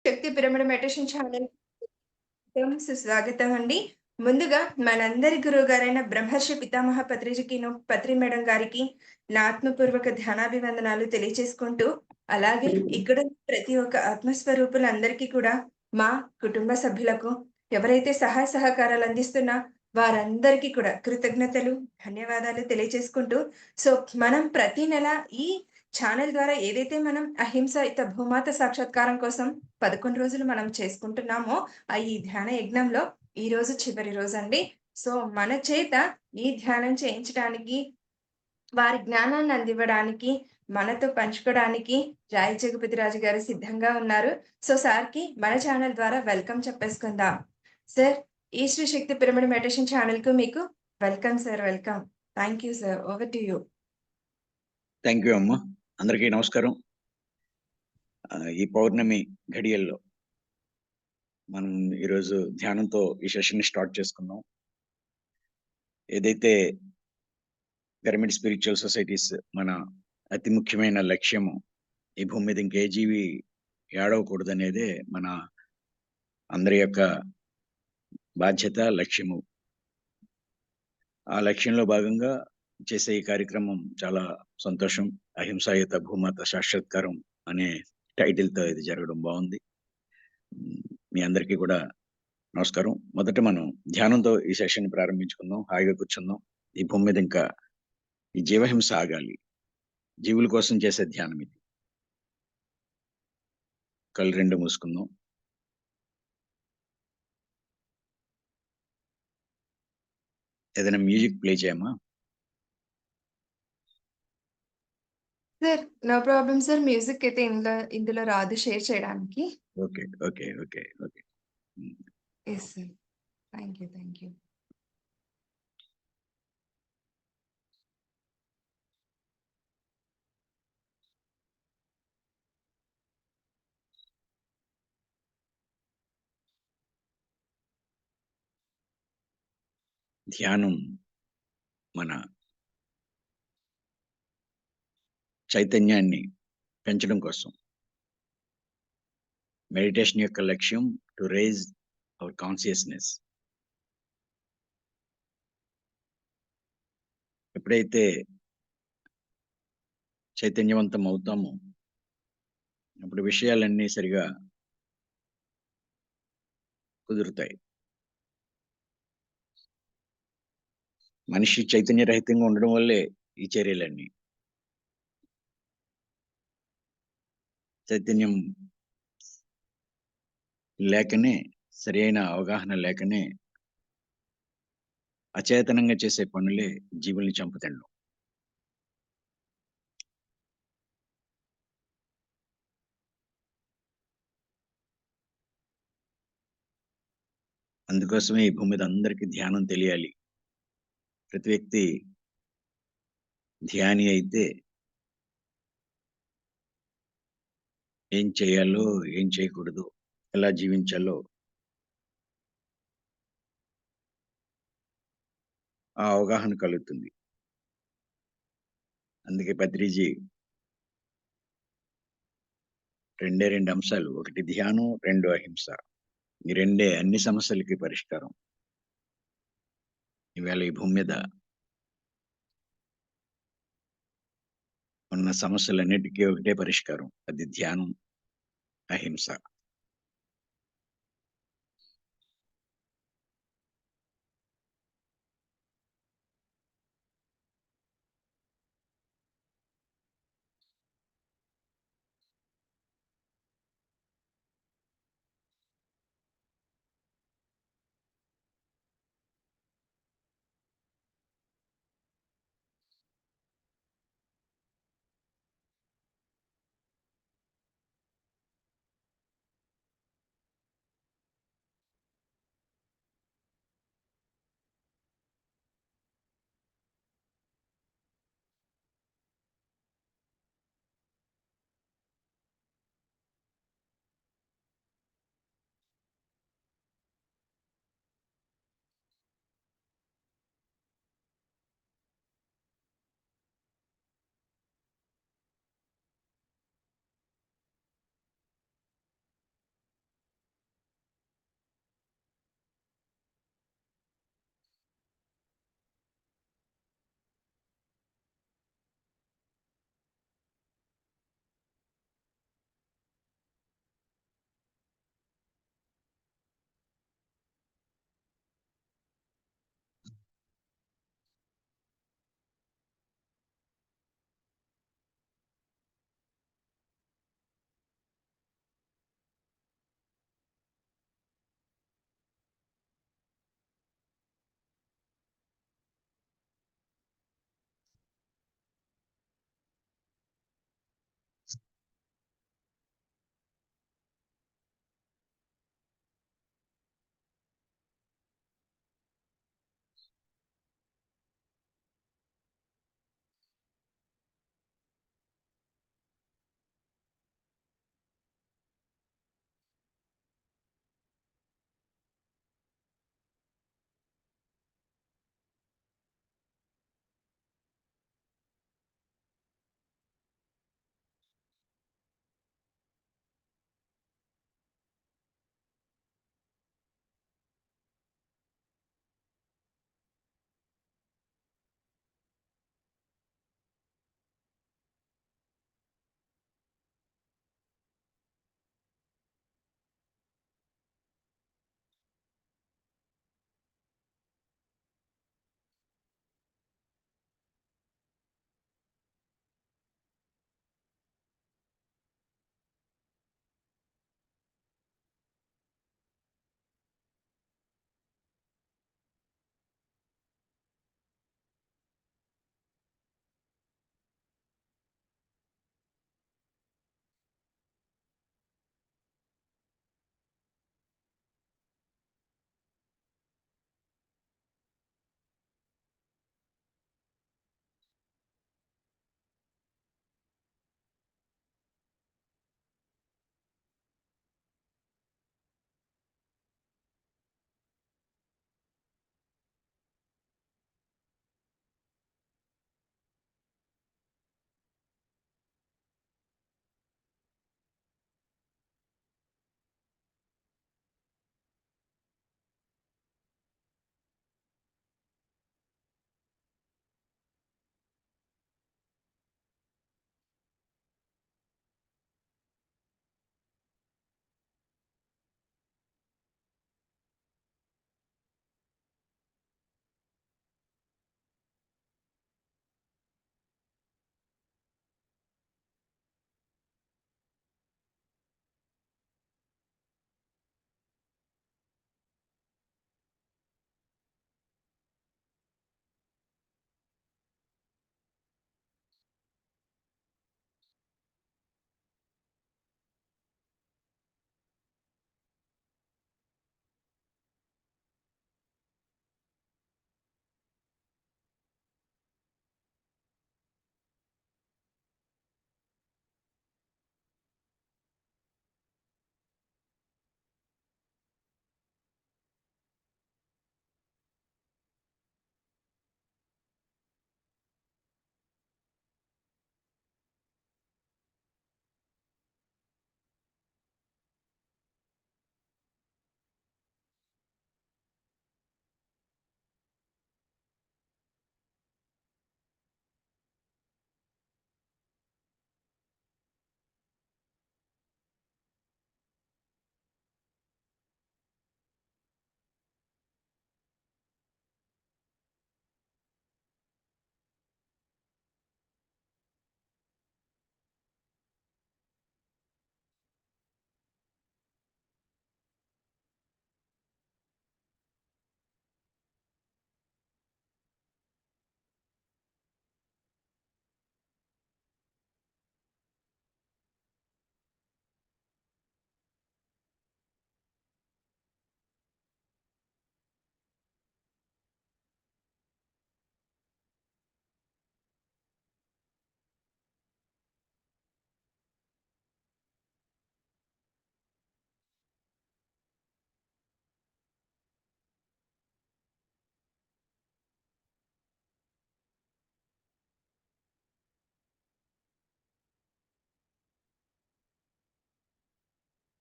శక్తి pyramid meditation channel సుస్వాగతం అండి. ముందుగా మనందరి గురువుగారైన బ్రహ్మర్షి పితామహ పత్రిజికిను, పత్రి మేడం గారికి నా ఆత్మపూర్వక ధ్యానాభివందనాలు తెలియచేసుకుంటూ, అలాగే ఇక్కడ ప్రతి ఒక్క ఆత్మస్వరూపులందరికీ కూడా మా కుటుంబ సభ్యులకు ఎవరైతే సహాయ సహకారాలు అందిస్తున్నా వారందరికీ కూడా కృతజ్ఞతలు, ధన్యవాదాలు తెలియచేసుకుంటూ, సో, మనం ప్రతి నెల ఈ ఛానల్ ద్వారా ఏదైతే మనం అహింసాయుత భూమాత సాక్షాత్కారం కోసం 11 రోజులు మనం చేసుకుంటున్నామో, ఈ ధ్యాన యజ్ఞంలో ఈరోజు చివరి రోజండి. సో, మన చేత ఈ ధ్యానం చేయించడానికి, వారి జ్ఞానాన్ని అందివ్వడానికి, మనతో పంచుకోవడానికి రాయి జగపతిరాజు గారు సిద్ధంగా ఉన్నారు. సో, సార్‌కి మన ఛానల్ ద్వారా వెల్కమ్ చెప్పేసుకుందాం. సార్, ఈ శ్రీ శక్తి పిరమిడ్ మెడిటేషన్ ఛానల్‌కు మీకు welcome sir. Welcome. Thank you sir. Over to you. Thank you అమ్మ. అందరికీ నమస్కారం. ఈ పౌర్ణమి ఘడియల్లో మనం ఈరోజు ధ్యానంతో ఈ సెషన్‌ని స్టార్ట్ చేసుకున్నాం. ఏదైతే పిరమిడ్ స్పిరిచువల్ సొసైటీస్ మన అతి ముఖ్యమైన లక్ష్యము, ఈ భూమి మీద ఇంకే జీవి ఏడవకూడదనేదే మన అందరి యొక్క బాధ్యత, లక్ష్యము. ఆ లక్ష్యంలో భాగంగా చేసే ఈ కార్యక్రమం చాలా సంతోషం. అహింసాయుత భూమాత సాక్షాత్కారం అనే టైటిల్‌తో ఇది జరగడం బావుంది. మీ అందరికీ కూడా నమస్కారం. మొదట మనం ధ్యానంతో ఈ సెషన్ ప్రారంభించుకుందాం. హాయిగా కూర్చుందాం. ఈ భూమి మీద ఇంకా ఈ జీవహింస ఆగాలి. జీవుల కోసం చేసే ధ్యానం ఇది. కళ్ళు 2 మూసుకుందాం. ఏదైనా మ్యూజిక్ ప్లే చేయమ్మా? Sir, no problem sir. Music అయితే ఇందులో రాదు షేర్ చేయడానికి. Okay. Okay. Okay. Okay. Hmm. Yes sir. Thank you. Thank you. ధ్యానం మన చైతన్యాన్ని పెంచడం కోసం. మెడిటేషన్ యొక్క లక్ష్యం టు రైజ్ అవర్ కాన్షియస్‌నెస్. ఎప్పుడైతే చైతన్యవంతం అవుతామో, అప్పుడు విషయాలన్నీ సరిగా కుదురుతాయి. మనిషి చైతన్యరహితంగా ఉండడం వల్లే ఈ చర్యలన్నీ. చైతన్యం లేకనే, సరైన అవగాహన లేకనే అచేతనంగా చేసే పనులే జీవుల్ని చంపుతుండవు. అందుకోసమే ఈ భూమి మీద అందరికీ ధ్యానం తెలియాలి. ప్రతి వ్యక్తి ధ్యాని అయితే ఏం చేయాలో, ఏం చేయకూడదో, ఎలా జీవించాలో ఆ అవగాహన కలుగుతుంది. అందుకే పత్రిజీ రెండే 2 అంశాలు. ఒకటి ధ్యానం, 2 అహింస. ఈ రెండే అన్ని సమస్యలకి పరిష్కారం. ఈవేళ ఈ భూమి మీద ఉన్న సమస్యలన్నిటికీ ఒకటే పరిష్కారం. అది ధ్యానం, అహింస.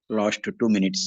Last 2 minutes.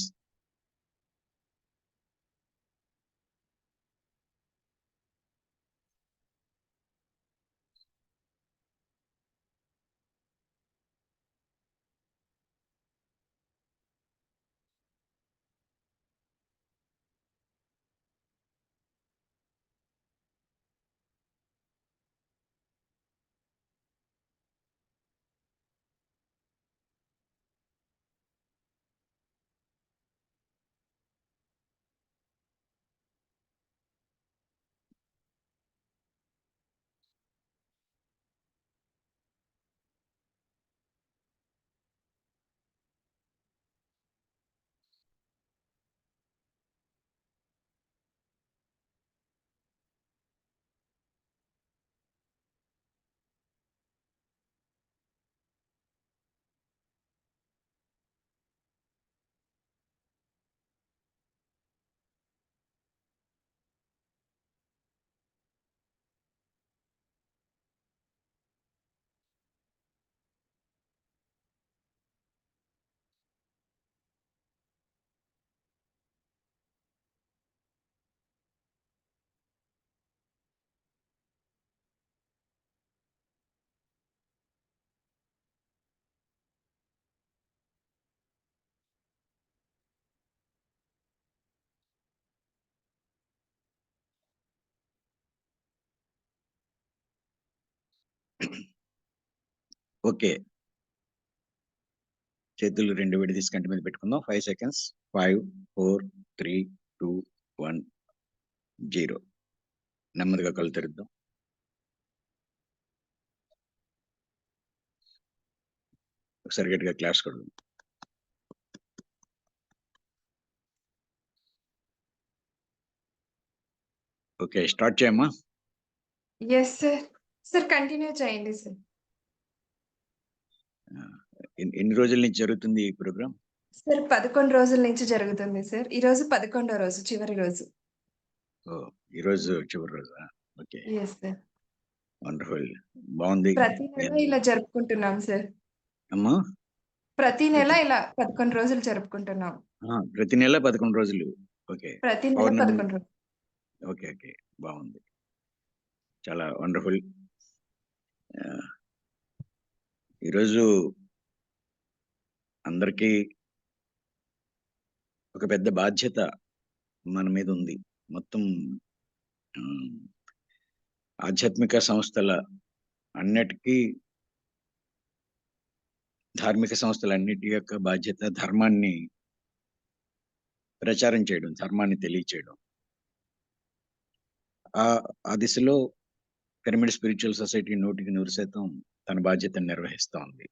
ఓకే. చేతులు 2 విడదీసి కంటి మీద పెట్టుకుందాం. 5 seconds. 5, 4, 3, 2, 1, 0. నెమ్మదిగా కళ్ళు తెరుద్దాం. ఒకసారి గట్టిగా క్లాప్స్ కొడదాం. ఓకే. స్టార్ట్ చేయమ్మా. Yes sir. సార్ కంటిన్యూ చేయండి సార్. ఎన్ని రోజుల నుంచి జరుగుతుంది ఈ ప్రోగ్రామ్? సార్ 11 రోజుల నుంచి జరుగుతుంది సార్. ఈరోజు 11వ రోజు, చివరి రోజు. ఓహ్! ఈరోజు చివరి రోజా? ఓకే. Yes sir. వండర్‌ఫుల్. బావుంది. ప్రతి నెల ఇలా జరుపుకుంటున్నాం సార్. అమ్మా? ప్రతి నెల ప్రతి ఇలా 11 రోజులు జరుపుకుంటున్నాం. ప్రతి నెల 11 రోజులు. ఓకే. ప్రతి నెల పౌర్ణమి 11 రోజులు. ఓకే. ఓకే. బావుంది. చాలా వండర్‌ఫుల్. ఆహ్, ఈరోజు అందరికీ ఒక పెద్ద బాధ్యత మన మీద ఉంది. మొత్తం హ్మ్, ఆధ్యాత్మిక సంస్థల అన్నిటికీ ధార్మిక సంస్థలన్నిటి యొక్క బాధ్యత ధర్మాన్ని ప్రచారం చేయడం, ధర్మాన్ని తెలియచేయడం. ఆ దిశలో పిరమిడ్ స్పిరిచువల్ సొసైటీ 100% తన బాధ్యతను నిర్వహిస్తా ఉంది.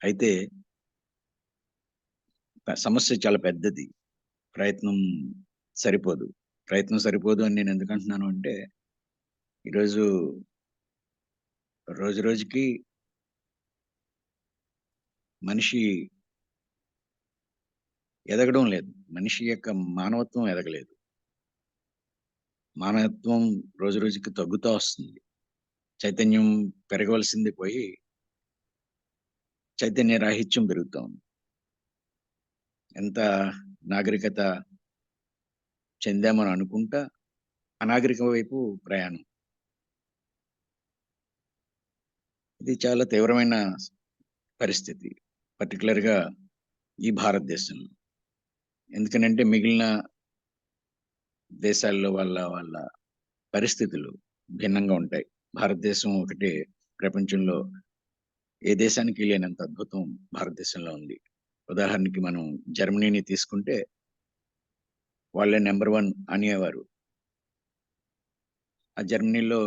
అయితే సమస్య చాలా పెద్దది. ప్రయత్నం సరిపోదు. ప్రయత్నం సరిపోదు అని నేను ఎందుకంటున్నాను అంటే, ఈరోజు రోజు రోజుకి మనిషి ఎదగడం లేదు. మనిషి యొక్క మానవత్వం ఎదగలేదు. మానవత్వం రోజు రోజుకి తగ్గుతా వస్తుంది. చైతన్యం పెరగవలసింది పోయి, చైతన్య రాహిత్యం పెరుగుతా ఉంది. ఎంత నాగరికత చెందామని అనుకుంటా, అనాగరికం వైపు ప్రయాణం. ఇది చాలా తీవ్రమైన పరిస్థితి. పర్టిక్యులర్‌గా ఈ భారతదేశంలో. ఎందుకనంటే మిగిలిన దేశాల్లో వాళ్ళ పరిస్థితులు భిన్నంగా ఉంటాయి. భారతదేశం ఒకటే ప్రపంచంలో ఏ దేశానికి లేనంత అద్భుతం భారతదేశంలో ఉంది. ఉదాహరణకి మనం జర్మనీని తీసుకుంటే వాళ్ళే నంబర్ 1 అనేవారు. ఆ జర్మనీలో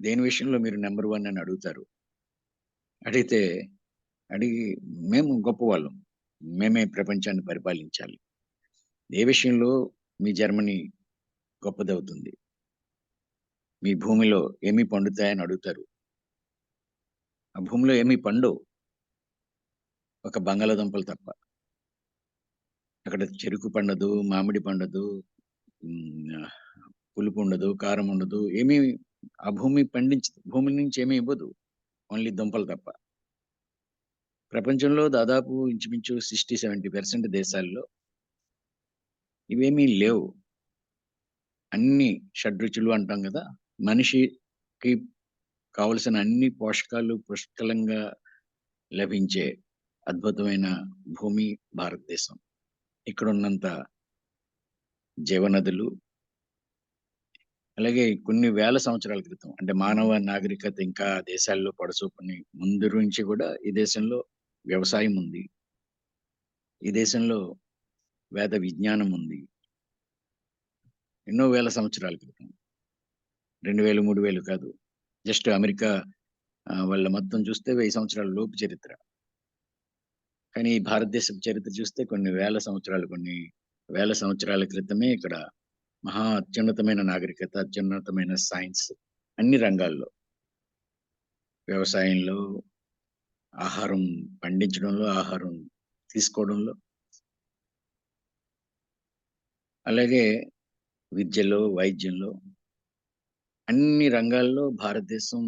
దేని విషయంలో మీరు నంబర్ 1 అని అడుగుతారు. అడిగితే అడిగి మేము గొప్పవాళ్ళం. మేమే ప్రపంచాన్ని పరిపాలించాలి. ఏ విషయంలో మీ జర్మనీ గొప్పదవుతుంది? మీ భూమిలో ఏమి పండుతాయని అడుగుతారు. ఆ భూమిలో ఏమి పండవు. ఒక బంగాళాదుంపలు తప్ప. అక్కడ చెరుకు పండదు, మామిడి పండదు, హ్మ్. పులుపు ఉండదు, కారం ఉండదు. ఏమీ ఆ భూమి పండించదు. భూమి నుంచి ఏమి ఇవ్వదు. ఓన్లీ దుంపలు తప్ప. ప్రపంచంలో దాదాపు ఇంచుమించు 60-70% దేశాల్లో ఇవేమీ లేవు. అన్ని షడ్‌రుచులు అంటాం గదా! మనిషికి కావలసిన అన్ని పోషకాలు పుష్కలంగా లభించే అద్భుతమైన భూమి భారతదేశం. ఇక్కడున్నంత జీవనదులు, అలాగే కొన్ని వేల సంవత్సరాల క్రితం అంటే మానవ నాగరికత ఇంకా దేశాల్లో పడసూపని ముందు నుంచి గూడా ఈ దేశంలో వ్యవసాయం ఉంది. ఈ దేశంలో వేద విజ్ఞానం ఉంది. ఎన్నో వేల సంవత్సరాల క్రితం. 2000, 3000 కాదు. జస్ట్ అమెరికా వాళ్ళ మొత్తం చూస్తే 1000 సంవత్సరాల లోపు చరిత్ర. కానీ ఈ భారతదేశపు చరిత్ర చూస్తే కొన్ని వేల సంవత్సరాల క్రితమే ఇక్కడ మహా అత్యున్నతమైన నాగరికత, అత్యున్నతమైన సైన్స్ అన్ని రంగాల్లో. వ్యవసాయంలో, ఆహారం పండించడంలో, ఆహారం తీసుకోవడంలో, అలాగే విద్యలో, వైద్యంలో అన్ని రంగాల్లో భారతదేశం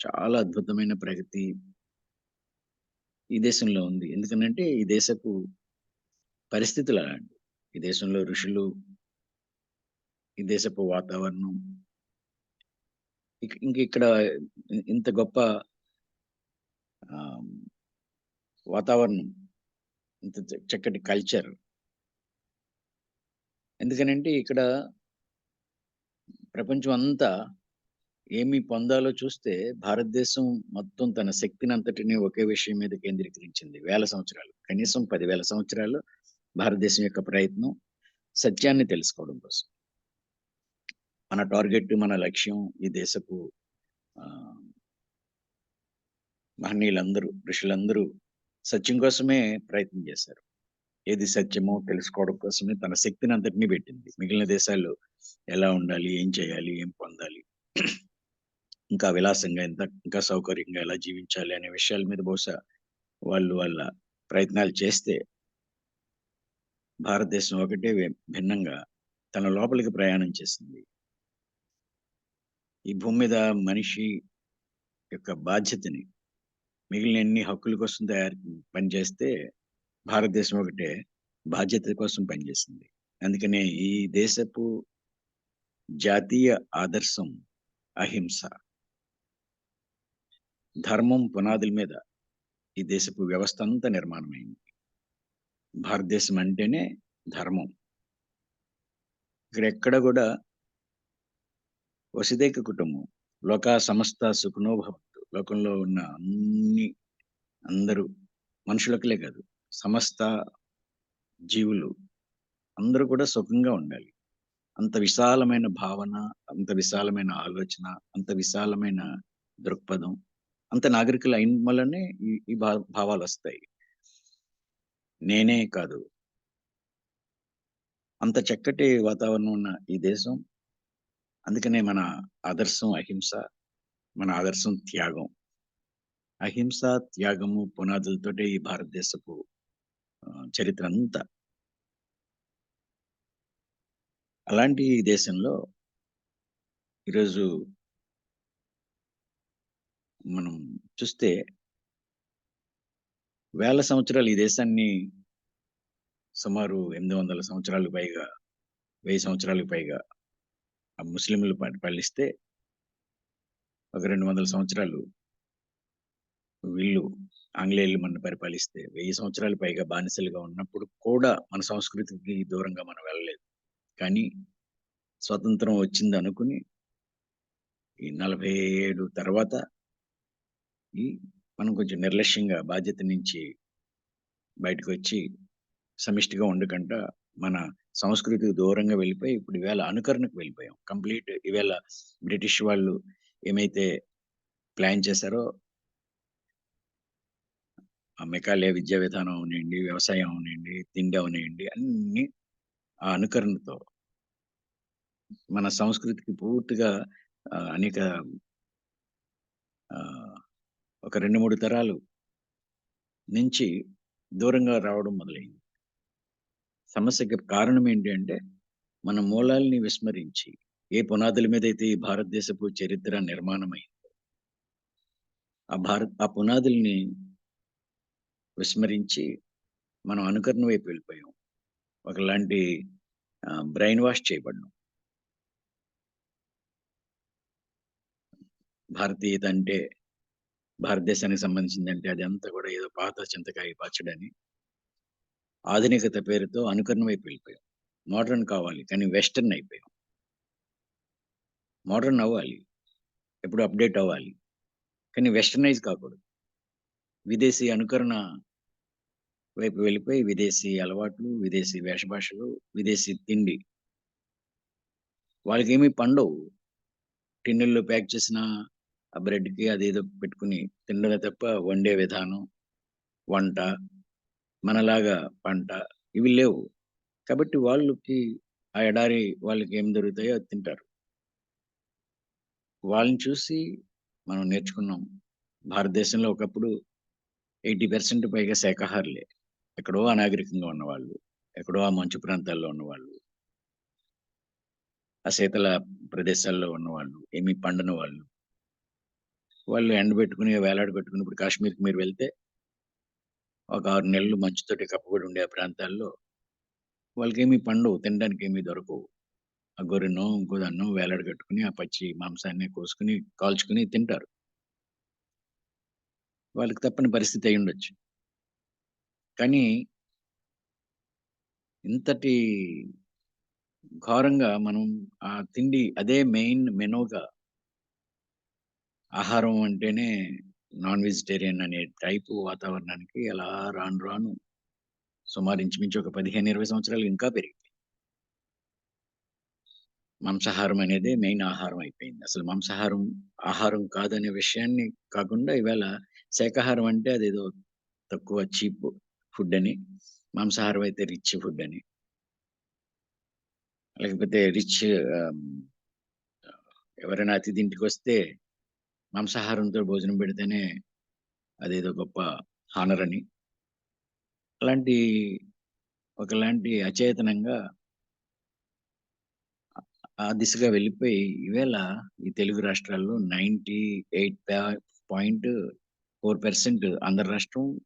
చాలా అద్భుతమైన ప్రగతి ఈ దేశంలో ఉంది. ఎందుకనంటే ఈ దేశపు పరిస్థితులు అలాంటివి. ఈ దేశంలో ఋషులు, ఈ దేశపు వాతావరణం ఇంకిక్కడ ఇంత గొప్ప ఆహ్, వాతావరణం, ఇంత చక్కటి కల్చర్. ఎందుకనంటే ఇక్కడ ప్రపంచం అంతా ఏమి పొందాలో చూస్తే భారతదేశం మొత్తం తన శక్తినంతటిని ఒకే విషయం మీద కేంద్రీకరించింది. వేల సంవత్సరాలు. కనీసం 10,000 సంవత్సరాలు భారతదేశం యొక్క ప్రయత్నం సత్యాన్ని తెలుసుకోవడం కోసం. మన టార్గెట్, మన లక్ష్యం ఈ దేశపు ఆహ్, మహనీయులందరూ, ఋషులందరూ సత్యం కోసమే ప్రయత్నం చేశారు. ఏది సత్యమో తెలుసుకోవడం కోసమే తన శక్తినంతటిని పెట్టింది. మిగిలిన దేశాల్లో ఎలా ఉండాలి, ఏం చేయాలి, ఏం పొందాలి, ఇంకా విలాసంగా ఇంకా సౌకర్యంగా ఎలా జీవించాలి అనే విషయాల మీద బహుశా వాళ్ళ ప్రయత్నాలు చేస్తే, భారతదేశం ఒకటే భిన్నంగా తన లోపలికి ప్రయాణం చేసింది. ఈ భూమి మీద మనిషి యొక్క బాధ్యతని మిగిలిన ఎన్ని హక్కుల కోసం పనిచేస్తే భారతదేశం ఒకటే బాధ్యత కోసం పనిచేసింది. అందుకనే ఈ దేశపు జాతీయ ఆదర్శం అహింస. ధర్మం పునాదుల మీద ఈ దేశపు వ్యవస్థ అంతా నిర్మాణమైంది. భారతదేశం అంటేనే ధర్మం. ఇక్కడెక్కడ కూడా వసుదైక కుటుంబం, లోకా సమస్త సుఖినో భవంతు. లోకంలో ఉన్న అందరూ మనుషులకులే కాదు, సమస్త జీవులు అందరూ కూడా సుఖంగా ఉండాలి. అంత విశాలమైన భావన, అంత విశాలమైన ఆలోచన, అంత విశాలమైన దృక్పథం, అంత నాగరికులు అయిన వల్లనే ఈ ఈ భావాలొస్తాయి. నేనే కాదు, అంత చక్కటి వాతావరణం ఉన్న ఈ దేశం, అందుకనే మన ఆదర్శం అహింస, మన ఆదర్శం త్యాగం. అహింస, త్యాగము పునాదులతోటే ఈ భారతదేశపు చరిత్ర అంతా. అలాంటి ఈ దేశంలో ఈరోజు మనం చూస్తే వేల సంవత్సరాలు ఈ దేశాన్ని సుమారు 800 సంవత్సరాలకు పైగా, 1000 సంవత్సరాలకు పైగా ఆ ముస్లింలు పరిపాలిస్తే, ఒక 200 సంవత్సరాలు వీళ్ళు ఆంగ్లేయులు మనల్ని పరిపాలిస్తే, 1000 సంవత్సరాలు పైగా బానిసలుగా ఉన్నప్పుడు కూడా మన సంస్కృతికి దూరంగా మనం వెళ్ళలేదు. కానీ స్వతంత్రం వచ్చిందనుకుని ఈ 47 తర్వాత మనం కొంచెం నిర్లక్ష్యంగా బాధ్యత నుంచి బయటకొచ్చి సమిష్టిగా ఉండకుండా మన సంస్కృతికి దూరంగా వెళ్ళిపోయి ఇప్పుడు ఈవేళ అనుకరణకు వెళ్ళిపోయాం. కంప్లీట్ ఈవేళ బ్రిటిష్ వాళ్ళు ఏమైతే ప్లాన్ చేశారో, ఆ మెకాలే విద్యా విధానం అవనియండి, వ్యవసాయం అవనియండి, తిండి అవనియండి, అన్నీ ఆ అనుకరణతో మన సంస్కృతికి పూర్తిగా అనేక ఒక 2, 3 తరాలు నుంచి దూరంగా రావడం మొదలైంది. సమస్యకి కారణం ఏంటి అంటే, మన మూలాల్ని విస్మరించి, ఏ పునాదుల మీదైతే ఈ భారతదేశపు చరిత్ర నిర్మాణమైందో, ఆ పునాదుల్ని విస్మరించి మనం అనుకరణ వైపు వెళ్ళిపోయాం. ఒకలాంటి బ్రెయిన్ వాష్ చేయబడ్డాం. భారతీయత అంటే, భారతదేశానికి సంబంధించిందంటే అదంతా కూడా ఏదో పాత చింతకాయ పచ్చడని, ఆధునికత పేరుతో అనుకరణ వైపు వెళ్ళిపోయాం. మోడర్న్ కావాలి కానీ వెస్టర్న్ అయిపోయాం. మోడర్న్ అవ్వాలి. ఎప్పుడు అప్‌డేట్ అవ్వాలి. కానీ వెస్టర్నైజ్ కాకూడదు. విదేశీ అనుకరణ వైపు వెళ్ళిపోయి విదేశీ అలవాట్లు, విదేశీ వేషభాషలు, విదేశీ తిండి వాళ్ళకేమి పండవు. టిన్నుల్లో ప్యాక్ చేసిన ఆ బ్రెడ్‌కి అదేదో పెట్టుకొని తినడమే తప్ప వండే విధానం, వంట, మనలాగా పంట ఇవి లేవు. కాబట్టి వాళ్ళకి ఆ ఎడారి వాళ్ళకి ఏం దొరుకుతాయో అది తింటారు. వాళ్ళని చూసి మనం నేర్చుకున్నాం. భారతదేశంలో ఒకప్పుడు 80% పైగా శాకాహారులే. ఎక్కడో అనాగరికంగా ఉన్నవాళ్ళు, ఎక్కడో ఆ మంచు ప్రాంతాల్లో ఉన్నవాళ్ళు, ఆ శీతల ప్రదేశాల్లో ఉన్నవాళ్ళు, ఏమి పండని వాళ్ళు. వాళ్ళు ఎండబెట్టుకొని, వేలాడబెట్టుకొని ఇప్పుడు కాశ్మీర్‌కి మీరు వెళ్తే ఒక 6 నెలలు మంచుతోటి కప్పబడి ఉండే ఆ ప్రాంతాల్లో వాళ్ళకేమి పండవు. తినడానికేమి దొరకవు. ఆ గొర్రెనో, ఇంకో దాన్నో వేలాడగట్టుకొని ఆ పచ్చి మాంసాన్ని కోసుకొని, కాల్చుకొని తింటారు. వాళ్ళకి తప్పని పరిస్థితి అయ్యుండొచ్చు. కానీ ఇంతటి ఘోరంగా మనం ఆ తిండి అదే మెయిన్ మెనూగా ఆహారం అంటేనే నాన్ వెజిటేరియన్ అనే టైపు వాతావరణానికి అలా రాను రాను సుమారు ఇంచుమించు ఒక 15, 20 సంవత్సరాలు ఇంకా పెరిగింది. మాంసాహారం అనేదే మెయిన్ ఆహారం అయిపోయింది. అసలు మాంసాహారం ఆహారం కాదనే విషయాన్ని కాకుండా ఇవాళ శాకాహారం అంటే అదేదో తక్కువ చీప్ ఫుడ్ అని, మాంసాహారం అయితే రిచ్ ఫుడ్ అని, లేకపోతే రిచ్ ఆహ్, ఎవరైనా అతిథి ఇంటికొస్తే మాంసాహారంతో భోజనం పెడితేనే అదేదో గొప్ప హానర్ అని, అలాంటి ఒకలాంటి అచేతనంగా ఆ దిశగా వెళ్ళిపోయి ఈవేళ ఈ తెలుగు రాష్ట్రాల్లో 98.4% ఆంధ్ర రాష్ట్రం,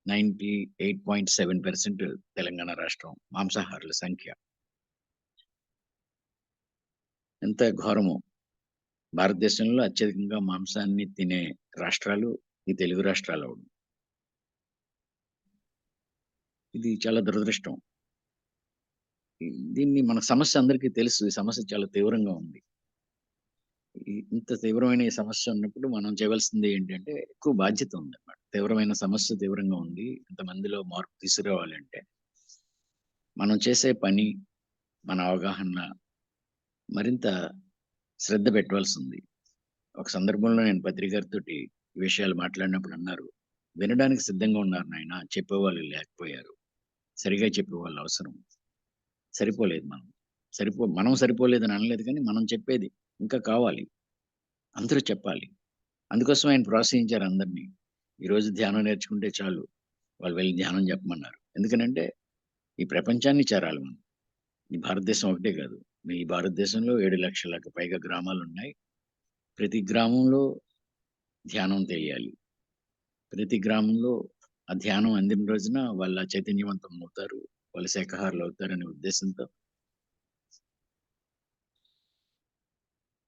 98.7% తెలంగాణ రాష్ట్రం మాంసాహారుల సంఖ్య. ఎంత ఘోరమో! భారతదేశంలో అత్యధికంగా మాంసాన్ని తినే రాష్ట్రాలు ఈ తెలుగు రాష్ట్రాలవడం. ఇది చాలా దురదృష్టం. దీన్ని మన సమస్య అందరికీ తెలుసు. ఈ సమస్య చాలా తీవ్రంగా ఉంది. ఇంత తీవ్రమైన ఈ సమస్య ఉన్నప్పుడు మనం చేయవలసింది ఏంటంటే, ఎక్కువ బాధ్యత ఉందన్నమాట. తీవ్రమైన సమస్య తీవ్రంగా ఉంది. ఇంతమందిలో మార్పు తీసుకురావాలంటే, మనం చేసే పని, మన అవగాహన మరింత శ్రద్ధ పెట్టవలసింది. ఒక సందర్భంలో నేను పత్రి గారితోటి ఈ విషయాలు మాట్లాడినప్పుడు అన్నారు, "వినడానికి సిద్ధంగా ఉన్నారు నాయన, చెప్పేవాళ్ళు లేకపోయారు. సరిగ్గా చెప్పేవాళ్ళు అవసరం. సరిపోలేదు మనం. మనం సరిపోలేదని అనలేదు కానీ, మనం చెప్పేది ఇంకా కావాలి. అందరూ చెప్పాలి." అందుకోసం ఆయన ప్రోత్సహించారు అందరిని. ఈరోజు ధ్యానం నేర్చుకుంటే చాలు. వాళ్ళు వెళ్లి ధ్యానం చెప్పమన్నారు. ఎందుకనంటే, ఈ ప్రపంచాన్ని చేరాలి మనం. ఈ భారతదేశం ఒకటే కాదు. ఈ భారతదేశంలో 7,00,000లకు పైగా గ్రామాలున్నాయి. ప్రతి గ్రామంలో ధ్యానం తెలియాలి. ప్రతి గ్రామంలో ఆ ధ్యానం అందిన రోజున వాళ్ళ చైతన్యవంతం అవుతారు. వాళ్ళు శాకాహారులవుతారనే ఉద్దేశంతో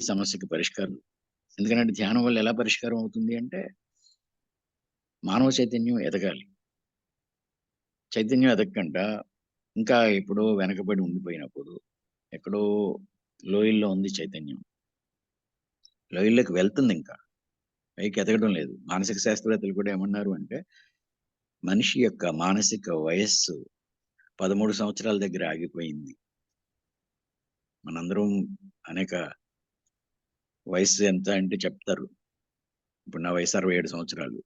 ఈ సమస్యకి పరిష్కారం. ఎందుకంటే ధ్యానం వల్ల ఎలా పరిష్కారం అవుతుంది అంటే, మానవ చైతన్యం ఎదగాలి. చైతన్యం ఎదగకుండా ఇంకా ఎప్పుడో వెనకబడి ఉండిపోయినప్పుడు, ఎక్కడో లోయల్లో ఉంది చైతన్యం. లోయల్లోకి వెళ్తుందింకా. పైకి ఎదగడం లేదు. మానసిక శాస్త్రవేత్తలు కూడా ఏమన్నారు అంటే, మనిషి యొక్క మానసిక వయస్సు 13 సంవత్సరాల దగ్గర ఆగిపోయింది. మనందరం అనేక వయస్సు ఎంత అంటే చెప్తారు. ఇప్పుడు నా వయసు 67 సంవత్సరాలు.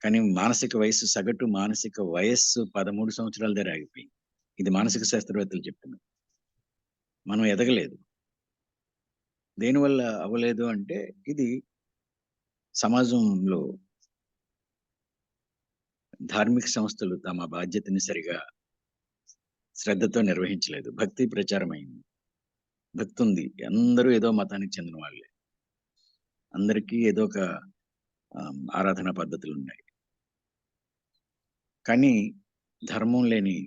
కానీ మానసిక వయస్సు సగటు మానసిక వయస్సు 13 సంవత్సరాల దగ్గర ఆగిపోయింది. ఇది మానసిక శాస్త్రవేత్తలు చెప్తున్నారు. మనం ఎదగలేదు. దేనివల్ల అవ్వలేదు అంటే, ఇది సమాజంలో ధార్మిక సంస్థలు తమ బాధ్యతని సరిగా శ్రద్ధతో నిర్వహించలేదు. భక్తి ప్రచారమైంది. భక్తుంది. అందరూ ఏదో మతానికి చెందిన వాళ్ళే. అందరికీ ఏదో ఒక ఆరాధనా పద్ధతులున్నాయి. కానీ ధర్మం లేని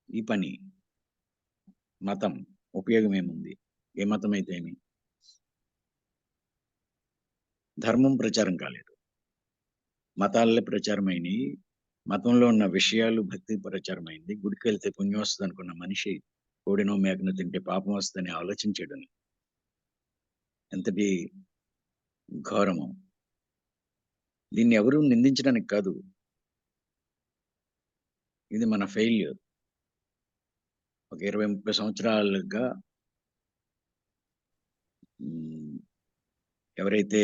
ఈ పని, మతం ఉపయోగం ఏముంది? ఏ మతం అయితే ఏమి? ధర్మం ప్రచారం కాలేదు. మతాలే ప్రచారమైనయి. మతంలో ఉన్న విషయాలు భక్తి ప్రచారమైంది. గుడికెళ్తే పుణ్యం వస్తదనుకున్న మనిషి కోడినో, మేకనో తింటే పాపం వస్తదని ఆలోచించాడని ఎంతటి ఘోరమో! దీన్ని ఎవరు నిందించడానికి కాదు. ఇది మన ఫెయిల్యూర్. ఒక 20, 30 సంవత్సరాలుగా హ్మ్. ఎవరైతే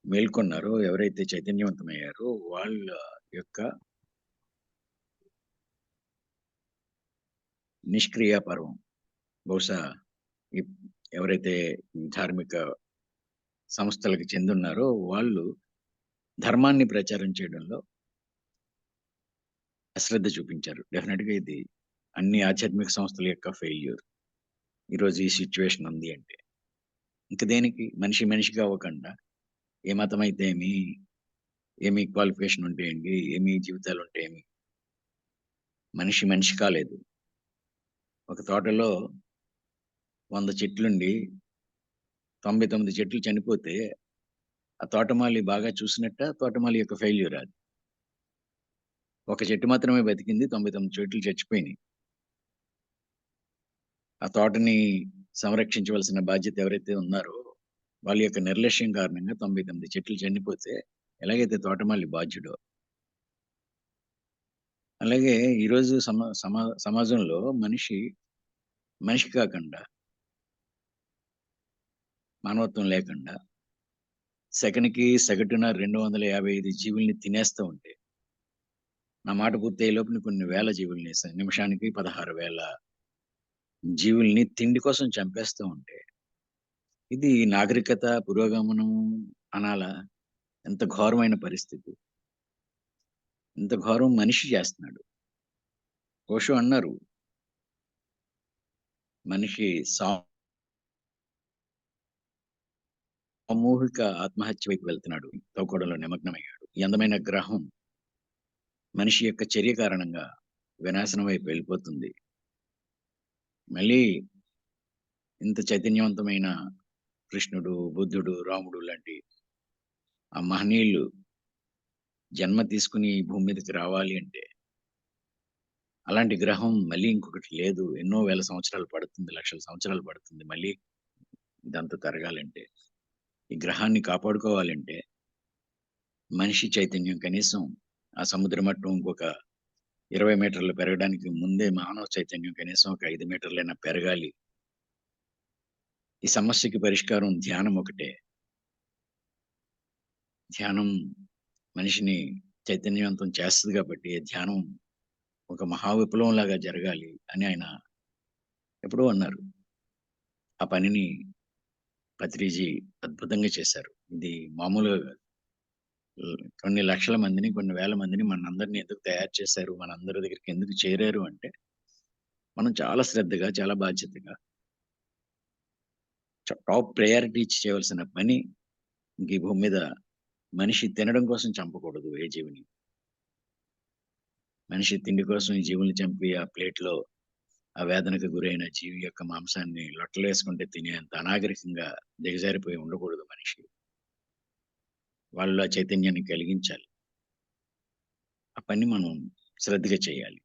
మేల్కొన్నారో, ఎవరైతే చైతన్యవంతమయ్యారో వాళ్ళ యొక్క నిష్క్రియ పర్వం. బహుశా ఇప్ ఎవరైతే ధార్మిక సంస్థలకు చెందున్నారో వాళ్ళు ధర్మాన్ని ప్రచారం చేయడంలో అశ్రద్ధ చూపించారు. డెఫినిట్‌గా ఇది అన్ని ఆధ్యాత్మిక సంస్థల యొక్క ఫెయిల్యూర్. ఈరోజు ఈ సిట్యుయేషన్ ఉంది అంటే. ఇంక దేనికి? మనిషి మనిషిగా అవ్వకుండా ఏ మతమైతే ఏమి, ఏమి క్వాలిఫికేషన్ ఉంటే ఏంటి, ఏమి జీవితాలుంటే ఏమి, మనిషి మనిషి కాలేదు. ఒక తోటలో 100 చెట్లుండి 99 చెట్లు చనిపోతే ఆ తోటమాలి బాగా చూసినట్టా? తోటమాలి యొక్క ఫెయిల్యూరా అది? ఒక చెట్టు మాత్రమే బతికింది. 99 చెట్లు చచ్చిపోయినాయి. ఆ తోటని సంరక్షించవలసిన బాధ్యత ఎవరైతే ఉన్నారో, వాళ్ళ యొక్క నిర్లక్ష్యం కారణంగా 99 చెట్లు చనిపోతే, ఎలాగైతే తోటమాలి బాధ్యుడో, అలాగే ఈరోజు సమాజంలో మనిషి మనిషి కాకుండా, మానవత్వం లేకుండా, సెకనుకి సగటున 255 జీవుల్ని తినేస్తూ ఉంటే, నా మాట పూర్తయ్యే లోపున కొన్ని వేల జీవుల్ని నిమిషానికి 16,000 జీవుల్ని తిండి కోసం చంపేస్తూ ఉంటే, ఇది నాగరికత పురోగమనం అనాలా? ఎంత ఘోరమైన పరిస్థితి. ఇంత ఘోరం మనిషి చేస్తున్నాడు. ఓషో అన్నారు. మనిషి సామూహిక ఆత్మహత్య వైపు వెళ్తున్నాడు. తవ్వుకోవడంలో నిమగ్నమయ్యాడు. ఈ అందమైన గ్రహం మనిషి యొక్క చర్య కారణంగా వినాశనం వైపు వెళ్ళిపోతుంది. మళ్ళీ ఇంత చైతన్యవంతమైన కృష్ణుడు, బుద్ధుడు, రాముడు లాంటి ఆ మహనీయులు జన్మ తీసుకొని ఈ భూమి మీదకి రావాలి అంటే, అలాంటి గ్రహం మళ్ళీ ఇంకొకటి లేదు. ఎన్నో వేల సంవత్సరాలు పడుతుంది. లక్షల సంవత్సరాలు పడుతుంది. మళ్ళీ ఇదంతా తరగాలంటే. ఈ గ్రహాన్ని కాపాడుకోవాలంటే మనిషి చైతన్యం కనీసం ఆ సముద్ర మట్టం ఇంకొక 20 మీటర్లు పెరగడానికి ముందే మానవ చైతన్యం కనీసం ఒక 5 మీటర్లైనా పెరగాలి. ఈ సమస్యకి పరిష్కారం ధ్యానం ఒకటే. ధ్యానం మనిషిని చైతన్యవంతం చేస్తది కాబట్టి, ధ్యానం ఒక మహా విప్లవంలాగా జరగాలి అని ఆయన ఎప్పుడో అన్నారు. ఆ పనిని పత్రిజీ అద్భుతంగా చేశారు. ఇది మామూలుగా కాదు. కొన్ని లక్షల మందిని, కొన్ని వేల మందిని మనందరిని ఎందుకు తయారు చేశారు? మనందరి దగ్గరికి ఎందుకు చేరారు అంటే, మనం చాలా శ్రద్ధగా, చాలా బాధ్యతగా టాప్ ప్రయారిటీ ఇచ్చి చేయవలసిన పని ఇంక ఈ భూమి మీద మనిషి తినడం కోసం చంపకూడదు ఏ జీవిని. మనిషి తిండి కోసం ఈ జీవుల్ని చంపి ఆ ప్లేట్‌లో ఆ వేదనకు గురైన జీవి యొక్క మాంసాన్ని లొట్టలేసుకుంటే తినేంత అనాగరికంగా దిగజారిపోయి ఉండకూడదు మనిషి. వాళ్ళలో ఆ చైతన్యాన్ని కలిగించాలి. ఆ పని మనం శ్రద్ధగా చేయాలి.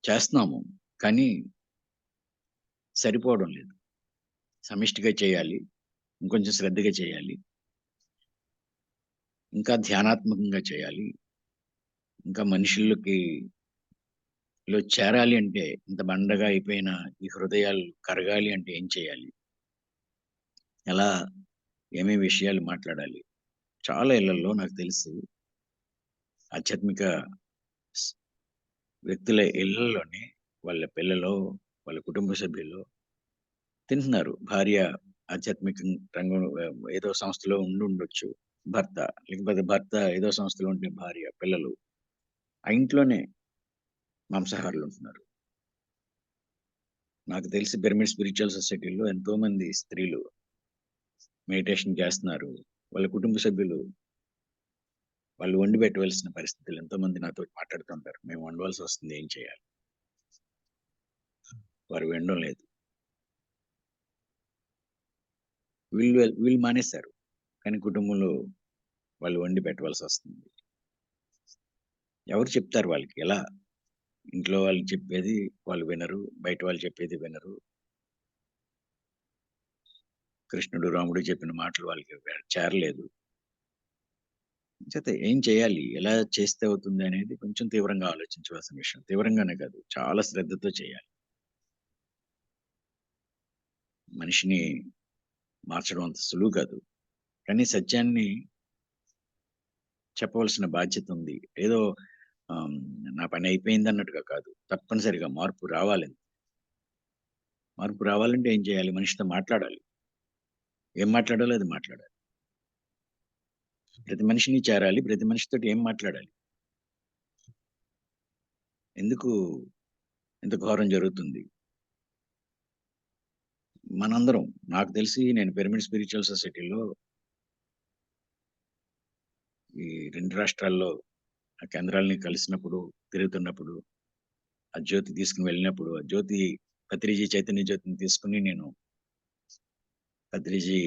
చేస్తున్నాము. కానీ సరిపోవడం లేదు. సమిష్టిగా చేయాలి. ఇంకొంచెం శ్రద్ధగా చేయాలి. ఇంకా ధ్యానాత్మకంగా చేయాలి. ఇంకా మనుషులకి చేరాలి అంటే ఇంత బండగా అయిపోయిన ఈ హృదయాలు కరగాలి అంటే ఏం చేయాలి? ఎలా ఏమేమి విషయాలు మాట్లాడాలి? చాలా ఇళ్లల్లో నాకు తెలిసి ఆధ్యాత్మిక స్ వ్యక్తుల ఇళ్లలోనే వాళ్ళ పిల్లలో, వాళ్ళ కుటుంబ సభ్యుల్లో తింటున్నారు. భార్య ఆధ్యాత్మిక రంగం ఏదో సంస్థలో ఉండుండొచ్చు. భర్త, లేకపోతే భర్త ఏదో సంస్థలో ఉంటే భార్య, పిల్లలు. ఆ ఇంట్లోనే మాంసాహారులుంటున్నారు. నాకు తెలిసి పిరమిడ్ స్పిరిచువల్ సొసైటీలో ఎంతోమంది స్త్రీలు మెడిటేషన్ చేస్తున్నారు. వాళ్ళ కుటుంబ సభ్యులు వాళ్ళు వండి పెట్టవలసిన పరిస్థితులు ఎంతోమంది నాతోటి మాట్లాడుతుంటారు. మేము వండవలసొస్తుంది ఏం చేయాలి? వారు వినడం లేదు. వీళ్ళు మానేశారు. కానీ కుటుంబంలో వాళ్ళు వండి పెట్టవలసొస్తుంది. ఎవరు చెప్తారు వాళ్ళకి? ఎలా? ఇంట్లో వాళ్ళు చెప్పేది వాళ్ళు వినరు. బయట వాళ్ళు చెప్పేది వినరు. కృష్ణుడు, రాముడు చెప్పిన మాటలు వాళ్ళకి చేరలేదు. చేత ఏం చేయాలి? ఎలా చేస్తే అవుతుంది అనేది కొంచెం తీవ్రంగా ఆలోచించవలసిన విషయం. తీవ్రంగానే కాదు, చాలా శ్రద్ధతో చేయాలి. మనిషిని మార్చడం అంత సులువు కాదు. కానీ సత్యాన్ని చెప్పవలసిన బాధ్యత ఉంది. ఏదో ఆహ్, నా పని అయిపోయిందన్నట్టుగా కాదు. తప్పనిసరిగా మార్పు రావాలి. మార్పు రావాలంటే ఏం చేయాలి? మనిషితో మాట్లాడాలి. ఏం మాట్లాడాలో అది మాట్లాడాలి. ప్రతి మనిషిని చేరాలి. ప్రతి మనిషితోటి ఏం మాట్లాడాలి? ఎందుకు ఇంత ఘోరం జరుగుతుంది? మనందరం నాకు తెలిసి నేను పిరమిడ్ స్పిరిచువల్ సొసైటీలో ఈ 2 రాష్ట్రాల్లో ఆ కేంద్రాల్ని కలిసినప్పుడు, తిరుగుతున్నప్పుడు, ఆ జ్యోతి తీసుకొని వెళ్ళినప్పుడు, ఆ జ్యోతి పత్రిజీ చైతన్య జ్యోతిని తీసుకొని నేను పత్రిజీ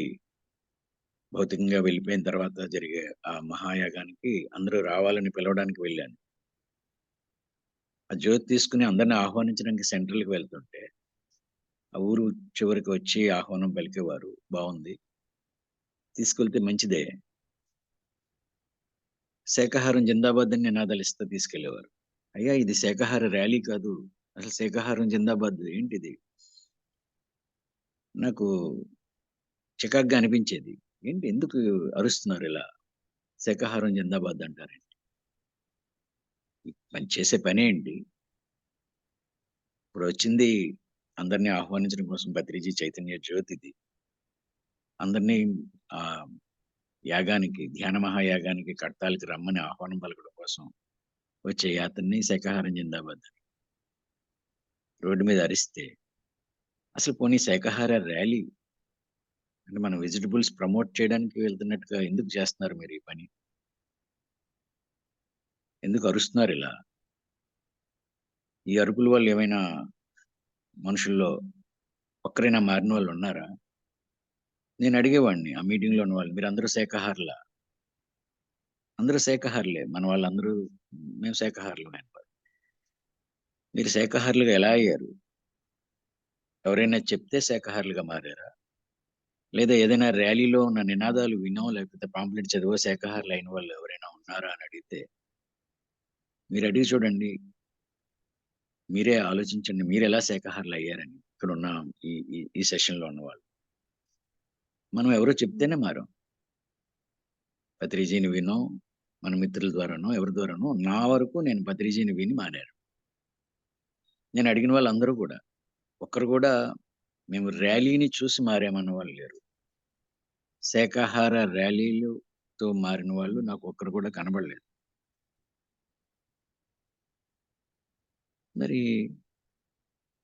భౌతికంగా వెళ్ళిపోయిన తర్వాత జరిగే ఆ మహాయాగానికి అందరూ రావాలని పిలవడానికి వెళ్ళాను. ఆ జ్యోతి తీసుకొని అందరిని ఆహ్వానించడానికి సెంట్రల్‌కి వెళ్తుంటే, ఆ ఊరు చివరికి వచ్చి ఆహ్వానం పలికేవారు. బావుంది. తీసుకెళ్తే మంచిదే. శాకాహారం జిందాబాద్ అని నినాదాలిస్తా తీసుకెళ్ళేవారు. అయ్యా! ఇది శాకాహార ర్యాలీ కాదు. అసలు శాకాహారం జిందాబాద్ ఏంటిది? నాకు చికాకుగా అనిపించేది. ఏంటి ఎందుకు అరుస్తున్నారిలా? శాకాహారం జిందాబాద్ అంటారేంటి? మనం చేసే పనేంటి? ఇప్పుడొచ్చింది అందరిని ఆహ్వానించడం కోసం భద్రిజీ చైతన్య జ్యోతిది. అందరినీ ఆహ్, యాగానికి, ధ్యాన మహాయాగానికి కడతాలకి రమ్మని ఆహ్వానం పలకడం కోసం వచ్చే యాత్రని శాకాహారం జిందాబాద్ అని రోడ్డు మీద అరిస్తే, అసలు పోనీ శాకాహార ర్యాలీ అంటే మనం వెజిటబుల్స్ ప్రమోట్ చేయడానికి వెళ్తున్నట్టుగా ఎందుకు చేస్తున్నారు మీరు ఈ పని? ఎందుకు అరుస్తున్నారిలా? ఈ అరుపుల వల్ల ఏమైనా మనుషుల్లో ఒక్కరైనా మారినోళ్ళున్నారా? నేను అడిగేవాడిని ఆ మీటింగ్‌లో ఉన్నవాళ్ళు. మీరందరూ శాకాహారులా? అందరూ శాకాహారులే. మన వాళ్ళందరూ మేము శాకాహారులమే అన్నారు. మీరు శాకాహారులుగా ఎలా అయ్యారు? ఎవరైనా చెప్తే శాకాహారులుగా మారారా? లేదా ఏదైనా ర్యాలీలో ఉన్న నినాదాలు వినో, లేకపోతే పాంప్లెట్ చదివో శాకాహారులైన వాళ్ళు ఎవరైనా ఉన్నారా అని అడిగితే, మీరడిగి చూడండి. మీరే ఆలోచించండి. మీరెలా శాకాహారులయ్యారని. ఇక్కడున్న ఈ ఈ ఈ సెషన్‌లో ఉన్నవాళ్ళు. మనం ఎవరో చెప్తేనే మారాం. పత్రిజీని వినో, మన మిత్రుల ద్వారానో, ఎవరి ద్వారానో నా వరకు నేను పత్రిజీని విని మారాను. నేను అడిగిన వాళ్ళందరూ కూడా, ఒక్కరు కూడా మేము ర్యాలీని చూసి మారామన్న వాళ్ళు లేరు. శాకాహార ర్యాలీలుతో మారిన వాళ్ళు నాకు ఒక్కరు కూడా కనబడలేదు. మరి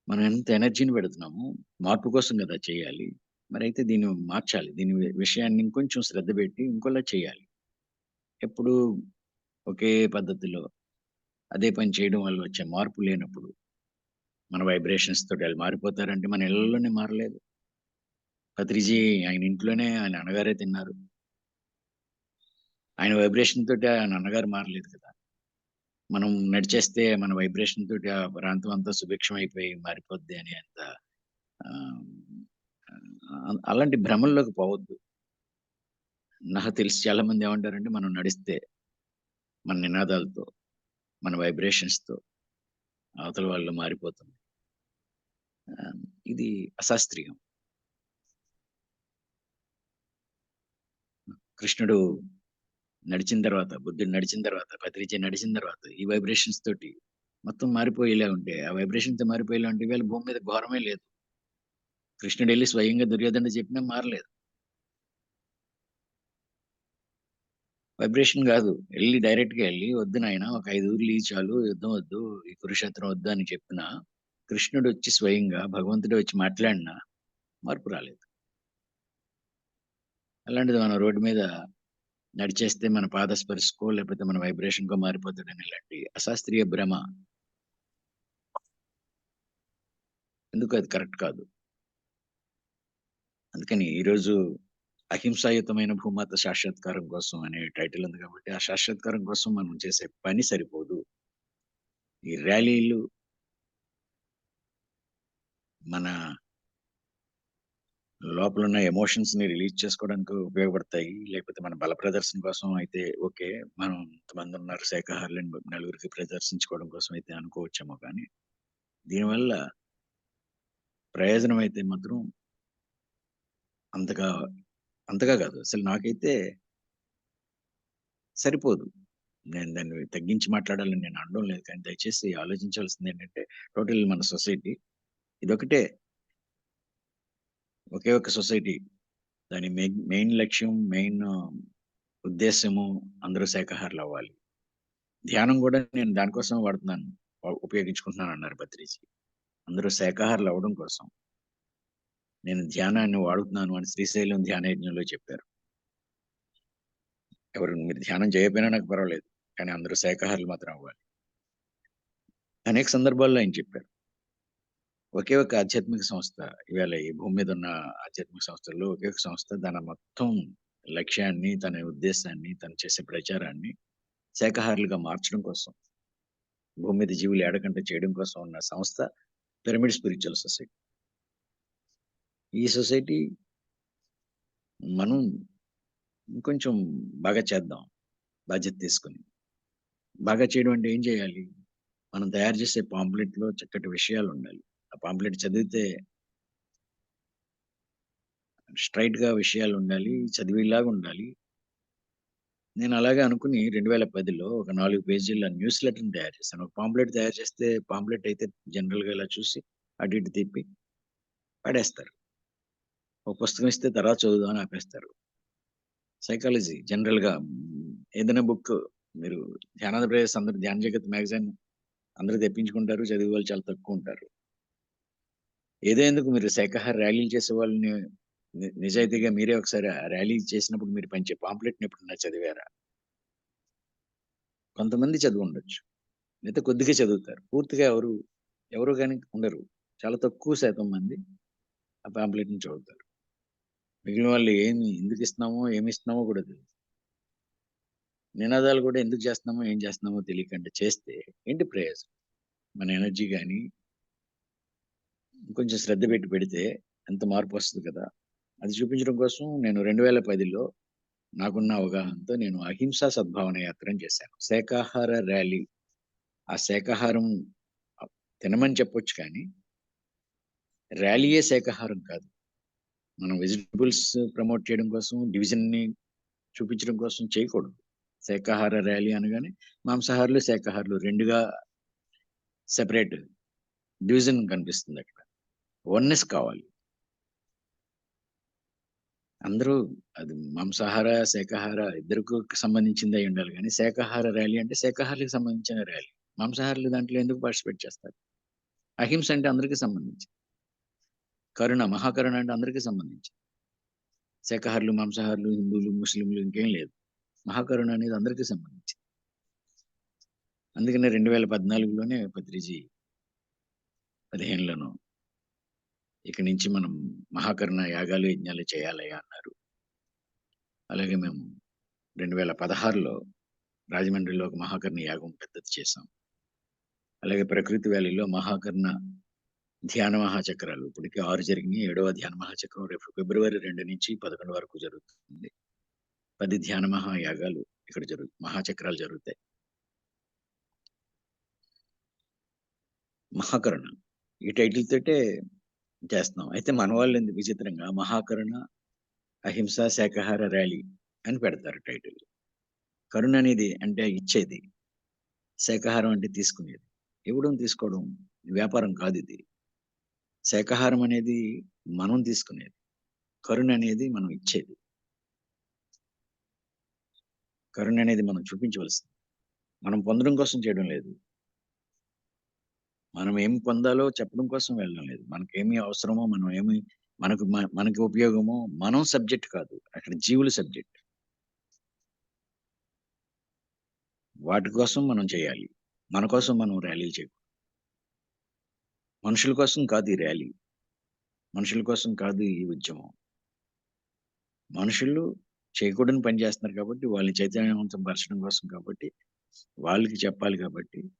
మనం ఎంత ఎనర్జీని పెడుతున్నాము, మార్పు కోసం కదా చేయాలి. మరైతే దీన్ని మార్చాలి. దీని విషయాన్ని ఇంకొంచెం శ్రద్ధ పెట్టి ఇంకోలా చేయాలి. ఎప్పుడూ ఒకే పద్ధతిలో అదే పని చేయడం వల్ల వచ్చే మార్పు లేనప్పుడు, మన వైబ్రేషన్స్ తోటి ఆళ్ళు మారిపోతారంటే మన ఇళ్లలోనే మారలేదు. పత్రిజీ ఆయన ఇంట్లోనే ఆయన అన్నగారే తిన్నారు. ఆయన వైబ్రేషన్ తోటి ఆయన అన్నగారు మారలేదు కదా! మనం నడిచేస్తే మన వైబ్రేషన్ తోటి ఆ ప్రాంతం అంతా సుభిక్షం అయిపోయి మారిపోద్ది అని అంత ఆహ్, అలాంటి భ్రమల్లోకి పోవద్దు. నాకు తెలిసి చాలా మంది ఏమంటారంటే మనం నడిస్తే మన నినాదాలతో, మన వైబ్రేషన్స్‌తో అవతల వాళ్ళు మారిపోతాం. ఆహ్, ఇది అశాస్త్రీయం. కృష్ణుడు నడిచిన తర్వాత, బుద్ధుడు నడిచిన తర్వాత, పత్రిజీ నడిచిన తర్వాత ఈ వైబ్రేషన్స్ తోటి మొత్తం మారిపోయేలా ఉంటే, ఆ వైబ్రేషన్‌తో మారిపోయేలా ఉంటే ఇవాళ భూమి మీద ఘోరమే లేదు. కృష్ణుడెళ్లి స్వయంగా దుర్యోధనుడు చెప్పినా మారలేదు. వైబ్రేషన్ గాదు. డైరెక్ట్‌గా ఎళ్లి "వద్దు నాయనా ఒక 5 ఊర్లు ఇయ్యి చాలు. యుద్ధం వద్దు. ఈ కురుక్షేత్రం వద్దు" అని చెప్పినా, కృష్ణుడొచ్చి స్వయంగా భగవంతుడే వచ్చి మాట్లాడినా మార్పు రాలేదు. అలాంటిది మనం రోడ్డు మీద నడిచేస్తే మన పాద స్పర్శకో లేకపోతే మన వైబ్రేషన్‌కో మారిపోతాడని ఇలాంటి అశాస్త్రీయ భ్రమ. ఎందుకు అది కరెక్ట్ కాదు. అందుకని ఈరోజు అహింసాయుతమైన భూమాత సాక్షాత్కారం కోసం అనే టైటిల్ ఉంది కాబట్టి, ఆ సాక్షాత్కారం కోసం మనం చేసే పని సరిపోదు. ఈ ర్యాలీలు మన లోపలున్న ఎమోషన్స్‌ని రిలీజ్ చేసుకోవడానికి ఉపయోగపడతాయి. లేకపోతే మన బల ప్రదర్శన కోసం అయితే ఓకే. మనం ఇంతమందున్నారు శాఖాహారులని నలుగురికి ప్రదర్శించుకోవడం కోసం అయితే అనుకోవచ్చేమో కానీ, దీనివల్ల ప్రయోజనం అయితే మాత్రం అంతగా అంతగా కాదు. అసలు నాకైతే సరిపోదు. నేను దాన్ని తగ్గించి మాట్లాడాలని నేను అనడం లేదు. కానీ దయచేసి ఆలోచించాల్సిందేంటంటే టోటల్ మన సొసైటీ ఇదొకటే. ఒకే ఒక సొసైటీ. దాని మెయిన్ లక్ష్యం, మెయిన్ ఉద్దేశ్యము అందరూ శాకాహారులవ్వాలి. ధ్యానం గూడా నేను దానికోసమే వాడుతున్నాను. ఉపయోగించుకుంటున్నానన్నారు భద్రిజీ. అందరూ శాకాహారులవ్వడం కోసం. నేను ధ్యానాన్ని వాడుతున్నాను అని శ్రీశైలం ధ్యానయజ్ఞంలో చెప్పారు. ఎవరు మీరు ధ్యానం చేయకపోయినా నాకు పర్వాలేదు. కానీ అందరూ శాకాహారులు మాత్రం అవ్వాలి. అనేక సందర్భాల్లో ఆయన చెప్పారు. ఒకే ఒక ఆధ్యాత్మిక సంస్థ ఇవాళ ఈ భూమి మీద ఉన్న ఆధ్యాత్మిక సంస్థల్లో ఒకే ఒక సంస్థ తన మొత్తం లక్ష్యాన్ని, తన ఉద్దేశాన్ని, తను చేసే ప్రచారాన్ని శాకాహారులుగా మార్చడం కోసం, భూమి మీద జీవులు ఏడకంట చేయడం కోసం ఉన్న సంస్థ పిరమిడ్ స్పిరిచువల్ సొసైటీ. ఈ సొసైటీ మనం ఇంకొంచెం బాగా చేద్దాం బాధ్యత తీసుకొని. బాగా చేయడం అంటే ఏం చేయాలి? మనం తయారు చేసే పాంప్లెట్‌లో చక్కటి విషయాలుండాలి. ఆ పాంప్లెట్ చదివితే స్ట్రెయిట్‌గా విషయాలుండాలి. చదివేలాగా ఉండాలి. నేను అలాగే అనుకుని 2010లో ఒక 4 పేజీల న్యూస్ లెటర్‌ని తయారు చేశాను. ఒక పాంప్లెట్ తయారు చేస్తే పాంప్లెట్ అయితే జనరల్‌గా ఇలా చూసి అటు ఇటు తిప్పి పడేస్తారు. ఒక పుస్తకం ఇస్తే తర్వాత చదువుదాం అని ఆపేస్తారు. సైకాలజీ జనరల్‌గా ఏదైనా బుక్ మీరు ధ్యానాంద ప్రేయర్స్ అందరూ ధ్యాన జగత్ మ్యాగజైన్ అందరూ తెప్పించుకుంటారు. చదివేవాళ్ళు చాలా తక్కువుంటారు. ఏదో ఎందుకు మీరు శాకాహార ర్యాలీలు చేసే వాళ్ళని నిజాయితీగా మీరే ఒకసారి ఆ ర్యాలీ చేసినప్పుడు మీరు పంచే పాంప్లెట్‌ని ఎప్పుడన్నా చదివారా? కొంతమంది చదివుండొచ్చు. మిగతా కొద్దిగా చదువుతారు. పూర్తిగా ఎవరు గాని ఉండరు. చాలా తక్కువ శాతం మంది ఆ పాంప్లెట్‌ని చదువుతారు. మిగిలిన వాళ్ళు ఎందుకిస్తున్నామో, ఏమిస్తున్నామో కూడా తెలీదు. నినాదాలు కూడా ఎందుకు చేస్తున్నామో, ఏం చేస్తున్నామో తెలియకుండా చేస్తే ఏంటి ప్రయోజనం? మన ఎనర్జీ గాని ఇంకొంచెం శ్రద్ధ పెట్టి పెడితే ఎంత మార్పొస్తది కదా! అది చూపించడం కోసం నేను 2010లో నాకున్న అవగాహనతో నేను అహింసా సద్భావన యాత్రని చేశాను. శాకాహార ర్యాలీ. ఆ శాకాహారం ఆహ్, తినమని చెప్పొచ్చు కానీ, ర్యాలీయే శాకాహారం కాదు. మనం వెజిటబుల్స్ ప్రమోట్ చేయడం కోసం, డివిజన్‌ని చూపించడం కోసం చేయకూడదు. శాకాహార ర్యాలీ అనగానే మాంసాహారులు, శాకాహారులు 2గా సెపరేట్ డివిజన్ కనిపిస్తుందక్కడ. వన్నెస్ కావాలి. అందరూ అది మాంసాహార, శాకాహార ఇద్దరికు సంబంధించింది అయ్యుండాలి గానీ, శాకాహార ర్యాలీ అంటే శాకాహారులకు సంబంధించిన ర్యాలీ. మాంసాహారులు దాంట్లో ఎందుకు పార్టిసిపేట్ చేస్తారు? అహింస అంటే అందరికి సంబంధించింది. కరుణ, మహాకరుణ అంటే అందరికి సంబంధించింది. శాకాహారులు, మాంసాహారులు, హిందువులు, ముస్లింలు ఇంకేం లేదు. మహాకరుణ అనేది అందరికి సంబంధించింది. అందుకనే 2014లోనే పత్రిజీ 15లోనో ఇక నుంచి మనం మహాకరుణ యాగాలు, యజ్ఞాలు చేయాలయ్యా అన్నారు. అలాగే మేము 2016లో రాజమండ్రిలో ఒక మహాకర్ణ యాగం పెద్దది చేశాం. అలాగే ప్రకృతి వ్యాలీలో మహాకర్ణ ధ్యాన మహాచక్రాలు ఇప్పటికి 6 జరిగినాయి. 7వ ధ్యాన మహాచక్రం రేపు ఫిబ్రవరి 2 నుంచి 11 వరకు జరుగుతుంది. 10 ధ్యాన మహాయాగాలు ఇక్కడ మహాచక్రాలు జరుగుతాయి. మహాకరుణ ఈ టైటిల్ తోటే చేస్తున్నాం. అయితే మన వాళ్ళు ఎందుకు విచిత్రంగా మహాకరుణ, అహింస, శాకాహార ర్యాలీ అని పెడతారు టైటిల్. కరుణ అనేది అంటే ఇచ్చేది. శాకాహారం అంటే తీసుకునేది. ఇవ్వడం, తీసుకోవడం వ్యాపారం కాదిది. శాకాహారం అనేది మనం తీసుకునేది. కరుణ అనేది మనం ఇచ్చేది. కరుణ అనేది మనం చూపించవలసింది. మనం పొందడం కోసం చేయడం లేదు. మనం ఏం పొందాలో చెప్పడం కోసం వెళ్ళడం లేదు. మనకేమి అవసరమో మనకి ఉపయోగమో మనం సబ్జెక్ట్ కాదు. అక్కడ జీవులు సబ్జెక్ట్. వాటి కోసం మనం చేయాలి. మన కోసం మనం ర్యాలీలు చేయకూడదు. మనుషుల కోసం కాదు ఈ ర్యాలీ. మనుషుల కోసం కాదు ఈ ఉద్యమం. మనుషులు చేయకూడని పని చేస్తున్నారు కాబట్టి, వాళ్ళని చైతన్యవంతం పరచడం కోసం కాబట్టి, వాళ్ళకి చెప్పాలి కాబట్టి,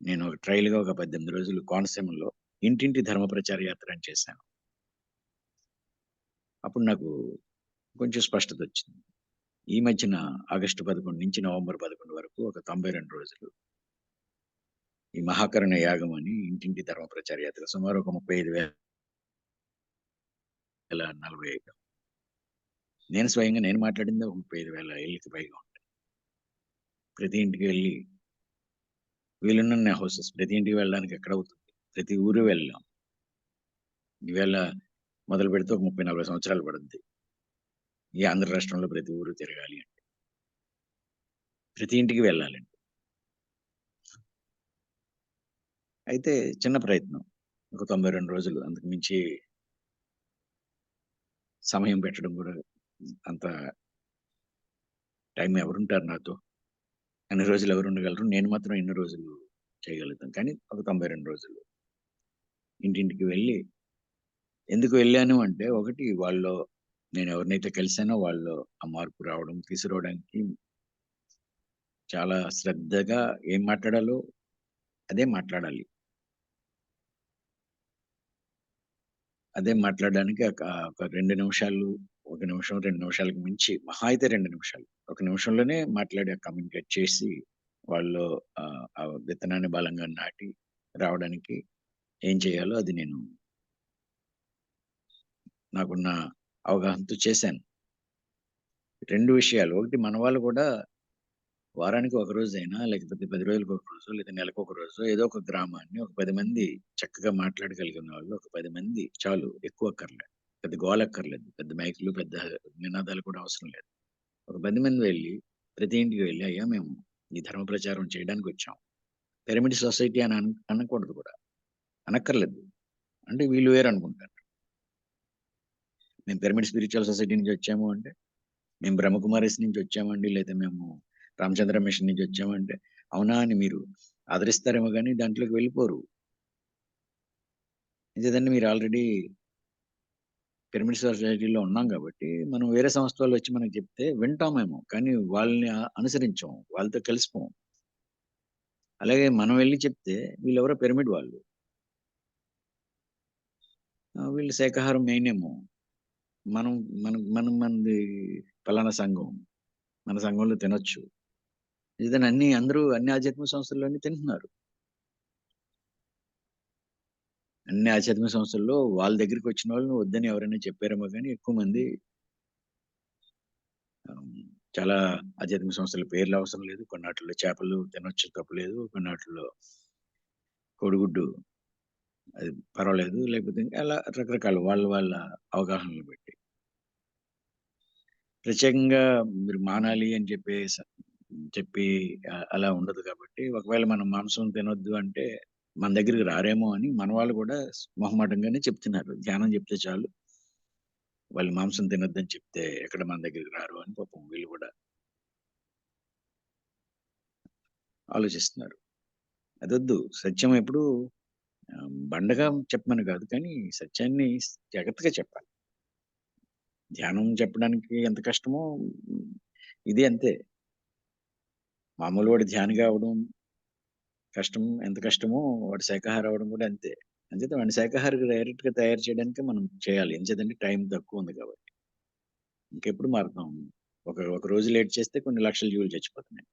నేను ఒక ట్రైల్‌గా ఒక 18 రోజులు కోనసీమలో ఇంటింటి ధర్మ ప్రచార యాత్ర అని చేశాను. అప్పుడు నాకు కొంచెం స్పష్టతొచ్చింది. ఈ మధ్యన ఆగస్టు 11 నుంచి నవంబర్ 11 వరకు ఒక 92 రోజులు ఈ మహాకరుణ యాగం అని ఇంటింటి ధర్మ ప్రచార యాత్ర సుమారు ఒక 35,045. నేను స్వయంగా నేను మాట్లాడిందే ఒక 35,000 ఇళ్ళకి పైగా ఉంటాయి. ప్రతి ఇంటికి వెళ్లి వీలున్నన్ని హౌసెస్ ప్రతి ఇంటికి వెళ్ళడానికి ఎక్కడవుతుంది? ప్రతి ఊరు వెళ్ళాం. ఈవేళ మొదలుపెడితే ఒక 30, 40 సంవత్సరాలు పడుద్ది. ఈ ఆంధ్ర రాష్ట్రంలో ప్రతి ఊరు తిరగాలి అంటే. ప్రతి ఇంటికి వెళ్ళాలండి. అయితే చిన్న ప్రయత్నం. ఒక 92 రోజులు. అంతకు మించి సమయం పెట్టడం గూడా అంత టైం ఎవరుంటారు నాతో? అన్ని రోజులు ఎవరుండగలరు? నేను మాత్రం ఎన్ని రోజులు చేయగలుగుతాను. కానీ ఒక 92 రోజులు. ఇంటింటికి వెళ్ళి ఎందుకు వెళ్ళాను అంటే, ఒకటి వాళ్ళలో నేను ఎవరినైతే కలిసానో వాళ్ళలో ఆ మార్పు రావడం, తీసుకురావడానికి చాలా శ్రద్ధగా ఏం మాట్లాడాలో అదే మాట్లాడాలి. అదే మాట్లాడడానికి ఒక 2 నిమిషాలు, 1 నిమిషం, 2 నిమిషాలకు మించి మహా అయితే 2 నిమిషాలు. ఒక నిమిషంలోనే మాట్లాడి కమ్యూనికేట్ చేసి వాళ్ళలో ఆ విత్తనాన్ని బలంగా నాటి రావడానికి ఏం చేయాలో అది నేను నాకున్న అవగాహనతో చేశాను. 2 విషయాలు. ఒకటి మన వాళ్ళు కూడా వారానికి ఒక రోజైనా, లేకపోతే 10 రోజులకు ఒక రోజో, లేదా నెలకు ఒక రోజో ఏదో ఒక గ్రామాన్ని ఒక 10 మంది చక్కగా మాట్లాడగలిగిన వాళ్ళు ఒక 10 మంది చాలు. ఎక్కువ అక్కర్లే. పెద్ద గోల అక్కర్లేదు. పెద్ద మైకులు, పెద్ద నినాదాలు కూడా అవసరం లేదు. ఒక 10 మంది వెళ్లి, ప్రతి ఇంటికి వెళ్లి, అయ్యా మేము ఈ ధర్మ ప్రచారం చేయడానికొచ్చాం. పిరమిడ్ సొసైటీ అని అనకూడదు కూడా. అనక్కర్లేదు. అంటే వీళ్ళు వేరనుకుంటారు. మేము పిరమిడ్ స్పిరిచువల్ సొసైటీ నుంచి వచ్చాము అంటే, మేము బ్రహ్మకుమారిస్ నుంచి వచ్చామండి, లేదా మేము రామచంద్ర మిషన్ నుంచి వచ్చామంటే, అవునా అని మీరు ఆదరిస్తారేమో గానీ దాంట్లోకి వెళ్ళిపోరు. ఎందుకంటే మీరు ఆల్రెడీ పిరమిడ్ సొసైటీలో ఉన్నాం గాబట్టి, మనం వేరే సంస్థ వాళ్ళొచ్చి మనకు చెప్తే వింటామేమో, కానీ వాళ్ళని అనుసరించం. వాళ్ళతో కలిసిపోం. అలాగే మనం వెళ్లి చెప్తే వీళ్ళెవరో పిరమిడ్ వాళ్ళు. వీళ్ళు శాకాహారం మెయినేమో. మనం మనది పలానా సంఘం. మన సంఘంలో తినొచ్చు. ఏదైనా అన్ని ఆధ్యాత్మిక సంస్థల్లోని తింటున్నారు. అన్ని ఆధ్యాత్మిక సంస్థల్లో వాళ్ళ దగ్గరికొచ్చినోళ్ళని వద్దని ఎవరైనా చెప్పారేమో గానీ, ఎక్కువ మంది ఆహ్, చాలా ఆధ్యాత్మిక సంస్థల పేర్లు అవసరం లేదు. కొన్నాటిల్లో చేపలు తినొచ్చు తప్పులేదు. కొన్నాటిల్లో కోడిగుడ్డు అది పర్వాలేదు. లేకపోతే ఇంకా అలా రకరకాల వాళ్ళ అవగాహనలు బట్టి. ప్రత్యేకంగా మీరు మానాలి అని చెప్పి అలా ఉండదు కాబట్టి, ఒకవేళ మనం మాంసం తినొద్దు అంటే, మన దగ్గరికి రారేమో అని మన వాళ్ళు కూడా మొహమాటంగానే చెప్తున్నారు. ధ్యానం చెప్తే చాలు. వాళ్ళు మాంసం తినొద్దని చెప్తే ఎక్కడ మన దగ్గరికి రారు అని పాపం వీళ్ళు కూడా ఆలోచిస్తున్నారు. అదొద్దు. సత్యం ఎప్పుడూ బండగా చెప్పమని కాదు. కానీ సత్యాన్ని జాగ్రత్తగా చెప్పాలి. ధ్యానం చెప్పడానికి ఎంత కష్టమో ఇది అంతే. మామూలు వాడు ధ్యానిగా అవ్వడం కష్టం. ఎంత కష్టమో వాడు శాకాహారి అవ్వడం కూడా అంతే. అంచేత వాడిని శాకాహారిగా డైరెక్ట్‌గా తయారు చేయడానికే మనం చేయాలి. ఎంచేతంటే టైం తక్కువుంది కాబట్టి. ఇంకెప్పుడు మారుతాం? ఒక రోజు లేట్ చేస్తే కొన్ని లక్షల జీవులు చచ్చిపోతున్నాయి.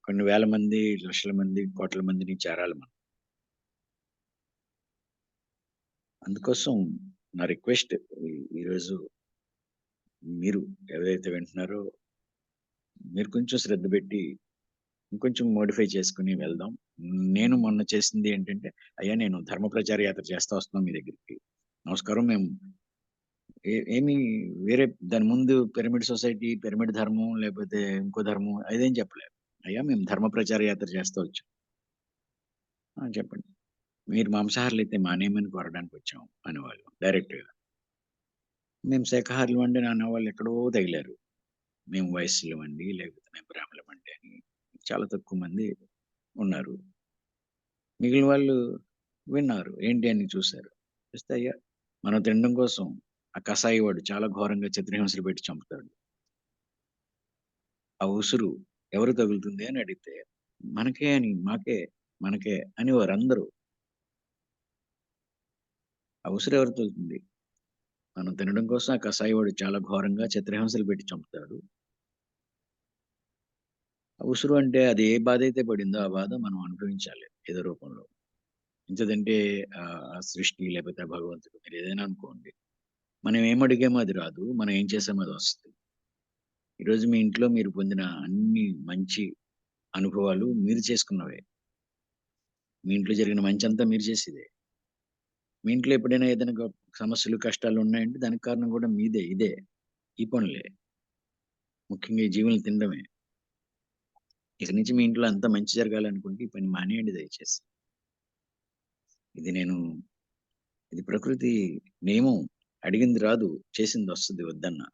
కొన్ని వేల మంది, లక్షల మంది, కోట్ల మందిని చేరాలి మనం. అందుకోసం నా రిక్వెస్ట్ ఈ ఈరోజు మీరు ఎవరైతే వింటున్నారో మీరు కొంచెం శ్రద్ధ పెట్టి ఇంకొంచెం మోడిఫై చేసుకొని వెళ్దాం. నేను మొన్న చేసింది ఏంటంటే, అయ్యా నేను ధర్మ ప్రచార యాత్ర చేస్తా వస్తున్నాం మీ దగ్గరికి. నమస్కారం మేము ఏమి వేరే దాని ముందు పిరమిడ్ సొసైటీ, పిరమిడ్ ధర్మం లేకపోతే ఇంకో ధర్మం అదేం చెప్పలేదు. అయ్యా మేము ధర్మ ప్రచార యాత్ర చేస్తా వచ్చాం. చెప్పండి. మీరు మాంసాహారులైతే మానేయమని కోరడానికొచ్చాం అనేవాళ్ళు డైరెక్ట్‌గా. మేము శాకాహారులం అండి అని అనేవాళ్ళు ఎక్కడో తగిలారు. మేము వయస్సులమండి, లేకపోతే మేము బ్రాహ్మలమండి అని చాలా తక్కువ మంది ఉన్నారు. మిగిలిన వాళ్ళు విన్నారు. ఏంటి అని చూసారు. చూస్తే అయ్యా మనం తినడం కోసం ఆ కసాయి వాడు చాలా ఘోరంగా చిత్రహింసలు పెట్టి చంపుతాడు. ఆ ఉసురు ఎవరు తగులుతుంది అని అడిగితే, మనకే అని, మాకే, మనకే అని వారందరూ. ఆ ఉసురు ఎవరు తగులుతుంది? మనం తినడం కోసం ఆ కసాయి వాడు చాలా ఘోరంగా చిత్రహింసలు పెట్టి చంపుతాడు. ఆ ఉసురు అంటే అది ఏ బాధైతే పడిందో ఆ బాధ మనం అనుభవించాలి ఏదో రూపంలో. ఎంతదంటే ఆ సృష్టి లేకపోతే ఆ భగవంతుడు మీరు ఏదైనా అనుకోండి. మనం ఏమడిగామో అది రాదు. మనం ఏం చేసామో అది వస్తది. ఈరోజు మీ ఇంట్లో మీరు పొందిన అన్ని మంచి అనుభవాలు మీరు చేసుకున్నవే. మీ ఇంట్లో జరిగిన మంచంతా మీరు చేసేదే. మీ ఇంట్లో ఎప్పుడైనా ఏదైనా సమస్యలు, కష్టాలు ఉన్నాయంటే దానికి కారణం కూడా మీదే. ఇదే. ఈ పనులే. ముఖ్యంగా ఈ జీవుల్ని తినడమే. ఇక నుంచి మీ ఇంట్లో అంతా మంచి జరగాలనుకుంటే ఈ పని మానేయండి దయచేసి. ఇది నేను ఇది ప్రకృతి నియమం. అడిగింది రాదు. చేసిందొస్తది వద్దన్నా.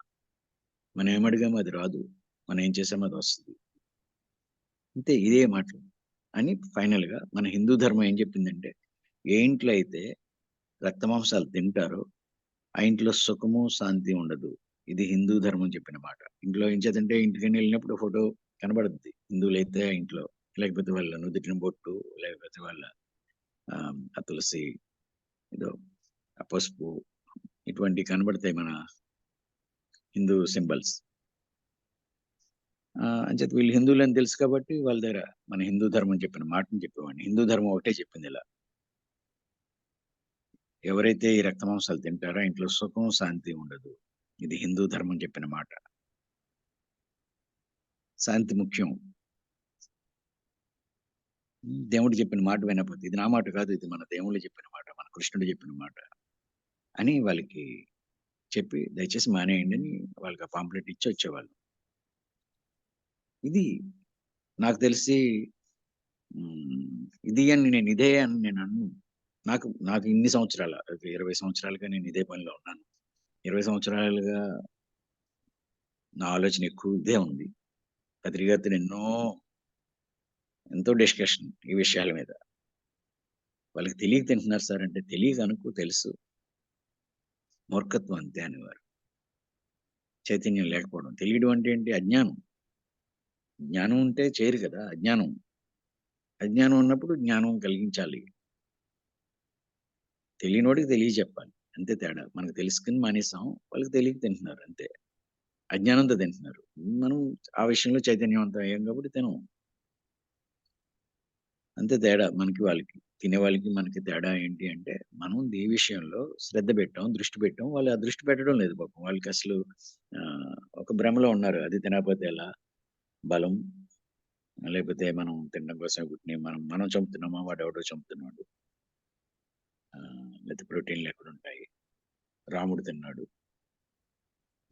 మనం ఏమడిగామో అది రాదు. మనం ఏం చేసామో అది వస్తది. అంతే ఇదే మాటలు. అని ఫైనల్‌గా మన హిందూ ధర్మం ఏం చెప్పిందంటే, ఏ ఇంట్లో అయితే రక్తమాంసాలు తింటారో, ఆ ఇంట్లో సుఖము, శాంతి ఉండదు. ఇది హిందూ ధర్మం చెప్పిన మాట. ఇంట్లో ఏం చేతంటే ఇంటికనెళ్ళినప్పుడు ఫోటో కనబడుద్ది. హిందువులైతే ఆ ఇంట్లో. లేకపోతే వాళ్ళ నుదిటిన బొట్టు, లేకపోతే వాళ్ళ ఆ తులసి ఏదో ఆ పసుపు ఇటువంటివి కనబడతాయి మన హిందూ సింబల్స్. అంచేత వీళ్ళు హిందువులని తెలుసు కాబట్టి వాళ్ళ దగ్గర మన హిందూ ధర్మం చెప్పిన మాటని చెప్పేవాడిని. హిందూ ధర్మం ఒకటే చెప్పిందిలా. ఎవరైతే ఈ రక్తమాంసాలు తింటారో ఆ ఇంట్లో సుఖం, శాంతి ఉండదు. ఇది హిందూ ధర్మం చెప్పిన మాట. శాంతి ముఖ్యం. దేవుడు చెప్పిన మాట వినకపోతే, ఇది నా మాట కాదు. ఇది మన దేవుళ్ళు చెప్పిన మాట. మన కృష్ణుడు చెప్పిన మాట అని వాళ్ళకి చెప్పి దయచేసి మానేయండి అని వాళ్ళకి ఆ పాంప్లెట్ ఇచ్చి వచ్చేవాళ్ళు. ఇది నాకు తెలిసి ఇది అని నేను ఇదే అని నేను అనను. నాకు నాకు ఇన్ని సంవత్సరాల ఒక 20 సంవత్సరాలుగా నేను ఇదే పనిలో ఉన్నాను. 20 సంవత్సరాలుగా నా ఆలోచన ఎక్కువ ఇదే ఉంది. పత్రి గారితోని ఎంతో డిస్కషన్ ఈ విషయాల మీద. వాళ్ళకి తెలియక తింటున్నారు సార్ అంటే, తెలియక అనుకో తెలుసు. మూర్ఖత్వం అంతే అనేవారు. చైతన్యం లేకపోవడం. తెలియడం అంటే ఏంటి? అజ్ఞానం. జ్ఞానం ఉంటే చేయరు కదా! అజ్ఞానం. అజ్ఞానం ఉన్నప్పుడు జ్ఞానం కలిగించాలి. తెలియనోడికి తెలియజెప్పాలి. అంతే తేడా. మనకు తెలుసుకొని మానేసాం. వాళ్ళకి తెలియక తింటున్నారు అంతే. అజ్ఞానంతో తింటున్నారు. మనం ఆ విషయంలో చైతన్యవంతం అయ్యాం కాబట్టి తినం. అంతే తేడా మనకి వాళ్ళకి. తినేవాళ్ళకి మనకి తేడా ఏంటి అంటే, మనం ఏ విషయంలో శ్రద్ధ పెట్టాం, దృష్టి పెట్టాం. వాళ్ళు ఆ దృష్టి పెట్టడం లేదు పాపం. వాళ్ళకసలు ఒక భ్రమలో ఉన్నారు. అది తినకపోతే ఎలా? బలం లేకపోతే మనం తినడం కోసమే పుట్టినయి. మనం మనం చంపుతున్నామా? వాడెవడో చంపుతున్నాడు. లేతే ప్రోటీన్‌లు ఎక్కడుంటాయి? రాముడు తిన్నాడు.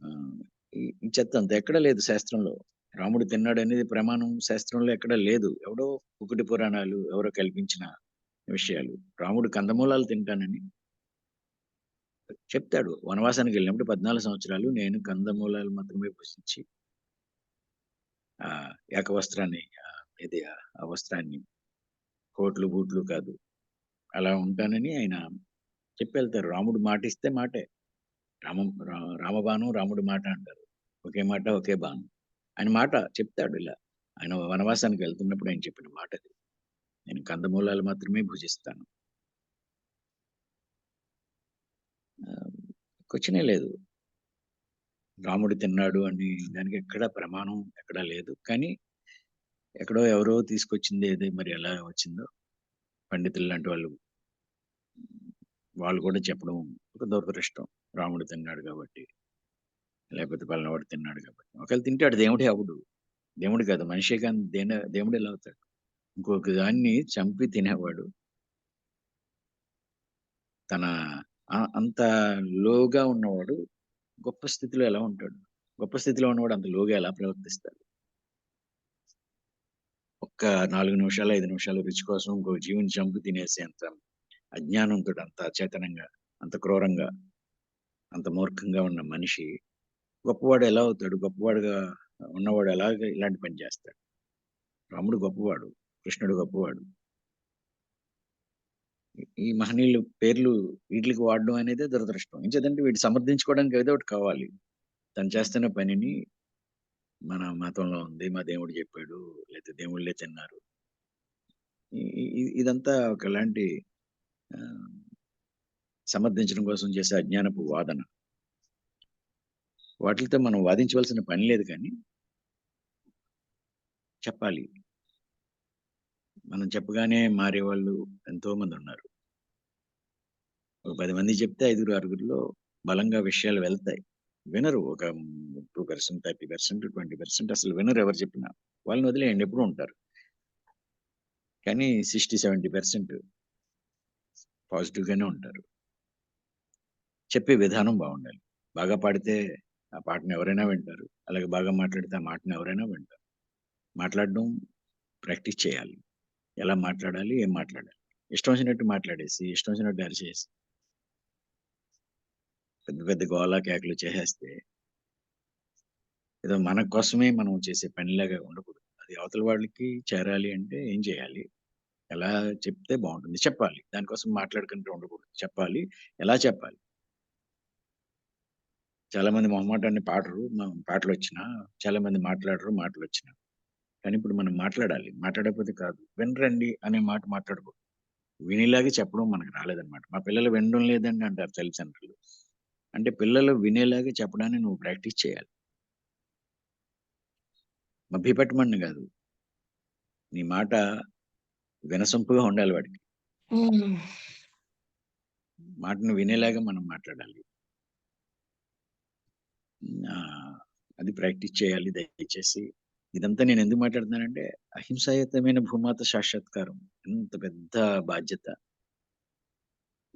ఆహ్, ఈ చెత్తంతా ఎక్కడ లేదు శాస్త్రంలో. రాముడు తిన్నాడనేది ప్రమాణం శాస్త్రంలో ఎక్కడ లేదు. ఎవడో కుకుటి పురాణాలు ఎవరో కల్పించిన విషయాలు. రాముడు కందమూలాలు తింటానని చెప్తాడు. వనవాసానికెళ్ళినప్పుడు 14 సంవత్సరాలు నేను కందమూలాలు మాత్రమే భుజించి ఏకవస్త్రాన్ని ఆ వస్త్రాన్ని కోట్లు, బూట్లు కాదు. అలా ఉంటానని ఆయన చెప్పెళ్తారు. రాముడు మాటిస్తే మాటే. రామబాణం, రాముడి మాట అంటారు. ఒకే మాట, ఒకే బాణం. ఆయన మాట చెప్తాడు ఇలా. ఆయన వనవాసానికి వెళ్తున్నప్పుడు ఆయన చెప్పిన మాటది. నేను కందమూలాలు మాత్రమే భుజిస్తాను. ఆహ్, క్వెషనే లేదు. రాముడు తిన్నాడు అని దానికి ఎక్కడ ప్రమాణం ఎక్కడా లేదు. కానీ ఎక్కడో ఎవరో తీసుకొచ్చింది ఏది మరి ఎలా వచ్చిందో పండితులు లాంటి వాళ్ళు వాళ్ళు కూడా చెప్పడం ఒక దురదృష్టం. రాముడు తిన్నాడు కాబట్టి, లేకపోతే పలానావాడు తిన్నాడు కాబట్టి. ఒకవేళ తింటాడు దేవుడే అవ్వడు. దేవుడు కాదు మనిషే కానీ దేవుడు ఎలా అవుతాడు? ఇంకొక దాన్ని చంపి తినేవాడు తన అంత లోగా ఉన్నవాడు గొప్ప స్థితిలో ఎలా ఉంటాడు? గొప్ప స్థితిలో ఉన్నవాడు అంత లోగా ఎలా ప్రవర్తిస్తాడు? ఒక్క 4 నిమిషాలు, 5 నిమిషాలు రుచి కోసం ఇంకో జీవిని చంపి తినేసేంత అజ్ఞానంతోటి అంత అచేతనంగా, అంత క్రూరంగా, అంత మూర్ఖంగా ఉన్న మనిషి గొప్పవాడు ఎలా అవుతాడు? గొప్పవాడుగా ఉన్నవాడు ఎలాగ ఇలాంటి పని చేస్తాడు. రాముడు గొప్పవాడు, కృష్ణుడు గొప్పవాడు. ఈ మహనీయులు పేర్లు వీటికి వాడడం అనేదే దురదృష్టం. ఎంచేతంటే వీటిని సమర్థించుకోవడానికి ఏదో ఒకటి కావాలి. తను చేస్తున్న పనిని మన మతంలో ఉంది, మా దేవుడు చెప్పాడు, లేకపోతే దేవుళ్ళే తిన్నారు. ఇదంతా ఒకలాంటి సమర్థించడం కోసం చేసే అజ్ఞానపు వాదన. వాటితో మనం వాదించవలసిన పని లేదు, కానీ చెప్పాలి. మనం చెప్పగానే మారేవాళ్ళు ఎంతో మంది ఉన్నారు. ఒక 10 మంది చెప్తే 5, 6లో బలంగా విషయాలు వెళ్తాయి. వినరు. ఒక 2%, 30%, 20% అసలు వినరు ఎవరు చెప్పినా. వాళ్ళని వదిలేయండి, ఎప్పుడూ ఉంటారు. కానీ 60, 70% పాజిటివ్‌గానే ఉంటారు. చెప్పే విధానం బాగుండాలి. బాగా పాడితే ఆ పాటను ఎవరైనా వింటారు. అలాగే బాగా మాట్లాడితే ఆ మాటను ఎవరైనా వింటారు. మాట్లాడడం ప్రాక్టీస్ చేయాలి. ఎలా మాట్లాడాలి? ఏం మాట్లాడాలి? ఇష్టం వచ్చినట్టు మాట్లాడేసి, ఇష్టం వచ్చినట్టు అరిచేసి, పెద్ద పెద్ద గోల కేకలు చేసేస్తే ఏదో మన కోసమే మనం చేసే పనిలాగా ఉండకూడదు. అది అవతల వాళ్ళకి చేరాలి అంటే ఏం చేయాలి? ఎలా చెప్తే బాగుంటుంది? చెప్పాలి. దానికోసం మాట్లాడుకుంటూ ఉండకూడదు. చెప్పాలి. ఎలా చెప్పాలి? చాలా మంది మొహమాటాన్ని పాడరు. పాటలొచ్చినా, చాలా మంది మాట్లాడరు మాటలొచ్చినా. కానీ ఇప్పుడు మనం మాట్లాడాలి. మాట్లాడకపోతే కాదు. వినరండి అనే మాట మాట్లాడకూడదు. వినేలాగా చెప్పడం మనకు రాలేదన్నమాట. మా పిల్లలు వినడం లేదండి అంటారు తల్లిదండ్రులు. అంటే పిల్లలు వినేలాగా చెప్పడాన్ని నువ్వు ప్రాక్టీస్ చేయాలి. మభ్యపెట్టమని గాదు. నీ మాట వినసొంపుగా ఉండాలి వాడికి. హ్మ్. మాటను వినేలాగా మనం మాట్లాడాలి. అది ప్రాక్టీస్ చేయాలి దయచేసి. ఇదంతా నేనెందుకు మాట్లాడుతున్నానంటే, అహింసాయుతమైన భూమాత సాక్షాత్కారం. ఎంత పెద్ద బాధ్యత.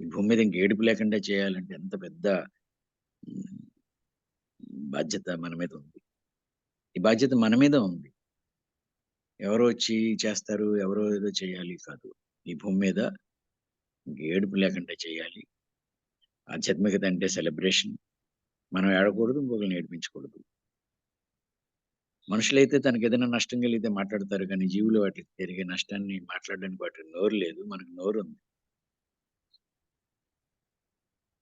ఈ భూమి మీద ఇంక ఏడుపు లేకుండా చేయాలంటే ఎంత పెద్ద హ్మ్, బాధ్యత మన మీద ఉంది. ఈ బాధ్యత మన మీద ఉంది. ఎవరో వచ్చి చేస్తారు, ఎవరో ఏదో చేయాలి కాదు. ఈ భూమి మీద ఇంక ఏడుపు లేకుండా చేయాలి. ఆధ్యాత్మికత అంటే సెలబ్రేషన్. మనం ఏడకూడదు, ఇంకొకరిని ఏడిపించకూడదు. మనుషులైతే తనకేదైనా నష్టం కలిగితే మాట్లాడతారు, కానీ జీవులు వాటికి జరిగే నష్టాన్ని మాట్లాడడానికి వాటికి నోరు లేదు. మనకు నోరుంది.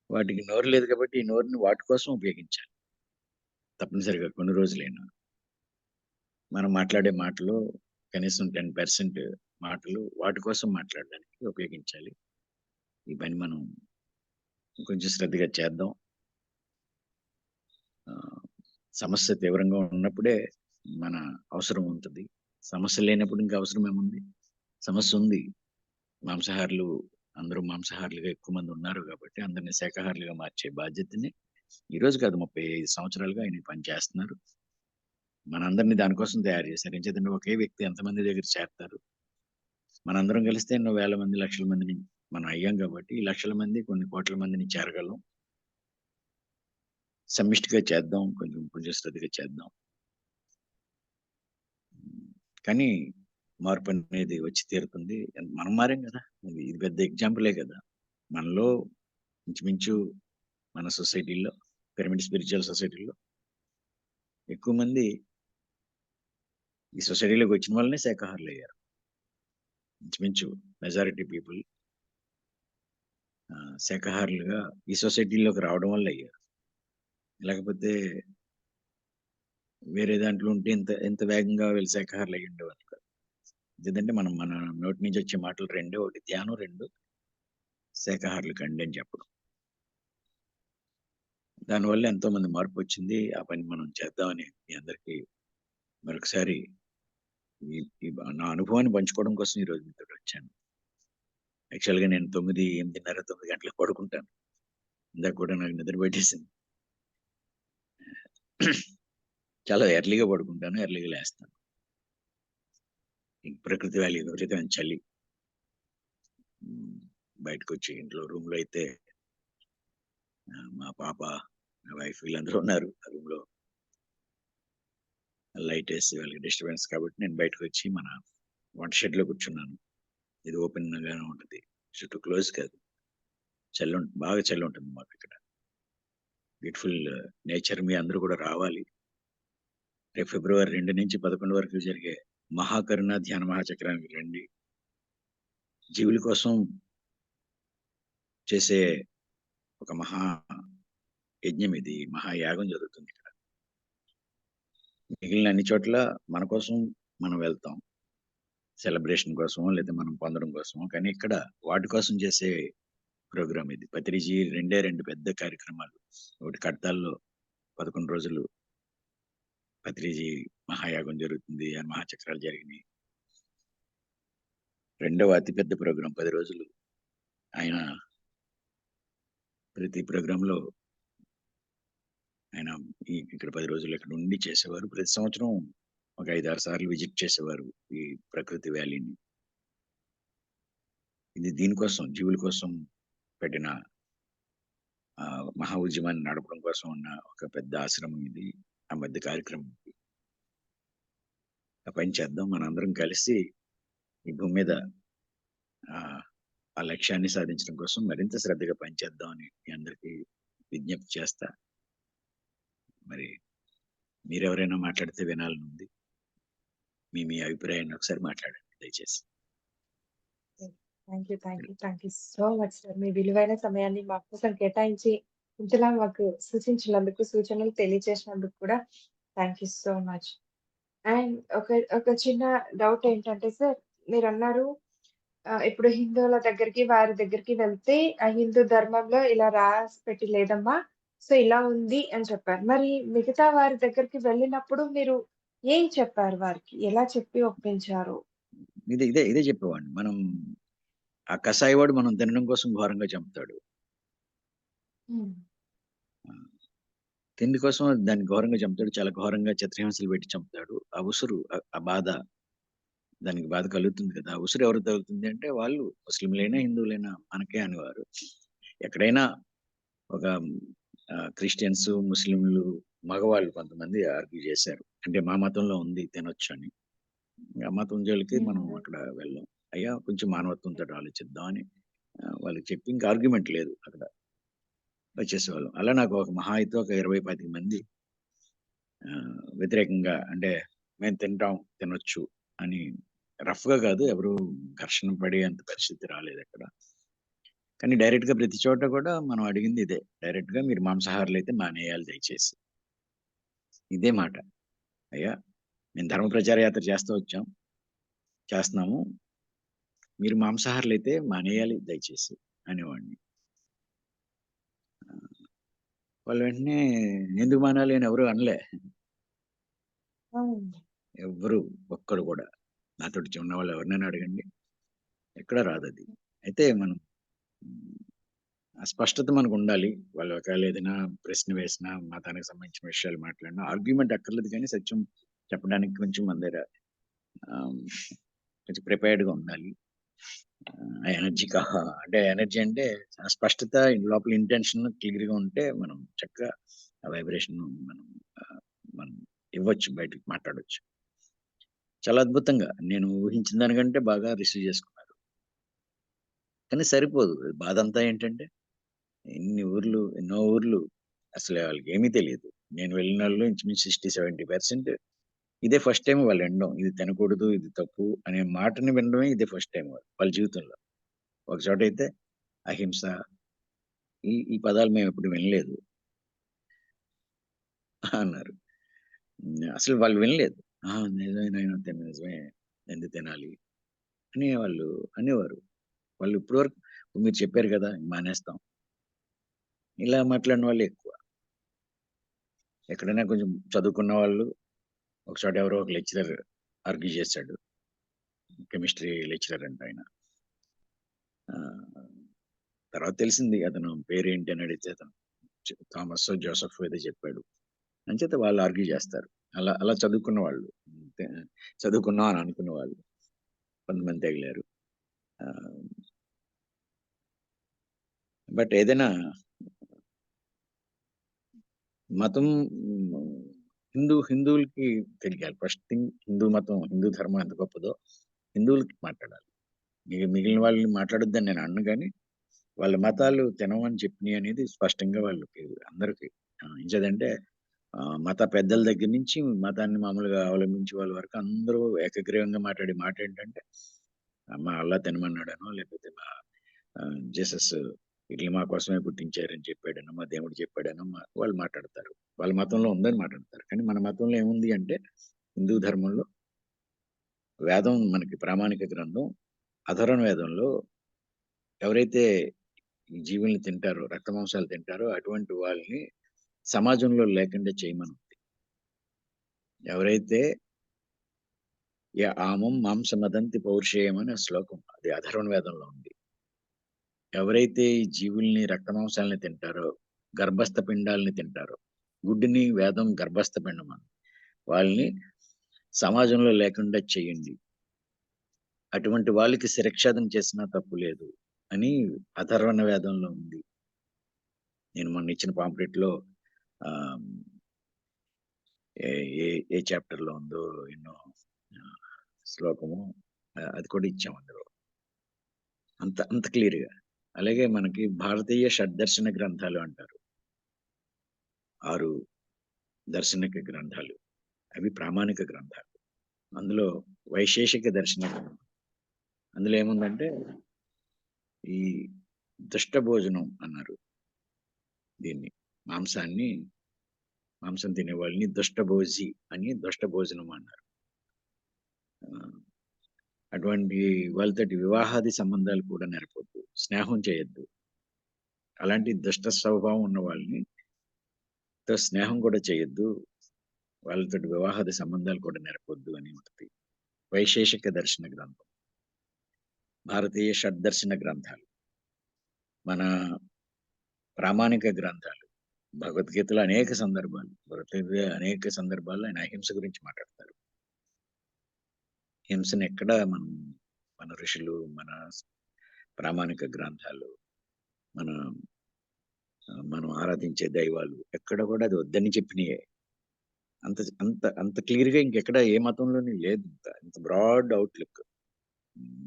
వాటికి నోరు లేదు కాబట్టి, ఈ నోరుని వాటి కోసం ఉపయోగించాలి. తప్పనిసరిగా కొన్ని రోజులైనా. మనం మాట్లాడే మాటలు కనీసం 10% మాటలు వాటి కోసం మాట్లాడడానికి ఉపయోగించాలి. ఈ పని మనం కొంచెం శ్రద్ధగా చేద్దాం. సమస్య తీవ్రంగా ఉన్నప్పుడే మన అవసరం ఉంటది. సమస్య లేనప్పుడు ఇంకా అవసరం ఏముంది? సమస్య ఉంది. మాంసాహారులు అందరూ మాంసాహారులుగా ఎక్కువ మంది ఉన్నారు కాబట్టి అందరిని శాకాహారులుగా మార్చే బాధ్యతని ఈరోజు కాదు 35 సంవత్సరాలుగా ఆయన ఈ పని చేస్తున్నారు. మనందరిని దానికోసం తయారు చేశారు. ఎంచేతంటే ఒకే వ్యక్తి ఎంతమంది దగ్గర చేరతారు? మనందరం కలిస్తే ఎన్నో వేల మంది, లక్షల మందిని మనం అయ్యాం కాబట్టి, ఈ లక్షల మంది, కొన్ని కోట్ల మందిని చేరగలం. సమిష్టిగా చేద్దాం. కొంచెం కొంచెం శ్రద్ధగా చేద్దాం. కానీ మార్పనేది వచ్చి తీరుతుంది. మనం మారాం గదా! ఇది పెద్ద ఎగ్జాంపులే గదా! మనలో ఇంచుమించు మన సొసైటీలో, పిరమిడ్ స్పిరిచువల్ సొసైటీలో ఎక్కువ మంది ఈ సొసైటీలోకి వచ్చిన వాళ్ళనే శాకాహారులయ్యారు. ఇంచుమించు మెజారిటీ పీపుల్ శాకాహారులుగా ఈ సొసైటీలోకి రావడం వల్ల అయ్యారు. లేకపోతే వేరే దాంట్లో ఉంటే ఇంత వేగంగా వీళ్ళు శాకాహారులు అయ్యి ఉండేవాళ్ళు కాదు. ఎందుకంటే మనం మన నోటి నుంచి వచ్చే మాటలు రెండే, ఒకటి ధ్యానం, 2 శాకాహారులు కండి అని చెప్పడం. దానివల్ల ఎంతో మంది మార్పొచ్చింది. ఆ పని మనం చేద్దామని మీ అందరికీ మరొకసారి ఈ ఈ నా అనుభవాన్ని పంచుకోవడం కోసం ఈరోజు మీతోటొచ్చాను. యాక్చువల్‌గా నేను 9, 8:30, 9 గంటలకు పడుకుంటాను. ఇందాక కూడా నాకు నిద్ర పట్టేసింది. చాలా ఎర్లీగా పడుకుంటాను. ఎర్లీగా లేస్తాను. ఈ ప్రకృతి విపరీతమైన చలి. హ్మ్. బయటకొచ్చి ఇంట్లో రూమ్‌లో అయితే మా పాప, నా వైఫ్ వీళ్ళందరూ ఉన్నారు ఆ రూమ్‌లో. లైటేసి వాళ్ళకి డిస్టర్బెన్స్ కాబట్టి నేను బయటకొచ్చి మన వంట షెడ్‌లో కూర్చున్నాను. ఇది ఓపెన్‌గానే ఉంటది. చుట్టూ క్లోజ్ కాదు. బాగా చలుంటుంది మాకిక్కడ. Beautiful nature. మీ అందరూ కూడా రావాలి. రేపు ఫిబ్రవరి 2 నుంచి 11 వరకు జరిగే మహాకరుణ ధ్యాన మహాచక్రానికి రండి. జీవుల కోసం చేసే ఒక మహా యజ్ఞం ఇది. మహాయాగం జరుగుతుంది ఇక్కడ. మిగిలిన అన్ని చోట్ల మన కోసం మనం వెళ్తాం. సెలబ్రేషన్ కోసమో, లేదా మనం పొందడం కోసమో. కానీ ఇక్కడ వాటి కోసం చేసే ప్రోగ్రామ్ ఇది. పత్రిజీ 2 పెద్ద కార్యక్రమాలు. ఒకటి కడతాల్లో 11 రోజులు పత్రిజీ మహాయాగం జరుగుతుంది. ఆ మహాచక్రాలు జరిగినాయి. రెండవ అతిపెద్ద ప్రోగ్రాం 10 రోజులు. ఆయన ప్రతి ప్రోగ్రాంలో ఆయన ఇక్కడ 10 రోజులు ఇక్కడ ఉండి చేసేవారు. ప్రతి సంవత్సరం ఒక 5-6 సార్లు విజిట్ చేసేవారు ఈ ప్రకృతి వ్యాలీని. ఇది దీనికోసం, జీవుల కోసం పెట్టిన మహా ఉద్యమాన్ని నడపడం కోసం ఉన్న ఒక పెద్ద ఆశ్రమం ఇది. ఆ మధ్య కార్యక్రమం ఇది. ఆ పని చేద్దాం. మనందరం కలిసి ఈ భూమి మీద ఆ లక్ష్యాన్ని సాధించడం కోసం మరింత శ్రద్ధగా పనిచేద్దాం అని మీ అందరికీ విజ్ఞప్తి చేస్తా. మరి మీరెవరైనా మాట్లాడితే వినాలనుంది. మీ అభిప్రాయాన్ని ఒకసారి మాట్లాడండి దయచేసి. Thank you so much sir. మీ విలువైన సమయాన్ని మా కోసం కేటాయించి ఇంతలా మాకు సూచించినందుకు, సూచనలు తెలియజేసినందుకు కూడా thank you so much. And ఒక చిన్న డౌట్ ఏంటంటే సార్, మీరన్నారు ఇప్పుడు హిందువుల దగ్గరికి, వారి దగ్గరికి వెళ్తే ఆ హిందూ ధర్మంలో ఇలా రాసిపెట్టి లేదమ్మా, సో ఇలా ఉంది అని చెప్పారు. మరి మిగతా వారి దగ్గరికి వెళ్ళినప్పుడు మీరు ఏం చెప్పారు వారికి? ఎలా చెప్పి ఒప్పించారు? ఇదే చెప్పేవాడిని. మనం ఆ కషాయవాడు మనం తినడం కోసం ఘోరంగా చంపుతాడు. తిండి కోసం దాన్ని ఘోరంగా చంపుతాడు. చాలా ఘోరంగా చిత్రహింసలు పెట్టి చంపుతాడు. ఆ ఉసురు, ఆ బాధ, దానికి బాధ కలుగుతుంది కదా! ఆ ఉసురు ఎవరికి తగులుతుంది అంటే వాళ్ళు ముస్లింలైనా, హిందువులైనా మనకే అనేవారు. ఎక్కడైనా ఒక క్రిస్టియన్స్, ముస్లింలు, మగవాళ్ళు కొంతమంది ఆర్గ్యూ చేశారు. అంటే మా మతంలో ఉంది తినొచ్చు అని. ఆ మతం జోలికి మనం అక్కడ వెళ్ళాం. అయ్యా కొంచెం మానవత్వంతో ఆలోచిద్దాం అని వాళ్ళకి చెప్పి ఇంకా ఆర్గ్యుమెంట్ లేదు అక్కడ. వచ్చేసేవాళ్ళం. అలా నాకు ఒక మహా అయితే ఒక 20-25 మంది వ్యతిరేకంగా, అంటే మేము తినొచ్చు అని రఫ్‌గా కాదు, ఎవరు ఘర్షణ పడే అంత పరిస్థితి రాలేదు అక్కడ. కానీ డైరెక్ట్‌గా ప్రతి చోట కూడా మనం అడిగింది ఇదే. డైరెక్ట్‌గా మీరు మాంసాహారులైతే మానేయాలి దయచేసి. ఇదే మాట. అయ్యా మేము ధర్మ ప్రచార యాత్ర చేస్తున్నాము. మీరు మాంసాహారులైతే మానేయాలి దయచేసి అనేవాడిని. వాళ్ళు వెంటనే ఎందుకు మానాలి అని ఎవరు అనలే. ఎవ్వరు ఒక్కడు కూడా. నాతోటి ఉన్న వాళ్ళు ఎవరినైనా అడగండి. ఎక్కడ రాదది. అయితే మనం ఆ స్పష్టత మనకుండాలి. వాళ్ళు ఒకవేళ ఏదైనా ప్రశ్న వేసినా, మతానికి సంబంధించిన విషయాలు మాట్లాడినా ఆర్గ్యుమెంట్ అక్కర్లేదు కానీ సత్యం చెప్పడానికి కొంచెం మన దగ్గర కొంచెం ప్రిపేర్డ్‌గా ఉండాలి. అంటే ఎనర్జీ అంటే స్పష్టత, లోపల ఇంటెన్షన్ క్లియర్‌గా ఉంటే మనం చక్కగా ఆ వైబ్రేషన్ మనం ఇవ్వచ్చు, బయటకి మాట్లాడొచ్చు. చాలా అద్భుతంగా నేను ఊహించిన దానికంటే బాగా రిసీవ్ చేసుకున్నారు. కానీ సరిపోదు. బాధంతా ఏంటంటే ఎన్నో ఊర్లు అసలు వాళ్ళకేమీ తెలీదు. నేను వెళ్ళినోళ్ళు ఇంచుమించు 60-70% ఇదే ఫస్ట్ టైమ్ వాళ్ళు వినడం. ఇది తినకూడదు, ఇది తప్పు అనే మాటని వినడమే ఇదే ఫస్ట్ టైమ్ వాళ్ళ జీవితంలో. ఒక చోటైతే అహింస, ఈ పదాలు మేమెప్పుడు వినలేదు అన్నారు. అసలు వాళ్ళు వినలేదు. నిజమే నాయన నిజమే. ఎందుకు తినాలి అని వాళ్ళు అనేవారు. వాళ్ళు ఇప్పటి వరకు మీరు చెప్పారు కదా మానేస్తాం, ఇలా మాట్లాడిన వాళ్ళే ఎక్కువ. ఎక్కడైనా కొంచెం చదువుకున్న వాళ్ళు, ఒక చోట ఎవరో ఒక లెక్చరర్ ఆర్గ్యూ చేశాడు. కెమిస్ట్రీ లెక్చరర్ అంట ఆయన. తర్వాత తెలిసింది అతను పేరేంటి అని అడిగితే అతను థామస్ జోసెఫ్ ఏదో చెప్పాడు. అంచేత వాళ్ళు ఆర్గ్యూ చేస్తారు. అలా చదువుకున్న వాళ్ళు, చదువుకున్నాం అని అనుకున్న వాళ్ళు కొంతమంది తగిలారు. బట్ ఏదైనా మతం హిందువులకి తెలియాలి. ఫస్ట్ థింగ్ హిందూ మతం, హిందూ ధర్మం ఎంత గొప్పదో హిందువులకి మాట్లాడాలి. మిగిలిన వాళ్ళని మాట్లాడొద్దని నేను అన్ను కానీ వాళ్ళ మతాలు తినమని చెప్పినాయి అనేది స్పష్టంగా వాళ్ళకి అందరికీ. ఎంచేదంటే మత పెద్దల దగ్గర నుంచి మతాన్ని మామూలుగా అవలంబించే వాళ్ళ వరకు అందరూ ఏకగ్రీవంగా మాట్లాడే మాట ఏంటంటే, మా అల్లా తినమన్నాడనో, లేకపోతే మా జీసస్ ఇట్లా మా కోసమే పుట్టించారని చెప్పాడనో, మా దేవుడు చెప్పాడనో వాళ్ళు మాట్లాడతారు. వాళ్ళ మతంలో ఉందని మాట్లాడతారు. కానీ మన మతంలో ఏముంది అంటే, హిందూ ధర్మంలో వేదం మనకి ప్రామాణిక గ్రంథం. అధర్వణ వేదంలో ఎవరైతే ఈ జీవుల్ని తింటారో, రక్త మాంసాలు తింటారో అటువంటి వాళ్ళని సమాజంలో లేకుండా చేయమనుంది. ఎవరైతే ఆమం మాంసమదంతి పౌరుషేయం అనే శ్లోకం, అది అధర్వణ వేదంలో ఉంది. ఎవరైతే ఈ జీవుల్ని రక్త మాంసాలని తింటారో, గర్భస్థ పిండాలని తింటారో, గుడ్డిని వేదం గర్భస్థ పిండం అని, వాళ్ళని సమాజంలో లేకుండా చేయండి. అటువంటి వాళ్ళకి శిరచ్ఛేదం చేసినా తప్పు లేదు అని అధర్వణ వేదంలో ఉంది. నేను మొన్న ఇచ్చిన పాంప్లెట్ లో ఏ ఏ ఏ చాప్టర్ లో ఉందో ఎన్నో శ్లోకము అది కూడా ఇచ్చాం అందులో, అంత అంత క్లియర్ గా. అలాగే మనకి భారతీయ షడ్దర్శన గ్రంథాలు అంటారు, 6 దర్శనిక గ్రంథాలు, అవి ప్రామాణిక గ్రంథాలు. అందులో వైశేషిక దర్శన గ్రంథం, అందులో ఏముందంటే ఈ దుష్ట భోజనం అన్నారు దీన్ని, మాంసం తినే వాళ్ళని దుష్టభోజి అని దుష్ట భోజనం అన్నారు. అటువంటి వాళ్ళతోటి వివాహాది సంబంధాలు కూడా నెరపొద్దు, స్నేహం చేయొద్దు. అలాంటి దుష్ట స్వభావం ఉన్న వాళ్ళని తో స్నేహం కూడా చేయొద్దు, వాళ్ళతో వివాహాది సంబంధాలు కూడా నెరపొద్దు అని ఉంటుంది వైశేషిక దర్శన గ్రంథం. భారతీయ షడ్దర్శన గ్రంథాలు, మన ప్రామాణిక గ్రంథాలు. భగవద్గీతలో అనేక సందర్భాల్లో ఆయన అహింస గురించి మాట్లాడతారు. హింసను ఎక్కడ మన ఋషులు, మన ప్రామాణిక గ్రంథాలు, మనం ఆరాధించే దైవాలు ఎక్కడ కూడా అది వద్దని చెప్పినాయే. అంత అంత అంత క్లియర్ గా ఇంకెక్కడ ఏ మతంలోని లేదు. ఇంత బ్రాడ్ అవుట్లుక్,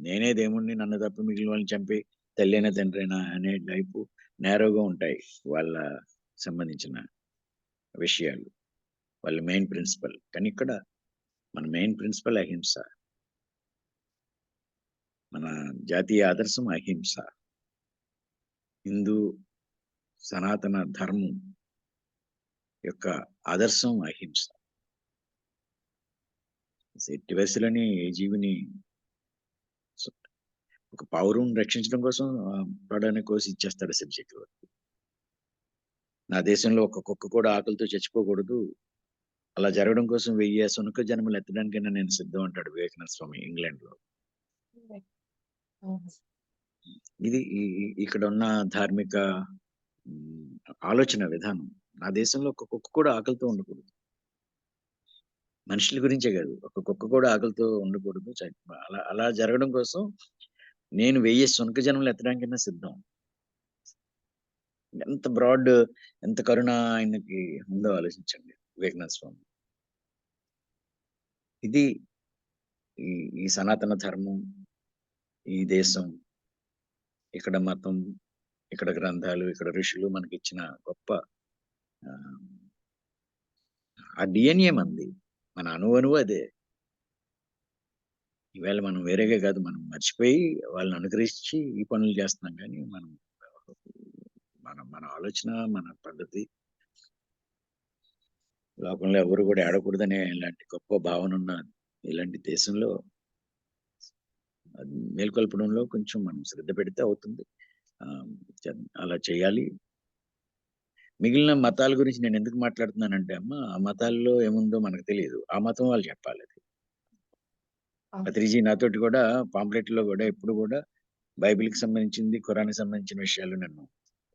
నేనే దేవుణ్ణి, నన్ను తప్ప మిగిలిన వాళ్ళని చంపి తల్లైనా తండ్రైనా అనే టైపు నేరోగా ఉంటాయి వాళ్ళ సంబంధించిన విషయాలు, వాళ్ళ మెయిన్ ప్రిన్సిపల్. కానీ ఇక్కడ మన మెయిన్ ప్రిన్సిపల్ అహింస, మన జాతీయ ఆదర్శం అహింస. హిందూ సనాతన ధర్మం యొక్క ఆదర్శం అహింస. ఎట్టి వయసులని ఏ జీవిని ఒక పౌరుని రక్షించడం కోసం ప్రాణాన్ని కోసి ఇచ్చేస్తాడు శివ చక్రవర్తి. నా దేశంలో ఒక కుక్క కూడా ఆకలితో చచ్చిపోకూడదు, అలా జరగడం కోసం 1000 సునక జన్మలు ఎత్తడానికైనా నేను సిద్ధం అంటాడు వివేకానంద స్వామి ఇంగ్లాండ్ లో. ఇది ఇక్కడ ఉన్న ధార్మిక ఆలోచన విధానం. నా దేశంలో ఒక కుక్క కూడా ఆకలితో ఉండకూడదు, మనుషుల గురించే కాదు, ఒక కుక్క కూడా ఆకలితో ఉండకూడదు. అలా జరగడం కోసం నేను 1000 సునక జన్మలు ఎత్తడానికైనా సిద్ధం. ఎంత బ్రాడ్, ఎంత కరుణ ఆయనకి ఉందో ఆలోచించండి వివేకానంద స్వామి. ఇది ఈ సనాతన ధర్మం, ఈ దేశం, ఇక్కడ మతం, ఇక్కడ గ్రంథాలు, ఇక్కడ ఋషులు మనకి ఇచ్చిన గొప్ప ఆ డిఎన్ఏ మంది, మన అణువు అదే. ఈవేళ మనం వేరేగా కాదు, మనం మర్చిపోయి వాళ్ళని అనుకరించి ఈ పనులు చేస్తున్నాం. కానీ మన ఆలోచన, మన పద్ధతి లోకంలో ఎవరు కూడా ఆడకూడదనే ఇలాంటి గొప్ప భావన ఉన్న ఇలాంటి దేశంలో మేల్కొల్పడంలో కొంచెం మనం శ్రద్ధ పెడితే అవుతుంది. అలా చేయాలి. మిగిలిన మతాల గురించి నేను ఎందుకు మాట్లాడుతున్నానంటే అమ్మ, ఆ మతాల్లో ఏముందో మనకు తెలియదు, ఆ మతం వాళ్ళు చెప్పాలి. అది పత్రిజీ నాతోటి కూడా పాంప్లెట్ లో కూడా ఎప్పుడు కూడా బైబిల్కి సంబంధించింది, ఖురాన్కి సంబంధించిన విషయాలు నన్ను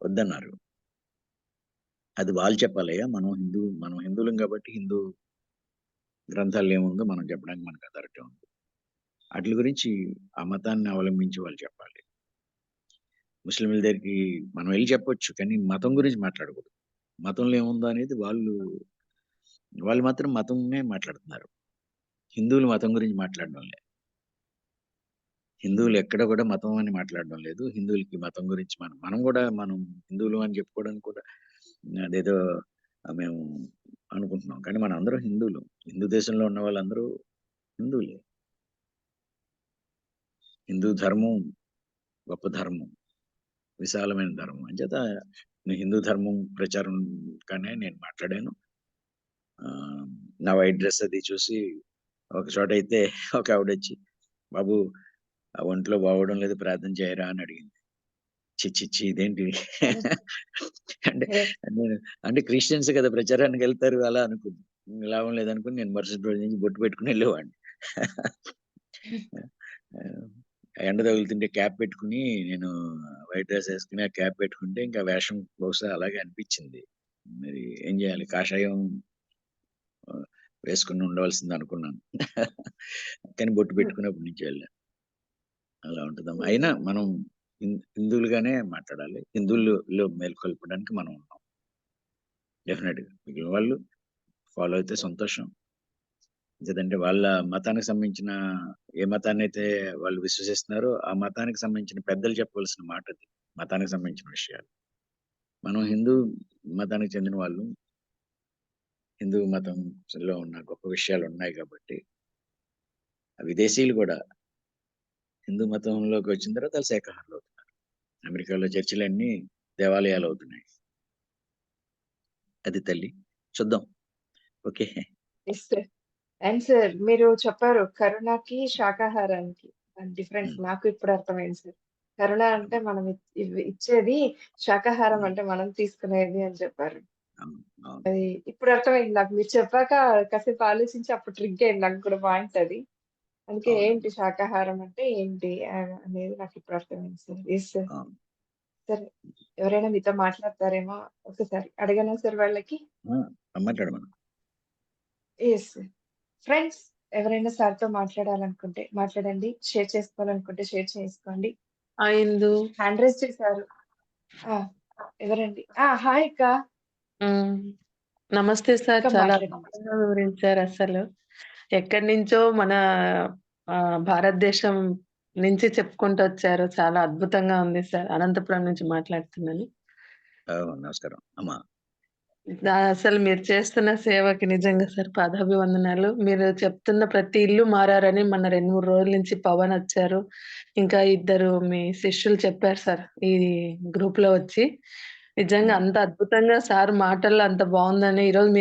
వద్దన్నారు. అది వాళ్ళు చెప్పాలయ్యా, మనం హిందువులం కాబట్టి హిందూ గ్రంథాల్లో ఏముందో మనం చెప్పడానికి మనకు అథారిటీ ఉంది. వాటి గురించి ఆ మతాన్ని అవలంబించి వాళ్ళు చెప్పాలి. ముస్లింల దగ్గరికి మనం వెళ్ళి చెప్పొచ్చు, కానీ మతం గురించి మాట్లాడకూడదు. మతంలో ఏముందో అనేది వాళ్ళు మాత్రం మతమే మాట్లాడుతున్నారు, హిందువులు మతం గురించి మాట్లాడడం లేదు. హిందువులు ఎక్కడ కూడా మతం అని మాట్లాడడం లేదు. హిందువులకి మతం గురించి మనం హిందువులు అని చెప్పుకోవడానికి కూడా అదేదో మేము అనుకుంటున్నాం. కానీ మనందరం హిందువులు. హిందూ దేశంలో ఉన్న వాళ్ళందరూ హిందువులే. హిందూ ధర్మం గొప్ప ధర్మం. విశాలమైన ధర్మం. అంచేత నేను హిందూ ధర్మం ప్రచారం కానీ నేను మాట్లాడాను. నా వైట్ డ్రెస్ అది చూసి ఒక చోటైతే ఒక ఆవిడొచ్చి, "బాబు ఒంట్లో బాగోవడం లేదు ప్రార్థన చేయరా" అని అడిగింది. ఛీ! ఛీ! ఛీ! ఇదేంటి? అంటే ఏ నేను అంటే క్రిస్టియన్స్ కదా! ప్రచారానికెళ్తారు అలా అనుకున్నా. లాభం లేదనుకుని నేను మరుసటి రోజు నుంచి బొట్టు పెట్టుకొని ఎళ్ళేవాడిని. ఎండ తగులుతుంటే క్యాప్ పెట్టుకొని నేను వైట్ డ్రెస్ ఏసుకొని ఆ క్యాప్ పెట్టుకుంటే ఇంకా వేషం బహుశా అలాగే అనిపిచ్చింది. మరి ఏం చేయాలి? కాషాయం వేసుకొని ఉండవలసింది అనుకున్నాను. కానీ బొట్టు పెట్టుకున్నప్పటి నుంచి వెళ్ళాను. అలా ఉంటదమ్మా. అయినా మనం హిందువులుగానే మాట్లాడాలి. హిందువుల్లో మేలుకొల్పడానికి మనం ఉన్నాం. డెఫినెట్‌గా. మిగిలిన వాళ్ళు ఫాలో అయితే సంతోషం. లేదంటే వాళ్ళ మతానికి సంబంధించిన ఏ మతాన్నైతే వాళ్ళు విశ్వసిస్తున్నారో, ఆ మతానికి సంబంధించిన పెద్దలు చెప్పవలసిన మాట అది. మతానికి సంబంధించిన విషయాలు. మనం హిందూ మతానికి చెందిన వాళ్ళు. హిందూ మతంలో ఉన్న గొప్ప విషయాలున్నాయి కాబట్టి, విదేశీయులు గూడా హిందూ మతంలోకి వచ్చిన తర్వాత వాళ్ళు శాఖాహారులవుతున్నారు. అమెరికాలో చర్చిలన్నీ దేవాలయాలవుతున్నాయి. అది తల్లి. చూద్దాం. Okay. Yes sir. And sir మీరు చెప్పారు కరుణకి, శాకాహారానికి డిఫరెన్స్ హ్మ్. నాకు ఇప్పుడు అర్థమైంది సార్. కరుణ అంటే మనం ఇచ్చేది, శాకాహారం హ్మ్. అంటే మనం తీసుకునేది అని చెప్పారు. అవును. అవును. అది ఇప్పుడు అర్థమైంది నాకు. మీరు చెప్పాక కాసేపు ఆలోచించి అప్పుడు ట్రిగ్ అయింది నాకు కూడా పాయింట్ అది. అందుకే ఏంటి అవునమ్మా. శాకాహారం అంటే ఏంటి అనేది నాకు ఇప్పుడు అర్థమైంది సార్. Yes sir. అవును. సరే. ఎవరైనా మీతో మాట్లాడతారేమో ఒకసారి అడగనా సార్ వాళ్ళకి? మాట్లాడమను. Yes sir. ఫ్రెండ్స్ ఎవరైనా సార్‌తో మాట్లాడాలనుకుంటే మాట్లాడండి. షేర్ చేసుకోవాలనుకుంటే షేర్ చేసుకోండి. హాయ్ ఇందు. హ్యాండ్ రైజ్ చేశారు. ఆ! ఎవరండి? హాయ్ అక్క. హ్మ్. నమస్తే సార్. అక్క చాలా మాట్లాడండి. అద్భుతంగా వివరించారు అసలు. ఎక్కడి నుంచో మన భారతదేశం నుంచి చెప్పుకుంటూ వచ్చారు. చాలా అద్భుతంగా ఉంది సార్. అనంతపురం నుంచి మాట్లాడుతున్నాను. నమస్కారం. అమ్మా. అసలు మీరు చేస్తున్న సేవకి నిజంగా సార్ పాదాభివందనాలు. మీరు చెప్తున్న ప్రతి ఇల్లు మారారని మొన్న 2, 3 రోజుల నుంచి పవన్ వచ్చారు. ఇంకా ఇద్దరు మీ శిష్యులు చెప్పారు సార్ ఈ గ్రూప్‌లో వచ్చి. నిజంగా హ్మ్. అంత అద్భుతంగా సార్ మాటల్లో అంత బావుందని ఈరోజు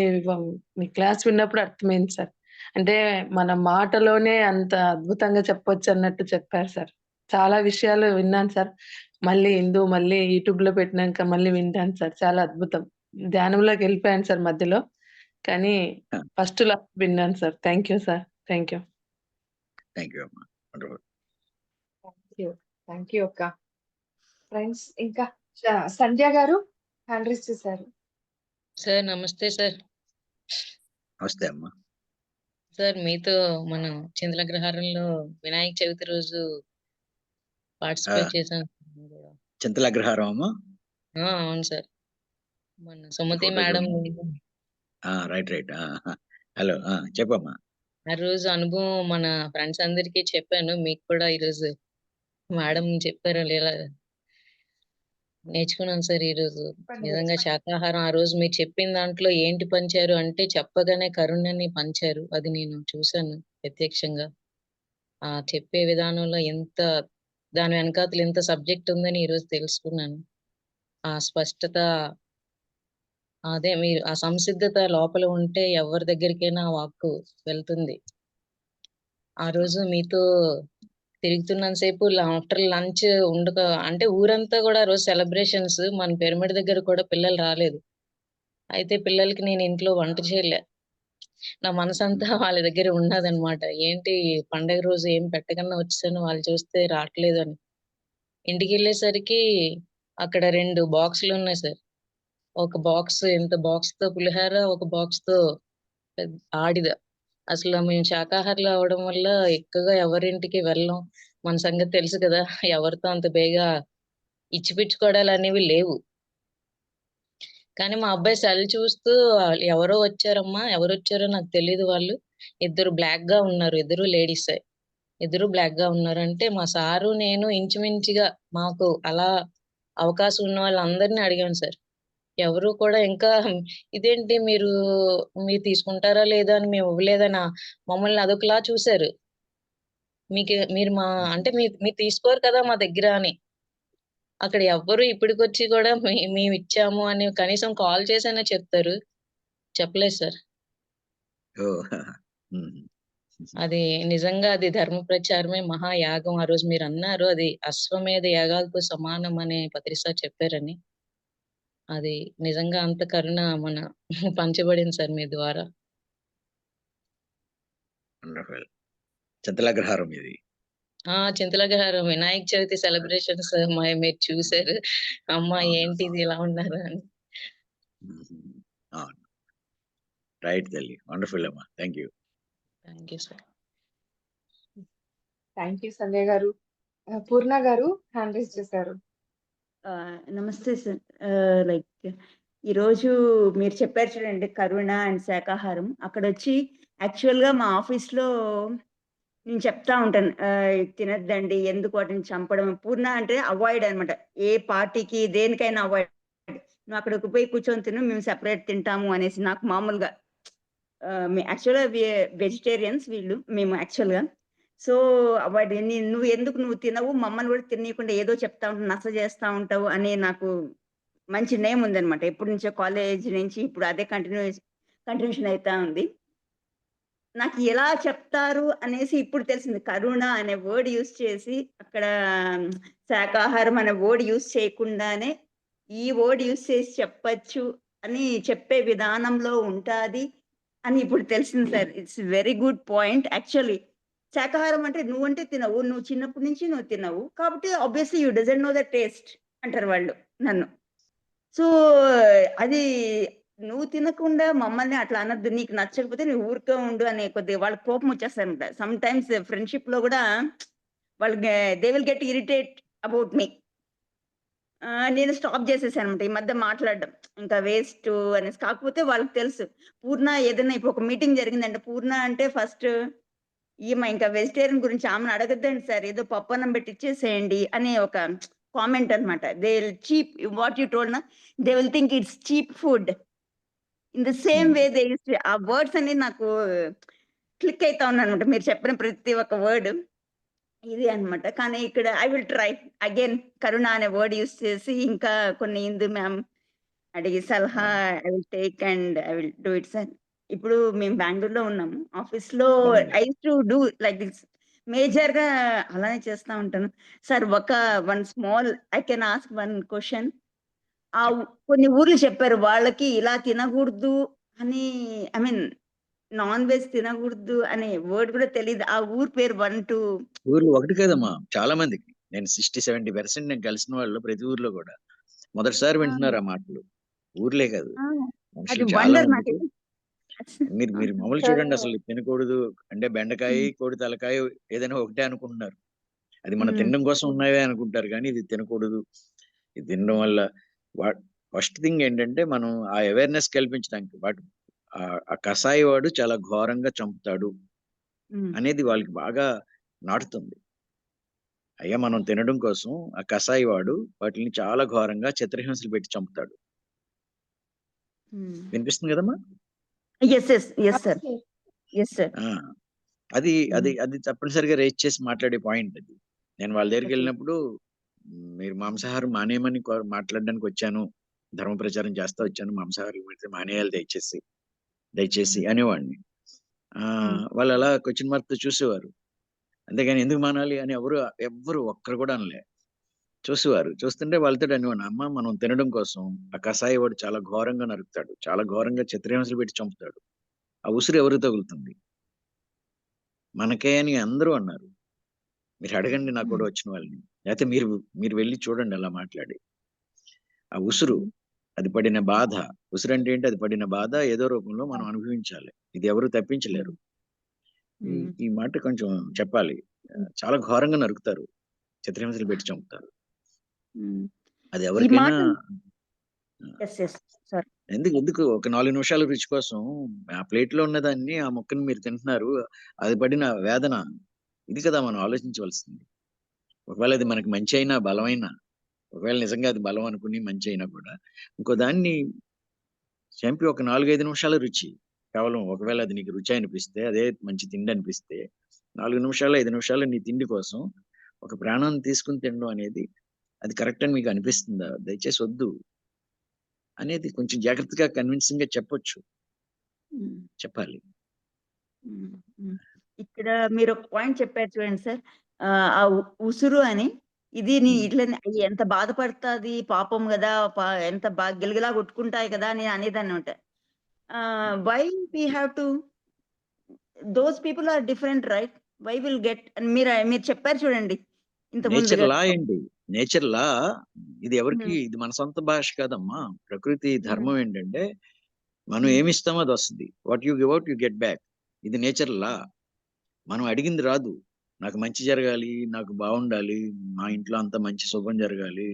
మీ క్లాస్ విన్నప్పుడు అర్థమైంది సార్. అంటే మన మాటలోనే అంత అద్భుతంగా చెప్పొచ్చన్నట్టు చెప్పారు సార్. చాలా విషయాలు విన్నాను సార్. మళ్ళీ యూట్యూబ్‌లో పెట్టినాక మళ్ళీ వింటాను సార్. చాలా అద్భుతం. ధ్యానంలోకెళ్ళిపోయాను సార్ మధ్యలో. కానీ ఆ! ఫస్ట్ లాస్ట్ విన్నాను sir. Thank you sir. Thank you. Thank you అమ్మా. Wonderful. Thank you. Thank you అక్క. ఫ్రెండ్స్ ఇంకా సంధ్య గారు హ్యాండ్ రైజ్ చేశారు. సార్ నమస్తే సార్. నమస్తే అమ్మా. సార్ మీతో మనం చింతలగ్రహారంలో వినాయక చవితి రోజు ఆ! పార్టిసిపేట్ చేశాం. చింతలగ్రహారం అమ్మా? అవును సార్. మన ఈ సుమతి ఫోటో మేడం చూడండి. రైట్. రైట్. హలో. చెప్పమ్మా. ఆ రోజు అనుభవం మన ఫ్రెండ్స్ అందరికీ చెప్పాను. మీకు కూడా ఈరోజు మేడం చెప్పారు ఇలా నేర్చుకున్నాను సార్ ఈరోజు. చెప్పండి నిజంగా చెప్పండి. శాకాహారం ఆ రోజు మీరు చెప్పిన దాంట్లో ఏంటి పంచారు అంటే చెప్పగానే కరుణని పంచారు. అది నేను చూసాను ప్రత్యక్షంగా. చెప్పే విధానంలో దాని వెనకాతల ఎంత సబ్జెక్ట్ ఉందని ఈరోజు తెలుసుకున్నాను. ఆ స్పష్టత అదే మీరు ఆ సంసిద్ధత లోపల ఉంటే ఎవరి దగ్గరికైనా ఆ వాక్కు వెళ్తుంది. ఆ రోజు మీతో తిరుగుతున్నంత సేపు ఆఫ్టర్ లంచ్ అంటే ఊరంతా గూడా ఆ రోజు సెలబ్రేషన్స్ మన పిరమిడ్ దగ్గర కూడా పిల్లలు రాలేదు. అయితే పిల్లలకి నేను ఇంట్లో వంట చేయలే. నా మనసంతా వాళ్ళ దగ్గర ఉన్నదనమాట. ఏంటి పండగ రోజు ఏం పెట్టకుండా వచ్చేసాను వాళ్ళు చూస్తే రాట్లేదు అని. ఇంటికెళ్ళేసరికి అక్కడ 2 బాక్సులున్నాయి సార్. ఒక ఇంత బాక్స్‌తో పులిహార, ఒక బాక్స్‌తో ఆడిద. అసలు మేము శాకాహారులు అవ్వడం వల్ల ఎక్కువగా ఎవరింటికి వెళ్ళం. మన సంగతి తెలుసు కదా! ఎవరితో అంత బేగా ఇచ్చిపుచ్చుకోవడాలనేవి లేవు. కానీ మా అబ్బాయి సెల్ చూస్తూ ఎవరో వచ్చారమ్మా, ఎవరొచ్చారో నాకు తెలీదు వాళ్ళు. ఇద్దరు బ్లాక్‌గా ఉన్నారు. ఇద్దరు లేడీసే. ఇద్దరు బ్లాక్‌గా ఉన్నారంటే మా సారు, నేను ఇంచుమించుగా మాకు అలా అవకాశం ఉన్న వాళ్ళందరిని అడిగాను సార్. ఎవరు కూడా ఇంకా ఇదేంటి మీరు తీసుకుంటారా లేదా అని మేము ఇవ్వలేదనా మమ్మల్ని అదొకలా చూసారు. మీరు అంటే మీరు తీసుకోరు కదా మా దగ్గర అని. అక్కడ ఎవ్వరు ఇప్పటికొచ్చి కూడా మేమిచ్చాము అని కనీసం కాల్ చేసైనా చెప్తారు. చెప్పలేదు సార్. ఓహ్! హ్మ్. అది నిజంగా అది ధర్మ ప్రచారమే మహాయాగం. ఆ రోజు మీరన్నారు అది అశ్వమేధ యాగాలతో సమానం అని పత్రి సార్ చెప్పారని. అది నిజంగా అంత కరుణ పంచబడింది సార్ మీ ద్వారా. వండర్‌ఫుల్. చింతలగ్రహారం ఇది. చింతలగహారం వినాయక చవితి సెలబ్రేషన్స్ మీరు చూసారు. అమ్మ అవును. ఏంటిది ఇలా ఉన్నారు అని. హుహు. అవును. రైట్ తల్లి. వండర్‌ఫుల్ అమ్మా. Thank you. Thank you sir. Thank you Sandhya గారు. పూర్ణ గారు హ్యాండ్ రైజ్ చేశారు. నమస్తే సార్. లైక్ ఈరోజు మీరు చెప్పారు చూడండి కరుణ అండ్ శాకాహారం. అక్కడొచ్చి యాక్చువల్‌గా మా ఆఫీస్‌లో నేను చెప్తా ఉంటాను. తినొద్దండి. ఎందుకు వాటిని చంపడం. పూర్ణ అంటే అవాయిడ్ అనమాట. ఏ పార్టీకి దేనికైనా అవాయిడ్. నువ్వు అక్కడికి పోయి కూర్చొని తిను. మేము సెపరేట్ తింటాము అనేసి నాకు మామూలుగా యాక్చువల్‌గా వెజిటేరియన్స్ వీళ్ళు మేము యాక్చువల్‌గా. సో, అవాయిడ్ నువ్వు తినవు. మమ్మల్ని కూడా తిననీయకుండా ఏదో చెప్తా ఉంటావు. నస చేస్తా ఉంటావు అని నాకు మంచి నేమ్ ఉందనమాట. ఎప్పటినుంచో కాలేజ్ నుంచి ఇప్పుడు అదే కంటిన్యూషన్ అయితా ఉంది. నాకు ఎలా చెప్తారు అనేసి ఇప్పుడు తెలిసింది. కరుణ అనే వర్డ్ యూజ్ చేసి అక్కడ శాకాహారం అనే వర్డ్ యూజ్ చేయకుండానే ఈ వర్డ్ యూజ్ చేసి చెప్పచ్చు అని చెప్పే విధానంలో ఉంటాది అని ఇప్పుడు తెలిసింది sir. It's very good point. Actually శాకాహారం అంటే నువ్వంటే తినవు. నువ్వు చిన్నప్పటి నుంచి నువ్వు తినవు. కాబట్టి obviously you doesn't know the taste అంటారు వాళ్ళు నన్ను. సో, అది నువ్వు తినకుండా మమ్మల్ని అట్లా అనొద్దు. నీకు నచ్చకపోతే నువ్వు ఊరికే ఉండు అనే కొద్దిగా వాళ్ళకి కోపం వచ్చేస్తదనమాట. సమ్ టైమ్స్ ఫ్రెండ్‌షిప్‌లో గూడా వాళ్ళకి they will get irritate about me. నేను స్టాప్ చేసేసాననమాట. ఈ మధ్య మాట్లాడడం. ఇంకా వేస్టు అనేసి. కాకపోతే వాళ్ళకి తెలుసు. పూర్ణ ఏదైనా ఇప్పుడు ఒక మీటింగ్ జరిగిందంటే పూర్ణ అంటే ఫస్ట్ ఈమె ఇంకా వెజిటేరియన్ గురించి ఆమెను అడగొద్దండి సార్. ఏదో పప్పన్నం పెట్టి ఇచ్చేసేయండి అనే ఒక కామెంట్ అనమాట. They will cheap what you told నా they will think it's cheap food. In the same hmm. Way they used to ah words అన్ని నాకు క్లిక్ అయితా ఉన్నాయన్నమాట. మీరు చెప్పిన ప్రతి ఒక్క వర్డ్. ఇది అన్నమాట. కానీ ఇక్కడ ఐ విల్ ట్రై అగైన్ కరుణ అనే వర్డ్ యూజ్ చేసి ఇంకా కొన్ని ఇందు మ్యామ్ అడిగి సలహా I will take and I will do it sir. ఇప్పుడు మేము బెంగుళూరులో ఉన్నాము. ఆఫీస్‌లో అవునండి. I used to do like this. మేజర్‌గా అలానే చేస్తా ఉంటాను. Sir one small I can ask one question. కొన్ని ఊర్లు చెప్పారు. వాళ్ళకి ఇలా తినగూడదు అని ఐ మీన్ నాన్ వెజ్ తినగూడదు అనే వర్డ్ కూడా తెలీదు. ఆ ఊరు పేరు 1, 2 ఊర్లో ఒకటి కాదమ్మా. చాలా మందికి. నేను 60, 70% నేను కలిసిన వాళ్ళు ప్రతి ఊర్లో గూడా. మొదటిసారి ఆ! వింటున్నారు ఆ మాటలు. ఊర్లే కాదు. ఆ! అది మనుషులు చాలా వండర్ మందికి. నాకైతే. మీరు మీరు మామూలుగా సార్ చూడండి అసలు తినకూడదు అంటే బెండకాయ, హ్మ్. కోడి తలకాయ ఏదైనా ఒకటే అనుకుంటున్నారు. అది మన హ్మ్. తినడం కోసం ఉన్నవే అనుకుంటారు కానీ ఇది తినకూడదు. ఇది తినడం వల్ల వా ఫస్ట్ థింగ్ ఏంటంటే మనం ఆ అవేర్‌నెస్ కల్పించడానికి ఆ కసాయి వాడు చాలా ఘోరంగా చంపుతాడు హ్మ్. అనేది వాళ్ళకి బాగా నాటుతుంది. అయ్యా మనం తినడం కోసం ఆ కసాయి వాడు వాటిల్ని చాలా ఘోరంగా చిత్రహింసలు పెట్టి చంపుతాడు. హ్మ్. వినిపిస్తుంది కదమ్మా? యెస్. యెస్. యెస్ అవును సార్. సార్. Yes sir. ఆ! అది అది హ్మ్. అది తప్పనిసరిగా రైజ్ చేసి మాట్లాడే పాయింట్ అది. నేను వాళ్ళ ఓకే. దగ్గరికెళ్ళినప్పుడు మీరు మాంసాహారం మానేయమని మాట్లాడడానికి వచ్చాను. ధర్మ ప్రచారం చేస్తా వచ్చాను. మాంసాహారం పెడితే మానేయాలి దయచేసి, దయచేసి హ్మ్. అనేవాడిని. హ్మ్. వాళ్ళు అలా క్వెషన్ మార్క్‌తో చూసేవారు. అంతేగాని ఎందుకు మానాలి అని ఎవ్వరు ఒక్కరు కూడా అనలే. చూసేవారు. చూస్తుంటే వాళ్ళతోటి అనేవాడిని. అమ్మ మనం తినడం కోసం ఆ కసాయి వాడు చాలా ఘోరంగా నరుకుతాడు. చాలా ఘోరంగా చిత్రహింసలు పెట్టి చంపుతాడు. ఆ ఉసురు ఎవరికి తగులుతుంది? మనకే అని అందరూ అన్నారు. మీరు అడగండి నాకు హ్మ్. కూడా వచ్చిన వాళ్ళని. లేతే మీరు మీరు వెళ్లి చూడండి అలా మాట్లాడి. ఆ ఉసురు, హ్మ్. అది పడిన బాధ, ఉసురంటే ఏంటి? అది పడిన బాధ ఏదో రూపంలో మనం అవును. అనుభవించాలి. ఇది ఎవరు తప్పించలేరు. హ్మ్. ఈ హ్మ్. ఈ మాట కొంచెం చెప్పాలి. హ్మ్. చాలా ఘోరంగా నరుకుతారు. చిత్రహింసలు పెట్టి చంపుతారు. హ్మ్. అది ఈ ఎవరికైనా మాట ఆహ్, యెస్. యెస్. సారీ. ఎందుకు ఒక 4 నిమిషాల రుచి కోసం ఆ ప్లేట్‌లో ఉన్నదాన్ని, ఆ ముక్కని మీరు తింటున్నారు. అది పడిన వేదన ఇది కదా మనం ఆలోచించవలసింది. ఒకవేళ అది మనకి మంచి అయినా, బలమైనా ఒకవేళ నిజంగా అది బలం అనుకుని మంచి అయినా కూడా ఇంకో దాన్ని చంపి ఒక 4-5 నిమిషాల రుచి కేవలం ఒకవేళ అది నీకు రుచి అనిపిస్తే అదే మంచి తిండి అనిపిస్తే 4 నిమిషాలు 5 నిమిషాలు నీ తిండి కోసం ఒక ప్రాణాన్ని తీసుకుని తినడం అనేది అది కరెక్ట్ అని మీకు అనిపిస్తుందా? దయచేసి వద్దు అనేది కొంచెం జాగ్రత్తగా కన్విన్సింగ్ గా చెప్పొచ్చు, ఉమ్, చెప్పాలి. ఉమ్, ఉమ్. ఇక్కడ మీరు ఒక పాయింట్ చెప్పారు చూడండి సార్, ఆ ఉసురు అని, ఇది నీ ఇట్లా ఎంత బాధపడుతుంది పాపం కదా, ఎంత బాగా గిలగిలా కొట్టుకుంటాయి కదా అని అనేదాన్ని ఉంటా. Why we have to, those people are different right, why will get మీరు చెప్పారు చూడండి ఇంత నేచర్ ముందుగా. లా ఏంటి? నేచర్ లా ఇది ఎవరికి, ఇది మన సొంత భాష కాదమ్మా. ప్రకృతి ధర్మం ఏంటంటే మనం ఏమిస్తామో అది వస్తుంది. What you give out you get back. ఇది నేచర్ లా. మనం అడిగింది రాదు. నాకు మంచి జరగాలి, నాకు బాగుండాలి, మా ఇంట్లో అంతా మంచి శుభం జరగాలి,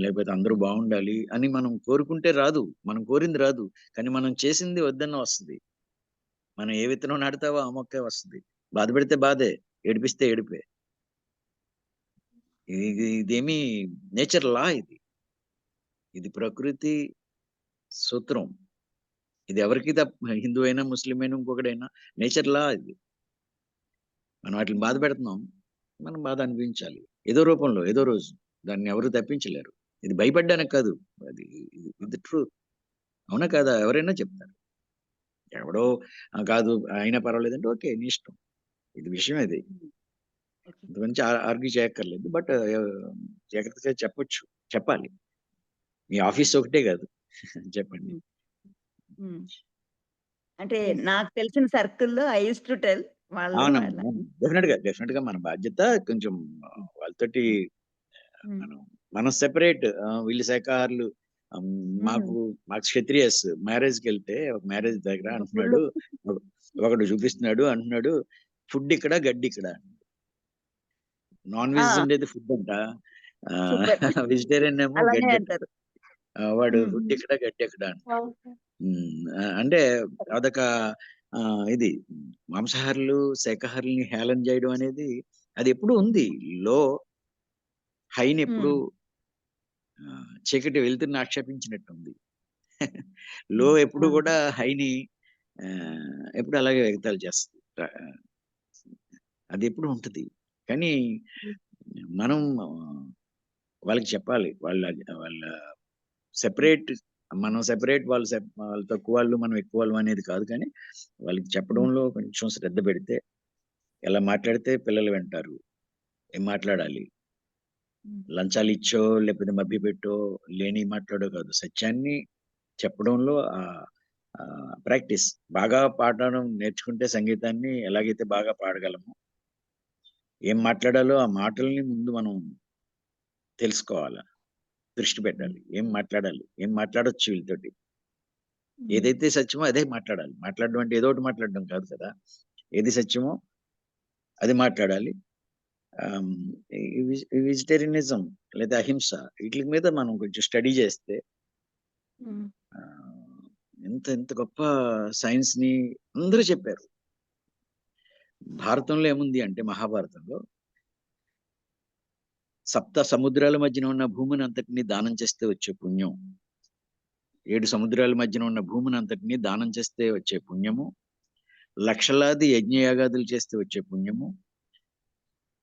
లేకపోతే అందరూ బాగుండాలి అని మనం కోరుకుంటే రాదు. మనం కోరింది రాదు. కానీ మనం చేసింది వద్దన్న వస్తుంది. మనం ఏ విత్తనం నాటుతావో ఆ మొక్కే వస్తుంది. బాధ పెడితే బాధే, ఏడిపిస్తే ఏడిపే. ఇదేమి నేచర్ లా. ఇది ప్రకృతి సూత్రం. ఇది ఎవరికి హిందూ అయినా ముస్లిం అయినా ఇంకొకడైనా నేచర్ లా ఇది. మనం వాటిని బాధ పెడుతున్నాం, మనం బాధ అనిపించాలి ఏదో రూపంలో ఏదో రోజు. దాన్ని ఎవరు తప్పించలేరు. ఇది భయపడ్డానికి కాదు, అది ఇది ట్రూత్. అవునా కాదా? ఎవరైనా చెప్తారు. ఎవడో కాదు అయినా పర్వాలేదంటే ఓకే నీ ఇష్టం. ఇది విషయం ఇది. ఇంతమంది ఆర్గ్యూ చేయక్కర్లేదు. బట్ జాగ్రత్తగా చెప్పొచ్చు, చెప్పాలి. మీ ఆఫీస్ ఒకటే కాదు చెప్పండి. అంటే నాకు తెలిసిన సర్కిల్లో ఐ యూస్ టు టెల్ వాళ్ళు అలా. డెఫినెట్ గా మన బాధ్యత కొంచెం వాళ్ళతోటి మనం సెపరేట్. వీళ్ళు శాఖాహారులు, మాకు క్షత్రియస్ మ్యారేజ్కి వెళ్తే ఒక మ్యారేజ్ దగ్గర అంటున్నాడు, ఒకడు చూపిస్తున్నాడు అంటున్నాడు, ఫుడ్ ఇక్కడ గడ్డి ఇక్కడ. నాన్ వెజ్ ఉండేది ఫుడ్ అంట, వెజిటేరియన్ ఏమో అలానే గడ్డి. అంటారు. వాడు ఫుడ్ ఇక్కడ గడ్డి ఎక్కడ అంట. అంటే అదొక ఇది మాంసాహారులు శాఖాహారుల్ని హేళన చేయడం అనేది అది ఎప్పుడు ఉంది లో. హైని ఎప్పుడు చీకటి వెళ్తున్న ఆక్షేపించినట్టుంది. లో ఎప్పుడు కూడా హైని ఎప్పుడు అలాగే ఎగతాళి చేస్తుంది. అది ఎప్పుడు ఉంటది. కానీ మనం వాళ్ళకి చెప్పాలి, వాళ్ళ సెపరేట్. మనం సెపరేట్, వాళ్ళు తక్కువ వాళ్ళు మనం ఎక్కువ వాళ్ళు అనేది కాదు. కానీ వాళ్ళకి చెప్పడంలో కొంచెం శ్రద్ధ పెడితే, ఎలా మాట్లాడితే పిల్లలు వింటారు, ఏం మాట్లాడాలి, లంచాలు ఇచ్చో లేకపోతే మభ్య పెట్టో లేని మాట్లాడో కాదు, సత్యాన్ని చెప్పడంలో ప్రాక్టీస్. బాగా పాడడం నేర్చుకుంటే సంగీతాన్ని ఎలాగైతే బాగా పాడగలమో, ఏం మాట్లాడాలో ఆ మాటల్ని ముందు మనం తెలుసుకోవాలి, దృష్టి పెట్టాలి. ఏం మాట్లాడాలి, ఏం మాట్లాడొచ్చు వీళ్ళతోటి, ఏదైతే సత్యమో అదే మాట్లాడాలి. మాట్లాడడం అంటే ఏదో ఒకటి మాట్లాడడం కాదు కదా. ఏది సత్యమో అది మాట్లాడాలి. వెజిటేరియనిజం లేదా అహింస వీటి మీద మనం కొంచెం స్టడీ చేస్తే ఎంత ఎంత గొప్ప సైన్స్ ని అందరూ చెప్పారు. భారతంలో ఏముంది అంటే, మహాభారతంలో సప్త సముద్రాల మధ్యన ఉన్న భూమిని అంతటిని దానం చేస్తే వచ్చే పుణ్యం, 7 సముద్రాల మధ్యన ఉన్న భూమిని అంతటిని దానం చేస్తే వచ్చే పుణ్యము, లక్షలాది యజ్ఞయాగాదులు చేస్తే వచ్చే పుణ్యము,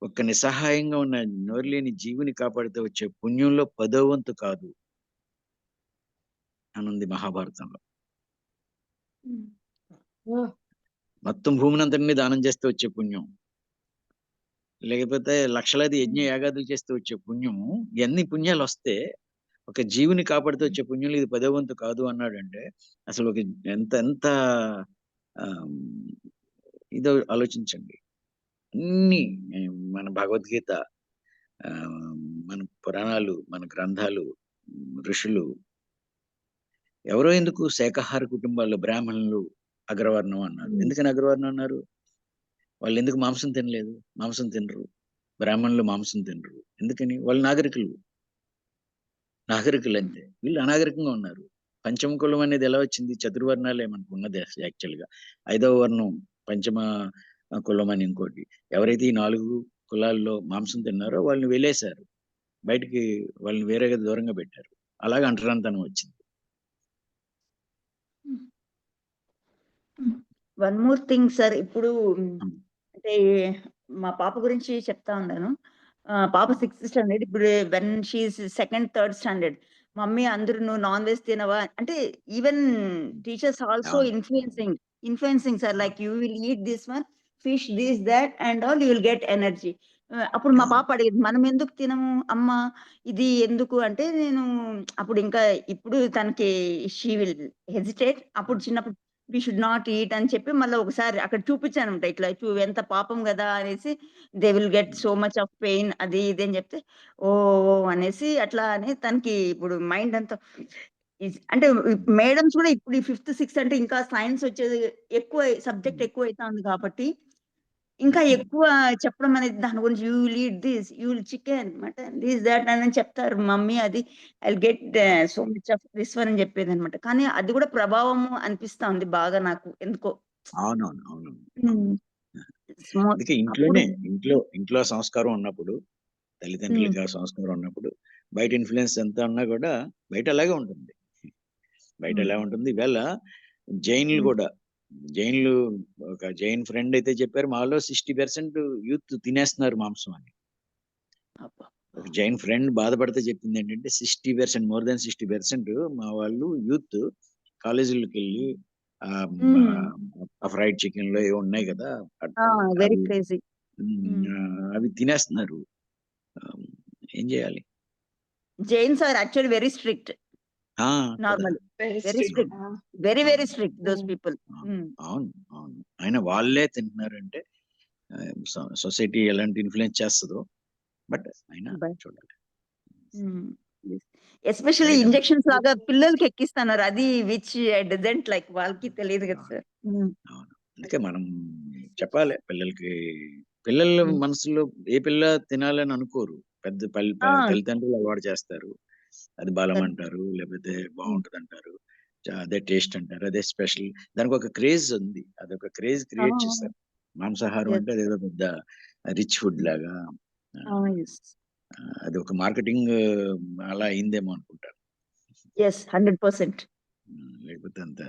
ఒక్క నిస్సహాయంగా ఉన్న నోరులేని జీవుని కాపాడితే వచ్చే పుణ్యంలో 10వ వంతు కాదు అనుంది మహాభారతంలో. మొత్తం భూమిని అంతటిని దానం చేస్తే వచ్చే పుణ్యం, లేకపోతే లక్షలాది యజ్ఞ యాగాదులు చేస్తే వచ్చే పుణ్యము, ఎన్ని పుణ్యాలు వస్తే ఒక జీవుని కాపాడితే వచ్చే పుణ్యంలో ఇది 10వ వంతు కాదు అన్నాడంటే అసలు ఒక ఎంత ఎంత ఇదో ఆలోచించండి. అన్ని మన భగవద్గీత, మన పురాణాలు, మన గ్రంథాలు, ఋషులు ఎవరో ఎందుకు శాకాహార కుటుంబాల్లో బ్రాహ్మణులు అగ్రవర్ణం అన్నారు. ఎందుకని అగ్రవర్ణం అన్నారు? వాళ్ళు ఎందుకు మాంసం తినలేదు? మాంసం తినరు. బ్రాహ్మణులు మాంసం తినరు. ఎందుకని? వాళ్ళు నాగరికులు అంతే. వీళ్ళు అనాగరికంగా ఉన్నారు. పంచమ కులం అనేది ఎలా వచ్చింది? చతుర్వర్ణాలే మనకు ఉన్నది యాక్చువల్గా. 5వ వర్ణం పంచమ కులం అని ఇంకోటి. ఎవరైతే ఈ 4 కులాల్లో మాంసం తిన్నారో వాళ్ళని వెలేశారు. బయటికి వాళ్ళని వేరేగా దూరంగా పెట్టారు. అలాగే అంటరానితనం వచ్చింది. One more thing sir. ఇప్పుడు హ్మ్. అంటే మా పాప గురించి చెప్తా ఉన్నాను. పాప 6th స్టాండర్డ్. ఇప్పుడు when she is 2nd, 3rd standard. Mummy అందరూ "నువ్వు నాన్ వెజ్ తినవా?" అంటే ఈవెన్ టీచర్స్ ఆల్సో అవును. Influencing sir. Like you will eat this one, fish this, thought and all you will get energy. అప్పుడు మా అవును. పాప అడిగేది, "మనం ఎందుకు తినము అమ్మ? ఇది ఎందుకు?" అంటే నేను అప్పుడు ఇంకా ఇప్పుడు తనకి షీ విల్ హెసిటేట్. అప్పుడు చిన్నప్పుడు వి షుడ్ నాట్ ఈట్ అని చెప్పి మళ్ళీ ఒకసారి అక్కడ చూపించానమాట. ఇట్లా ఎంత పాపం కదా అనేసి, they will get so much of pain అది ఇది అని చెప్తే, ఓ ఓ అనేసి అట్లా అని తనకి ఇప్పుడు మైండ్ అంతా అంటే మేడమ్స్ కూడా ఇప్పుడు ఈ 5th, 6th అంటే ఇంకా సైన్స్ వచ్చేది ఎక్కువ, సబ్జెక్ట్ ఎక్కువ అవుతా ఉంది కాబట్టి ఇంకా ఎక్కువ చెప్పడం అనేది దాని గురించి, you will eat this, you will chicken, mutton, this that అని చెప్తారు మమ్మీ. అది I get so much of this one అని చెప్పేది అనమాట. కానీ అది కూడా ప్రభావం అనిపిస్తా ఉంది బాగా నాకు ఎందుకో. అవునవును. అవును. అందుకే అప్పుడు ఇంట్లో సంస్కారం ఉన్నప్పుడు, తల్లిదండ్రులకి ఆ సంస్కారం ఉన్నప్పుడు, బయట ఇన్ఫ్లుయెన్స్ ఎంత ఉన్నా కూడా బయట అలాగే ఉంటుంది. బయట ఎలా ఉంటుంది. ఇవాళ జైన్లు కూడా, జైన్లు ఒక జైన్ ఫ్రెండ్ అయితే చెప్పారు, మాలో 60% యూత్ తినేస్తున్నారు మాంసం అని. ఒక జైన్ ఫ్రెండ్ బాధపడితే చెప్పింది ఏంటంటే 60%, మోర్ దాన్ 60% మా వాళ్ళు యూత్ కాలేజీలకు వెళ్ళి ఫ్రైడ్ చికెన్ లో ఏవో ఉన్నాయి కదా, వెరీ అవి క్రేజీ. అవి తినేస్తున్నారు. ఏం చేయాలి? Jains are actually very strict. ఆ, కదా. Normal very very strict. Strict, very very strict those people. అవును, అవును. అయినా వాళ్ళే తింటున్నారంటే సొసైటీ ఎలాంటి ఇన్ఫ్లుయెన్స్ చేస్తుందో, బట్ అయినా చూడాలి. ఎస్పెషల్లీ రైట్ అమ్మా. ఇంజెక్షన్స్ లాగా పిల్లలకి ఎక్కిస్తున్నారు. అది విచ్ ఐ డజంట్ లైక్. వాళ్ళకి తెలియదు కదా సార్. అవును. అందుకే మనం చెప్పాలి పిల్లలకి. పిల్లల మనసులో ఏ పిల్ల తినాలని అనుకోరు. తల్లిదండ్రులు అలవాటు చేస్తారు. అది బలం అంటారు, లేకపోతే బాగుంటది అంటారు, అదే టేస్ట్ అంటారు, అదే స్పెషల్. దానికి ఒక క్రేజ్ ఉంది. అదొక క్రేజ్ క్రియేట్ చేస్తారు. మాంసాహారం అంటే అదేదో పెద్ద రిచ్ ఫుడ్ లాగా. అది ఒక మార్కెటింగ్ అలా అయిందేమో అనుకుంటారు. 100%. లేకపోతే అంత.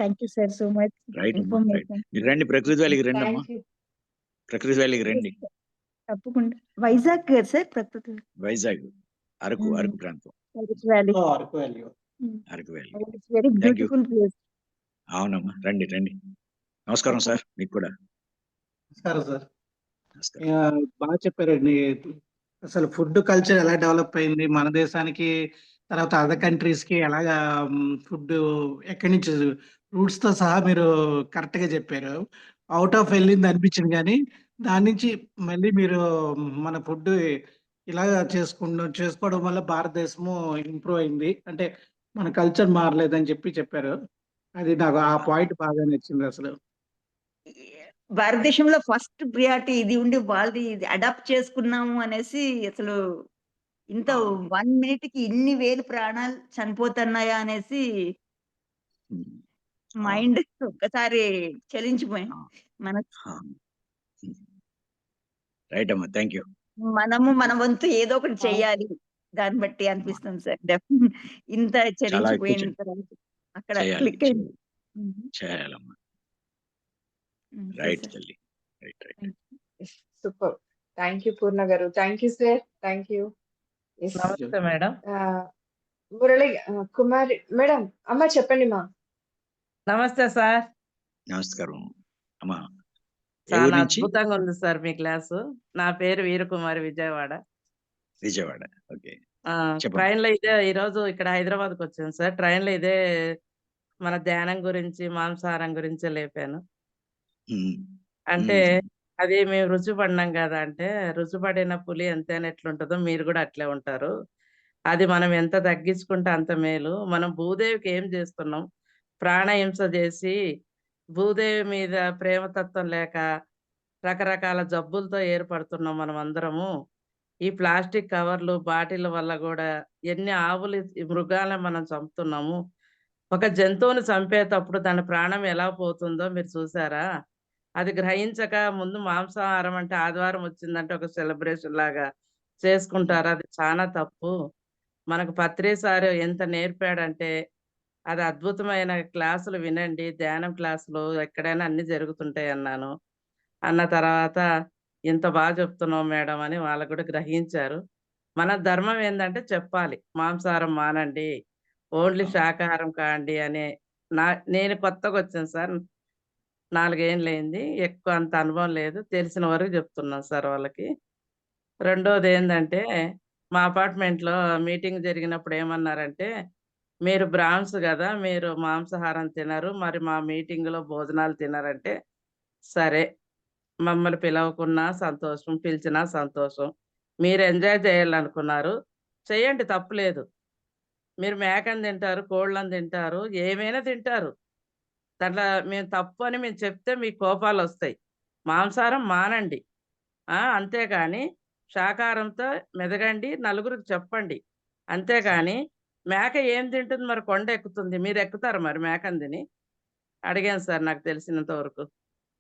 Thank you sir so much right అమ్మా, రైట్. ఇన్ఫర్మేషన్. మీరు రండి, ప్రకృతి వ్యాలీకి రండి అమ్మా. Thank you. ప్రకృతి వ్యాలీకి రండి. తప్పకుండా. వైజాగ్ కదా సార్ ప్రకృతి? వైజాగ్, అరకు ప్రాంతం. Valley. Araku valley. It's very thank you. Beautiful place. అవునమ్మా, రండి రండి. నమస్కారం సార్, మీకు కూడా నమస్కారం సార్. నమస్కారం. బాగా చెప్పారండి. అసలు ఫుడ్ కల్చర్ ఎలా డెవలప్ అయింది మన దేశానికి, తర్వాత అదర్ కంట్రీస్ కి ఎలాగా ఫుడ్ ఎక్కడి నుంచి రూట్స్ తో సహా మీరు కరెక్ట్ గా చెప్పారు. అవుట్ ఆఫ్ వెళ్ళింది అనిపించింది, కానీ దాని నుంచి మళ్ళీ మీరు మన ఫుడ్ ఇలాగా చేసుకోవడం వల్ల భారతదేశము ఇంప్రూవ్ అయింది. అంటే మన కల్చర్ మారలేదని చెప్పారు. అది నాకు ఆ పాయింట్ బాగా నచ్చింది అసలు. భారతదేశంలో ఫస్ట్ ప్రియారిటీ ఇది ఉండి వాళ్ళది ఇది అడాప్ట్ చేసుకున్నాము అనేసి అసలు ఇంత 1 minute కి ఇన్ని వేలు ప్రాణాలు చనిపోతున్నాయా అనేసి మైండ్ ఒక్కసారి చలించిపోయింది. రైట్ అమ్మా, థ్యాంక్ యూ. మన వంతు ఏదో ఒకటి చెయ్యాలి. దాన్ని బట్టి అనిపిస్తుంది సార్. ఇంత చలించిపోయిన తర్వాత అక్కడ క్లిక్ అయింది. చేయాలమ్మా. రైట్ తల్లి, right right. Super. Thank you Purna గారు. Thank you sir. Thank you. నమస్తే మేడం. మురళి కుమారి మేడం. అమ్మ చెప్పండి మా. నమస్తే సార్. నమస్కారం అమ్మా. చాలా అద్భుతంగా ఉంది సార్ మీ క్లాసు. నా పేరు వీరకుమారి, విజయవాడ. విజయవాడ, ఓకే. ట్రైన్ లో ఇదే ఈరోజు ఇక్కడ హైదరాబాద్కి వచ్చాను సార్. ట్రైన్ లో ఇదే మన ధ్యానం గురించి, మాంసాహారం గురించే లేపాను. అంటే అది మేము రుచి పడినాం కదా, అంటే రుచి పడిన పులి ఎంతైనా ఎట్లుంటుందో మీరు కూడా అట్లే ఉంటారు. అది మనం ఎంత తగ్గించుకుంటే అంత మేలు. మనం భూదేవికి ఏం చేస్తున్నాం? ప్రాణహింస చేసి భూదేవి మీద ప్రేమతత్వం లేక రకరకాల జబ్బులతో ఏర్పడుతున్నాం మనం అందరము. ఈ ప్లాస్టిక్ కవర్లు, బాటిల్ వల్ల కూడా ఎన్ని ఆవులు, మృగాలను మనం చంపుతున్నాము. ఒక జంతువుని చంపేటప్పుడు దాని ప్రాణం ఎలా పోతుందో మీరు చూసారా? అది గ్రహించక ముందు మాంసాహారం అంటే ఆదివారం వచ్చిందంటే ఒక సెలబ్రేషన్ లాగా చేసుకుంటారు. అది చాలా తప్పు. మనకు పత్రి సారు ఎంత నేర్పాడంటే అది అద్భుతమైన క్లాసులు వినండి. ధ్యానం క్లాసులు ఎక్కడైనా అన్నీ జరుగుతుంటాయన్నాను. అన్న తర్వాత ఇంత చెప్తున్నావు మేడం అని వాళ్ళు కూడా గ్రహించారు. మన ధర్మం ఏందంటే చెప్పాలి. మాంసాహారం మానండి. ఓన్లీ శాకాహారం కాండి అనే నేను కొత్తగొచ్చాను సార్. 4 ఏండ్లయింది. ఎక్కువ అంత అనుభవం లేదు. తెలిసిన వరకు చెప్తున్నాను సార్ వాళ్ళకి. రెండోదేందంటే మా అపార్ట్మెంట్‌లో మీటింగ్ జరిగినప్పుడు ఏమన్నారంటే, "మీరు బ్రాహ్మ్స్ గదా! మీరు మాంసాహారం తినరు. మరి మా మీటింగ్‌లో భోజనాలు తినరంటే" సరే. మమ్మల్ని పిలవకున్నా సంతోషం. పిలిచినా సంతోషం. మీరు ఎంజాయ్ చేయాలనుకున్నారు. చేయండి తప్పులేదు. మీరు మేకని తింటారు, కోళ్ళని తింటారు, ఏమైనా తింటారు. దాంట్లో మేము తప్పు అని మేము చెప్తే మీకు కోపాలొస్తాయి. మాంసాహారం మానండి. అంతేగాని శాకాహారంతో మెదగండి. నలుగురికి చెప్పండి. అంతేగాని మేక ఏం తింటుంది మరి కొండ ఎక్కుతుంది. మీరెక్కుతారా మరి మేకని తిని? అడిగాను సార్ నాకు తెలిసినంత వరకు.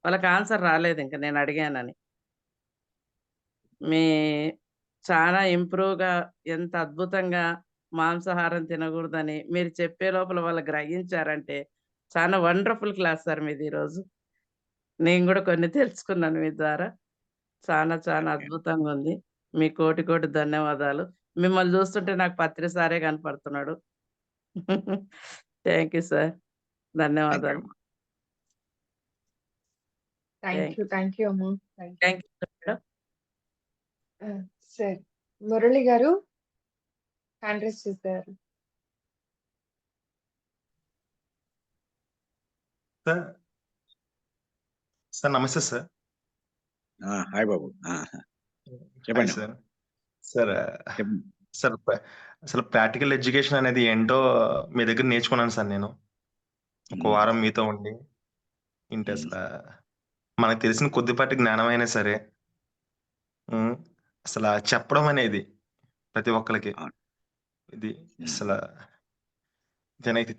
వాళ్ళకి ఆన్సర్ రాలేదింక నేను అడిగానని. మీ చాలా ఇంప్రూవ్‌గా ఎంత అద్భుతంగా మాంసాహారం తినగూడదని మీరు చెప్పే లోపల వాళ్ళు గ్రహించారంటే, చాలా వండర్‌ఫుల్ క్లాస్ సార్ మీది ఈరోజు. నేను గూడా కొన్ని తెలుసుకున్నాను మీ ద్వారా. చాలా ఓకే. అద్భుతంగుంది. మీకు కోటి కోటి ధన్యవాదాలు. మిమ్మల్ని జూస్తుంటే నాకు పత్రి సారే కనపడుతున్నాడు. Thank you sir. Thank you ధన్యవాదాలు. అమ్మా. థ్యాంక్ యూ అమ్మ. Thank you. Thank you madam. సరే. మురళి గారు హ్యాండ్ రైజ్ చేశారు. సార్ సార్ నమస్తే సార్. హాయ్ బాబు. హాయ్ చెప్పండి. సార్. సార్ చెప్పండి. సార్ అసలు ప్రాక్టికల్ ఎడ్యుకేషన్ అనేది ఏంటో మీ దగ్గర నేర్చుకున్నాను సార్ నేను. ఒక వారం మీతో ఉండి. ఏంటి అసలు మనకు తెలిసిన కొద్దిపాటి జ్ఞానం అయినా సరే అసలు చెప్పడం అనేది ప్రతి ఒక్కరికి ఇది అసలు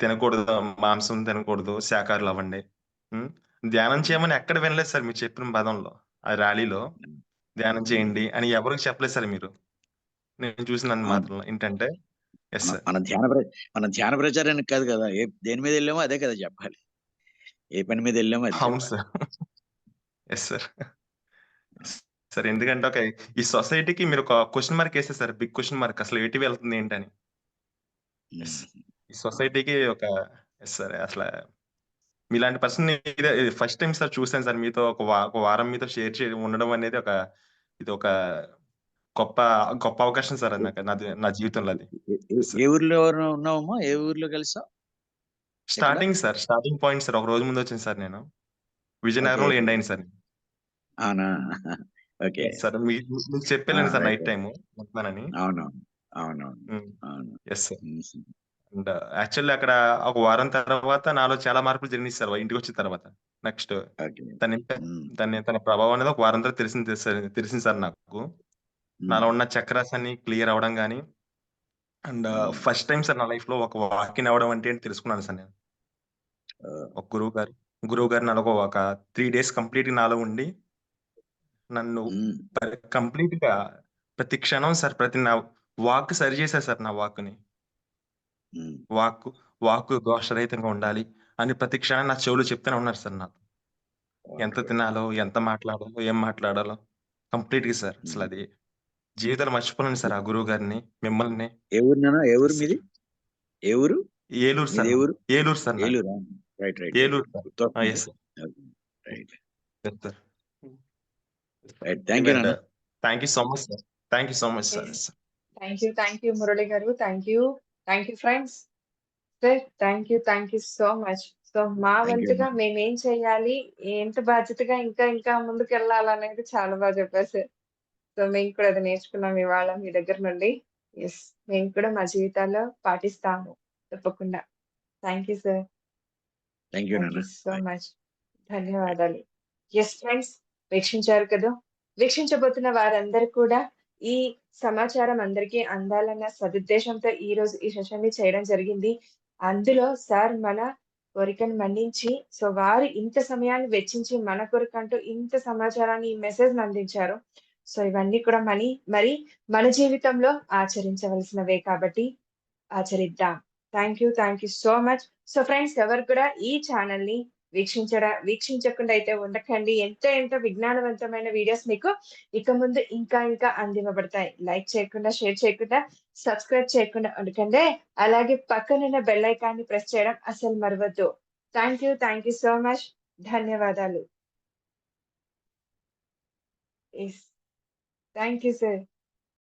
తినకూడదు, మాంసం తినకూడదు, శాకాహారులు అవ్వండి. ధ్యానం చేయమని ఎక్కడ వినలేదు సార్ మీరు చెప్పిన పదంలో. ఆ ర్యాలీలో ధ్యానం చేయండి అని ఎవరికి చెప్పలేదు సార్ మీరు. నేను చూసిన మాత్రం ఏంటంటే సార్. మన ధ్యాన ప్రచారానికి కాదు కదా, దేని మీద వెళ్ళామో అదే కదా చెప్పాలి. ఏ పని మీద వెళ్ళామో అది అవును సార్. సార్. సార్ ఎందుకంటే ఈ సొసైటీకి మీరు ఒక క్వశ్చన్ మార్క్ వేస్తే సార్, బిగ్ క్వశ్చన్ మార్క్ అసలు ఎటు వెళ్తుంది ఏంటని. ఈ సొసైటీకి ఒక సార్ అసలు మీలాంటి పర్సన్ ఫస్ట్ టైం సార్ చూసాను సార్. మీతో ఒక వారం మీతో షేర్ ఉండడం అనేది ఇది ఒక గొప్ప అవకాశం సార్. అది నాకు నా జీవితంలో అది. ఏ ఊర్లో ఉన్నావమ్మా? ఏ ఊర్లో కలిసావు? Starting point sir. ఒక రోజు ముందు వచ్చింది సార్ నేను. విజయనగరంలో ఎండ్ అయింది సార్. అవునా? ఓకే సార్ మీకు చెప్పాను సార్ నైట్ టైం వస్తానని. అవునవును. Yes sir. అండ్ యాక్చువల్లీ అక్కడ ఒక వారం తర్వాత నాలో చాలా మార్పులు జరిగినాయి సార్. ఇంటికి వచ్చిన తర్వాత నెక్స్ట్ తన ప్రభావం అనేది ఒక వారం తర్వాత తెలిసింది సార్ నాకు. నాలో ఉన్న చక్రాస్ అన్ని క్లియర్ అవడం కానీ, అండ్ ఫస్ట్ టైం సార్ నా లైఫ్ లో ఒక వాకిన్ అవడం అంటే తెలుసుకున్నాను సార్ నేను. ఒక గురువు గారు నాలో ఒక 3 days కంప్లీట్ నాలో ఉండి నన్ను కంప్లీట్ గా ప్రతి క్షణం సార్, ప్రతి నా వాక్ సరి చేశారు సార్. నా వాక్ని వాక్ దోషరహితంగా ఉండాలి అని ప్రతి క్షణం నా చెవులు చెప్తూనే ఉన్నారు సార్ నాకు. ఎంత తినాలో, ఎంత మాట్లాడాలో, ఏం మాట్లాడాలో కంప్లీట్ గా సార్. అసలు అది జీవితాలు మర్చిపోలేను సార్ ఆ గురువు గారిని, మిమ్మల్ని. ఏ ఊరు మీది? ఏ ఊరు? Eluru sir. Eluru sir. Eluru. Right. Eluru sir. Yes sir. Right. Yes sir. Thank you నాన్న. Thank you so much sir. Thank you so much sir. Thank you Murali గారు. Thank you friends. Sir thank you so much. So మా వంతుగా మేమేం చేయాలి, ఎంత బాధ్యతగా ఇంకా ముందుకు వెళ్ళాలనేది చాలా బాగా చెప్పారు సార్. సో మేము కూడా అది నేర్చుకున్నాం ఇవాళ మీ దగ్గర నుండి. ఎస్, మేము కూడా మా జీవితాల్లో పాటిస్తాము తప్పకుండా. Thank you sir. Thank you so much. ధన్యవాదాలు. ఎస్ ఫ్రెండ్స్, వీక్షించారు కదా. వీక్షించబోతున్న వారందరూ కూడా ఈ సమాచారం అందరికీ అందాలన్న సదుద్దేశంతో ఈ రోజు ఈ సెషన్ ని చేయడం జరిగింది. అందులో సార్ మన కోరికను మన్నించి సో వారు ఇంత సమయాన్ని వెచ్చించి మన కొరకంటూ ఇంత సమాచారాన్ని ఈ మెసేజ్‌ని అందించారు. సో ఇవన్నీ కూడా మరి మన జీవితంలో ఆచరించవలసినవే కాబట్టి ఆచరిద్దాం. Thank you so much. So friends ఎవరు కూడా ఈ ఛానెల్‌ని వీక్షించకుండా అయితే ఉండకండి. ఎంతో విజ్ఞానవంతమైన వీడియోస్ మీకు ఇక ముందు ఇంకా అందివ్వబడతాయి. లైక్ చేయకుండా, షేర్ చేయకుండా, సబ్స్క్రైబ్ చేయకుండా ఉండకండి. అలాగే పక్కనున్న బెల్ ఐకాన్‌ని ప్రెస్ చేయడం అస్సలు మరవద్దు. Thank you so much. ధన్యవాదాలు. యెస్. Thank you sir.